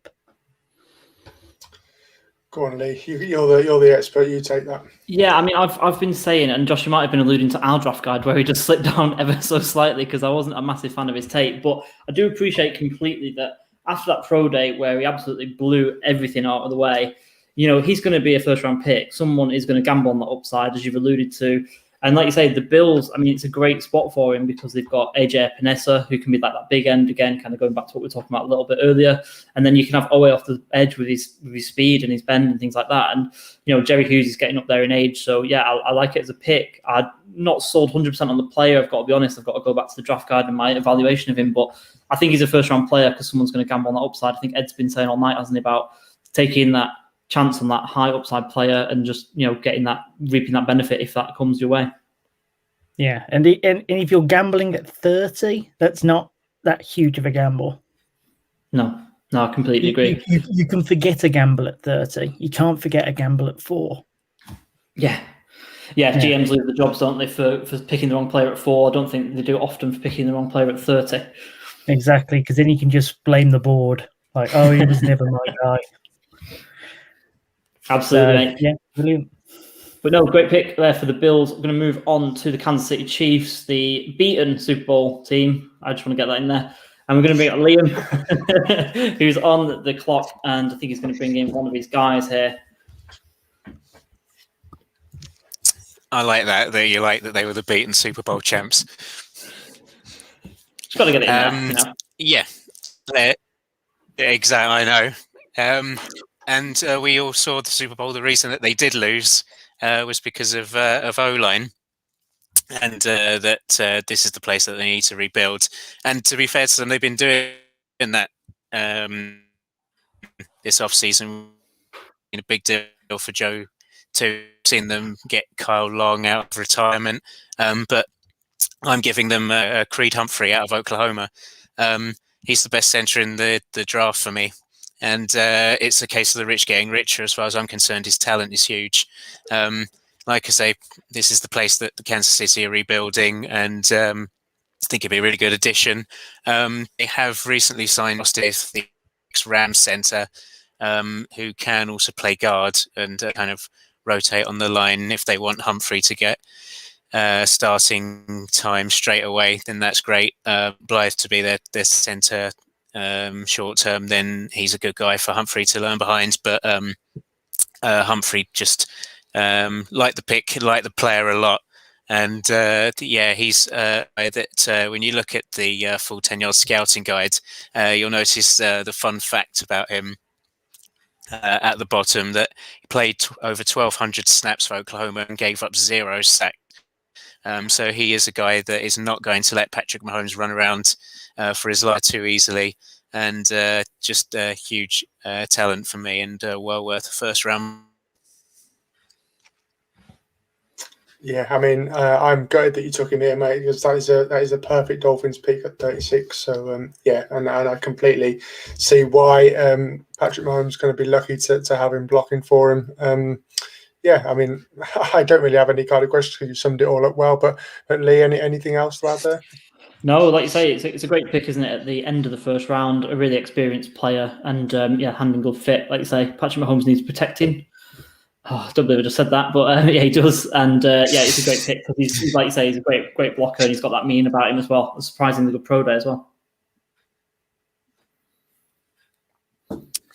Go on, Lee. You're the expert. You take that. Yeah, I mean, I've been saying, and Josh, you might have been alluding to our draft guide where he just slipped down ever so slightly because I wasn't a massive fan of his tape. But I do appreciate completely that after that pro day where he absolutely blew everything out of the way, he's going to be a first-round pick. Someone is going to gamble on the upside, as you've alluded to. And like you say, the Bills, I mean, it's a great spot for him because they've got AJ Epinesa, who can be like that big end again, kind of going back to what we were talking about a little bit earlier. And then you can have Owe off the edge with his speed and his bend and things like that. And, Jerry Hughes is getting up there in age. So, yeah, I like it as a pick. I'm not sold 100% on the player. I've got to be honest. I've got to go back to the draft guide and my evaluation of him. But I think he's a first-round player because someone's going to gamble on that upside. I think Ed's been saying all night, hasn't he, about taking that chance on that high upside player and just, reaping that benefit if that comes your way. Yeah, and if you're gambling at 30, that's not that huge of a gamble. No, I completely agree. You can forget a gamble at 30. You can't forget a gamble at 4. Yeah. GMs lose the jobs, don't they, for picking the wrong player at 4. I don't think they do it often for picking the wrong player at 30. Exactly, because then you can just blame the board. Like, oh, he was never my guy. Absolutely. Yeah, brilliant. But no, great pick there for the Bills. We're going to move on to the Kansas City Chiefs, the beaten Super Bowl team. I just want to get that in there. And we're going to bring up Liam, who's on the clock, and I think he's going to bring in one of his guys here. I like that you like that they were the beaten Super Bowl champs. Just got to get it in there. Yeah, exactly. I know. And we all saw the Super Bowl. The reason that they did lose was because of O-line, and that this is the place that they need to rebuild. And to be fair to them, they've been doing that this offseason. A big deal for Joe to seeing them get Kyle Long out of retirement. But I'm giving them Creed Humphrey out of Oklahoma. He's the best center in the draft for me. And it's a case of the rich getting richer. As far as I'm concerned, his talent is huge. Like I say, this is the place that the Kansas City are rebuilding, and I think it'd be a really good addition. They have recently signed the Rams center, who can also play guard and kind of rotate on the line. If they want Humphrey to get starting time straight away, then that's great. Blythe to be their center short term, then he's a good guy for Humphrey to learn behind. But Humphrey just like the pick, like the player a lot. And he's that when you look at the full 10-yard scouting guide, you'll notice the fun fact about him at the bottom, that he played over 1,200 snaps for Oklahoma and gave up 0 sacks. So he is a guy that is not going to let Patrick Mahomes run around for his life too easily, and just a huge talent for me, and well worth a first round. Yeah, I mean, I'm gutted that you took him here, mate, because that is a perfect Dolphins pick at 36. So yeah, and I completely see why Patrick Mahomes is going to be lucky to have him blocking for him. Yeah, I mean, I don't really have any kind of questions because you summed it all up well. But Lee, anything else to add there? No, like you say, it's a great pick, isn't it? At the end of the first round, a really experienced player, and yeah, hand and glove fit. Like you say, Patrick Mahomes needs protecting. Oh, I don't believe I just said that, but yeah, he does. And yeah, it's a great pick because he's like you say, he's a great blocker, and he's got that mean about him as well. A surprisingly good pro day as well.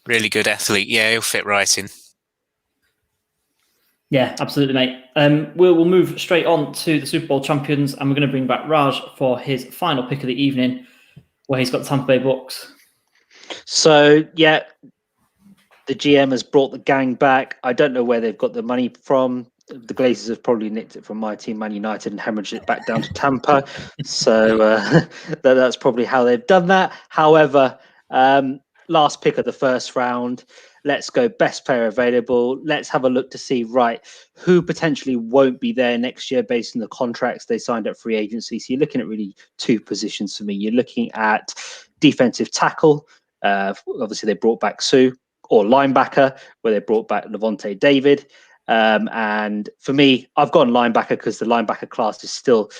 Really good athlete. Yeah, he'll fit right in. Yeah, absolutely, mate. We'll move straight on to the Super Bowl champions, and we're going to bring back Raj for his final pick of the evening, where he's got the Tampa Bay Bucks. So yeah, the GM has brought the gang back. I don't know where they've got the money from. The Glazers have probably nicked it from my team, Man United, and hemorrhaged it back down to Tampa. So that's probably how they've done that. However, last pick of the first round. Let's go best player available. Let's have a look to see, right, who potentially won't be there next year based on the contracts they signed at free agency. So you're looking at really two positions for me. You're looking at defensive tackle. Obviously, they brought back Sue, or linebacker, where they brought back Levante David. And for me, I've gone linebacker because the linebacker class is still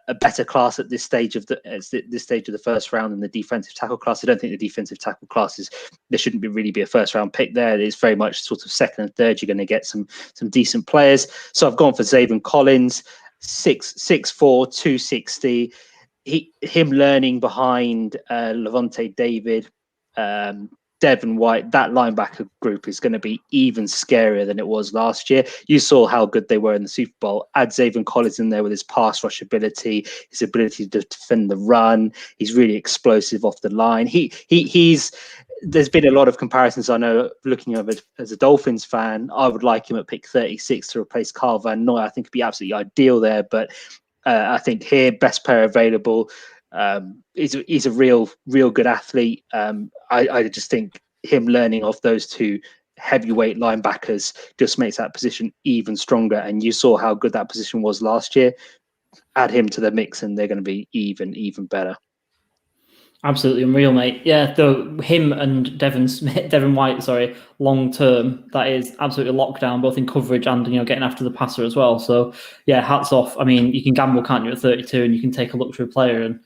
a better class at this stage of the first round than the defensive tackle class. I don't think the defensive tackle class there shouldn't really be a first round pick there. It is very much sort of second and third. You're going to get some decent players. So I've gone for Zaven Collins, 6'4", 260. Him learning behind Levante David, Devin White, that linebacker group is going to be even scarier than it was last year. You saw how good they were in the Super Bowl. Add Zaven Collins in there with his pass rush ability, his ability to defend the run. He's really explosive off the line. There's been a lot of comparisons. I know, looking at it as a Dolphins fan, I would like him at pick 36 to replace Carl Van Noy. I think it'd be absolutely ideal there. But I think here, best player available. He's a real good athlete. I just think him learning off those two heavyweight linebackers just makes that position even stronger. And you saw how good that position was last year. Add him to the mix, and they're going to be even better. Absolutely unreal, mate. Yeah, though him and Devin White, long term, that is absolutely lockdown, both in coverage and getting after the passer as well. So yeah, hats off. I mean, you can gamble, can't you, at 32, and you can take a luxury player, and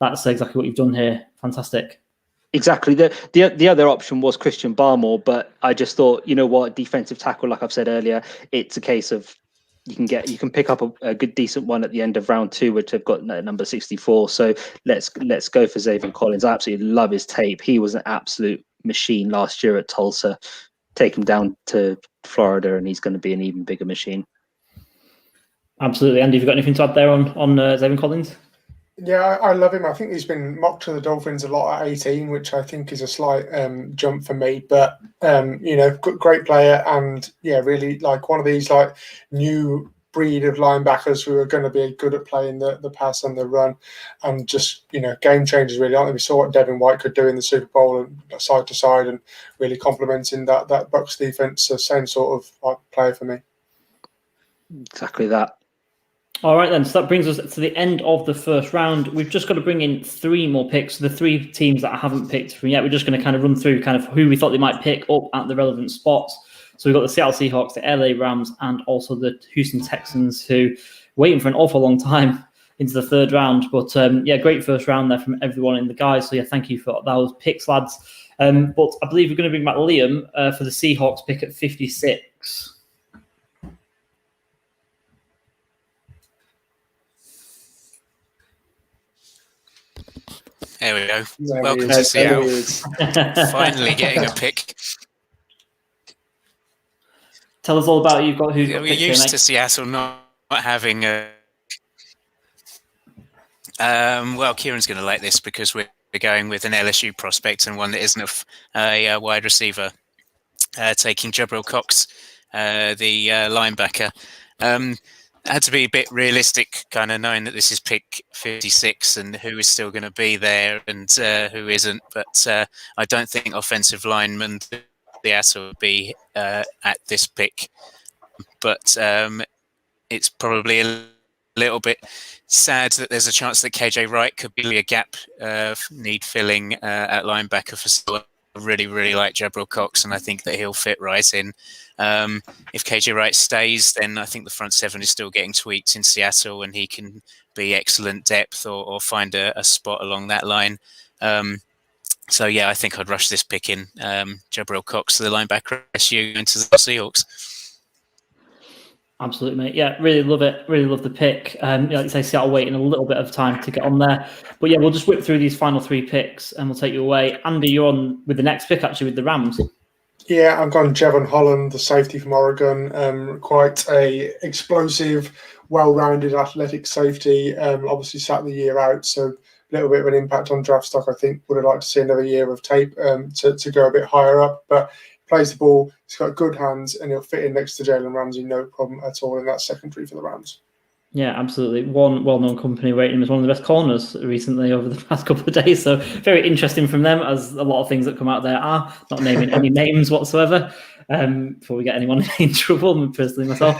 that's exactly what you've done here. Fantastic. Exactly. The other option was Christian Barmore, but I just thought, you know what, defensive tackle, like I've said earlier, it's a case of you can pick up a good decent one at the end of round 2, which have got number 64. So let's go for Zaven Collins. I absolutely love his tape. He was an absolute machine last year at Tulsa. Take him down to Florida, and he's going to be an even bigger machine. Absolutely. Andy, have you got anything to add there on Zaven Collins? Yeah, I love him. I think he's been mocked to the Dolphins a lot at 18, which I think is a slight jump for me. But great player, and yeah, really like one of these like new breed of linebackers who are going to be good at playing the pass and the run, and just game changers really, aren't they? We saw what Devin White could do in the Super Bowl and side to side, and really complementing that Bucs defense. So same sort of like player for me. Exactly that. All right, then. So that brings us to the end of the first round. We've just got to bring in 3 more picks. The 3 teams that I haven't picked from yet, we're just going to kind of run through kind of who we thought they might pick up at the relevant spots. So we've got the Seattle Seahawks, the LA Rams, and also the Houston Texans, who are waiting for an awful long time into the 3rd round. But yeah, great first round there from everyone in the guys. So yeah, thank you for those picks, lads. But I believe we're going to bring back Liam for the Seahawks pick at 56. There we go. Welcome to Seattle. Finally getting a pick. Tell us all about you. We're used to Seattle not having a. Well, Kieran's going to like this because we're going with an LSU prospect and one that isn't a wide receiver, taking Jabril Cox, the linebacker. Had to be a bit realistic, kind of knowing that this is pick 56 and who is still going to be there and who isn't. But I don't think offensive linemen Seattle would be at this pick. But it's probably a little bit sad that there's a chance that KJ Wright could be a gap need filling at linebacker for Seattle. I really like Jabril Cox, and I think that he'll fit right in. If KJ Wright stays, then I think the front seven is still getting tweaked in Seattle, and he can be excellent depth or find a spot along that line. So yeah, I think I'd rush this pick in. Jabril Cox, the linebacker, SU, into the Seahawks. Absolutely, mate. Yeah, really love it. Really love the pick. Like you say, Seattle waiting a little bit of time to get on there. But yeah, we'll just whip through these final 3 picks and we'll take you away. Andy, you're on with the next pick, actually, with the Rams. Yeah, I've gone Jevon Holland, the safety from Oregon. Quite a explosive, well-rounded, athletic safety. Obviously sat the year out, so a little bit of an impact on draft stock. I think would have liked to see another year of tape to go a bit higher up. But plays the ball, he's got good hands, and he'll fit in next to Jalen Ramsey, no problem at all in that secondary for the Rams. Yeah, absolutely. One well-known company rating him as one of the best corners recently over the past couple of days. So very interesting from them, as a lot of things that come out there are. Not naming any names whatsoever before we get anyone in trouble, personally myself.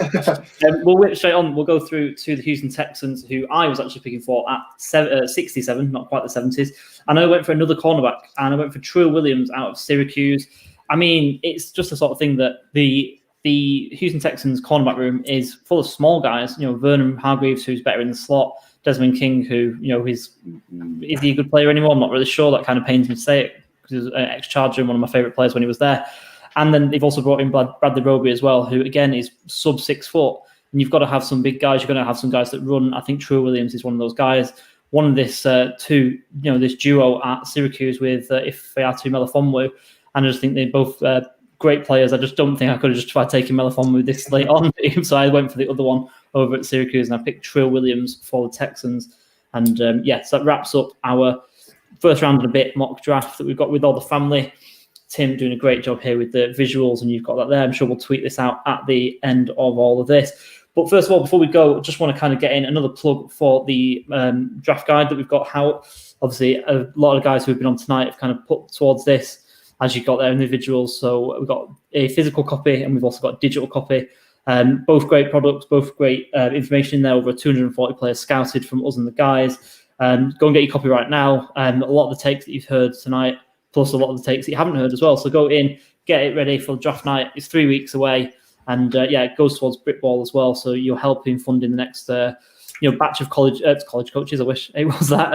We'll whip straight on. We'll go through to the Houston Texans, who I was actually picking for at 67, not quite the 70s. And I went for another cornerback, and I went for Trill Williams out of Syracuse. I mean, it's just the sort of thing that the Houston Texans cornerback room is full of small guys. You know, Vernon Hargreaves, who's better in the slot. Desmond King, who, you know, is he a good player anymore? I'm not really sure. That kind of pains me to say it, because he was an ex-Charger and one of my favourite players when he was there. And then they've also brought in Bradley Roby as well, who, again, is sub 6 foot. And you've got to have some big guys. You're going to have some guys that run. I think Trill Williams is one of those guys. One of this this duo at Syracuse with Ifeatu Melifonwu. And I just think they're both great players. I just don't think I could have justified taking Melifonwu this late on. So I went for the other one over at Syracuse, and I picked Trill Williams for the Texans. And so that wraps up our first round and a bit mock draft that we've got with all the family. Tim doing a great job here with the visuals, and you've got that there. I'm sure we'll tweet this out at the end of all of this. But first of all, before we go, I just want to kind of get in another plug for the draft guide that we've got out. Obviously, a lot of guys who have been on tonight have kind of put towards this, as you got there in the visuals. So we've got a physical copy and we've also got a digital copy. Both great products, both great information in there. Over 240 players scouted from us and the guys. Go and get your copy right now. A lot of the takes that you've heard tonight, plus a lot of the takes that you haven't heard as well. So go in, get it ready for draft night. It's 3 weeks away. And it goes towards Britball as well. So you'll help in funding the next batch of college coaches. I wish it was that.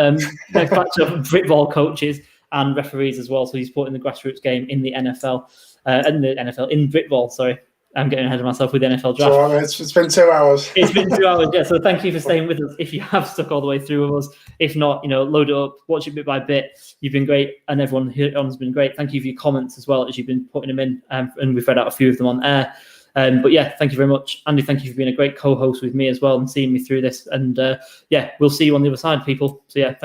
Next batch of Britball coaches and referees as well. So he's putting the grassroots game in the NFL, in Britball, sorry. I'm getting ahead of myself with the NFL draft. So, it's been 2 hours. It's been 2 hours, yeah. So thank you for staying with us. If you have stuck all the way through with us, if not, load it up, watch it bit by bit. You've been great, and everyone here has been great. Thank you for your comments as well, as you've been putting them in, and we've read out a few of them on air. But yeah, thank you very much, Andy. Thank you for being a great co-host with me as well and seeing me through this. And we'll see you on the other side, people. So yeah.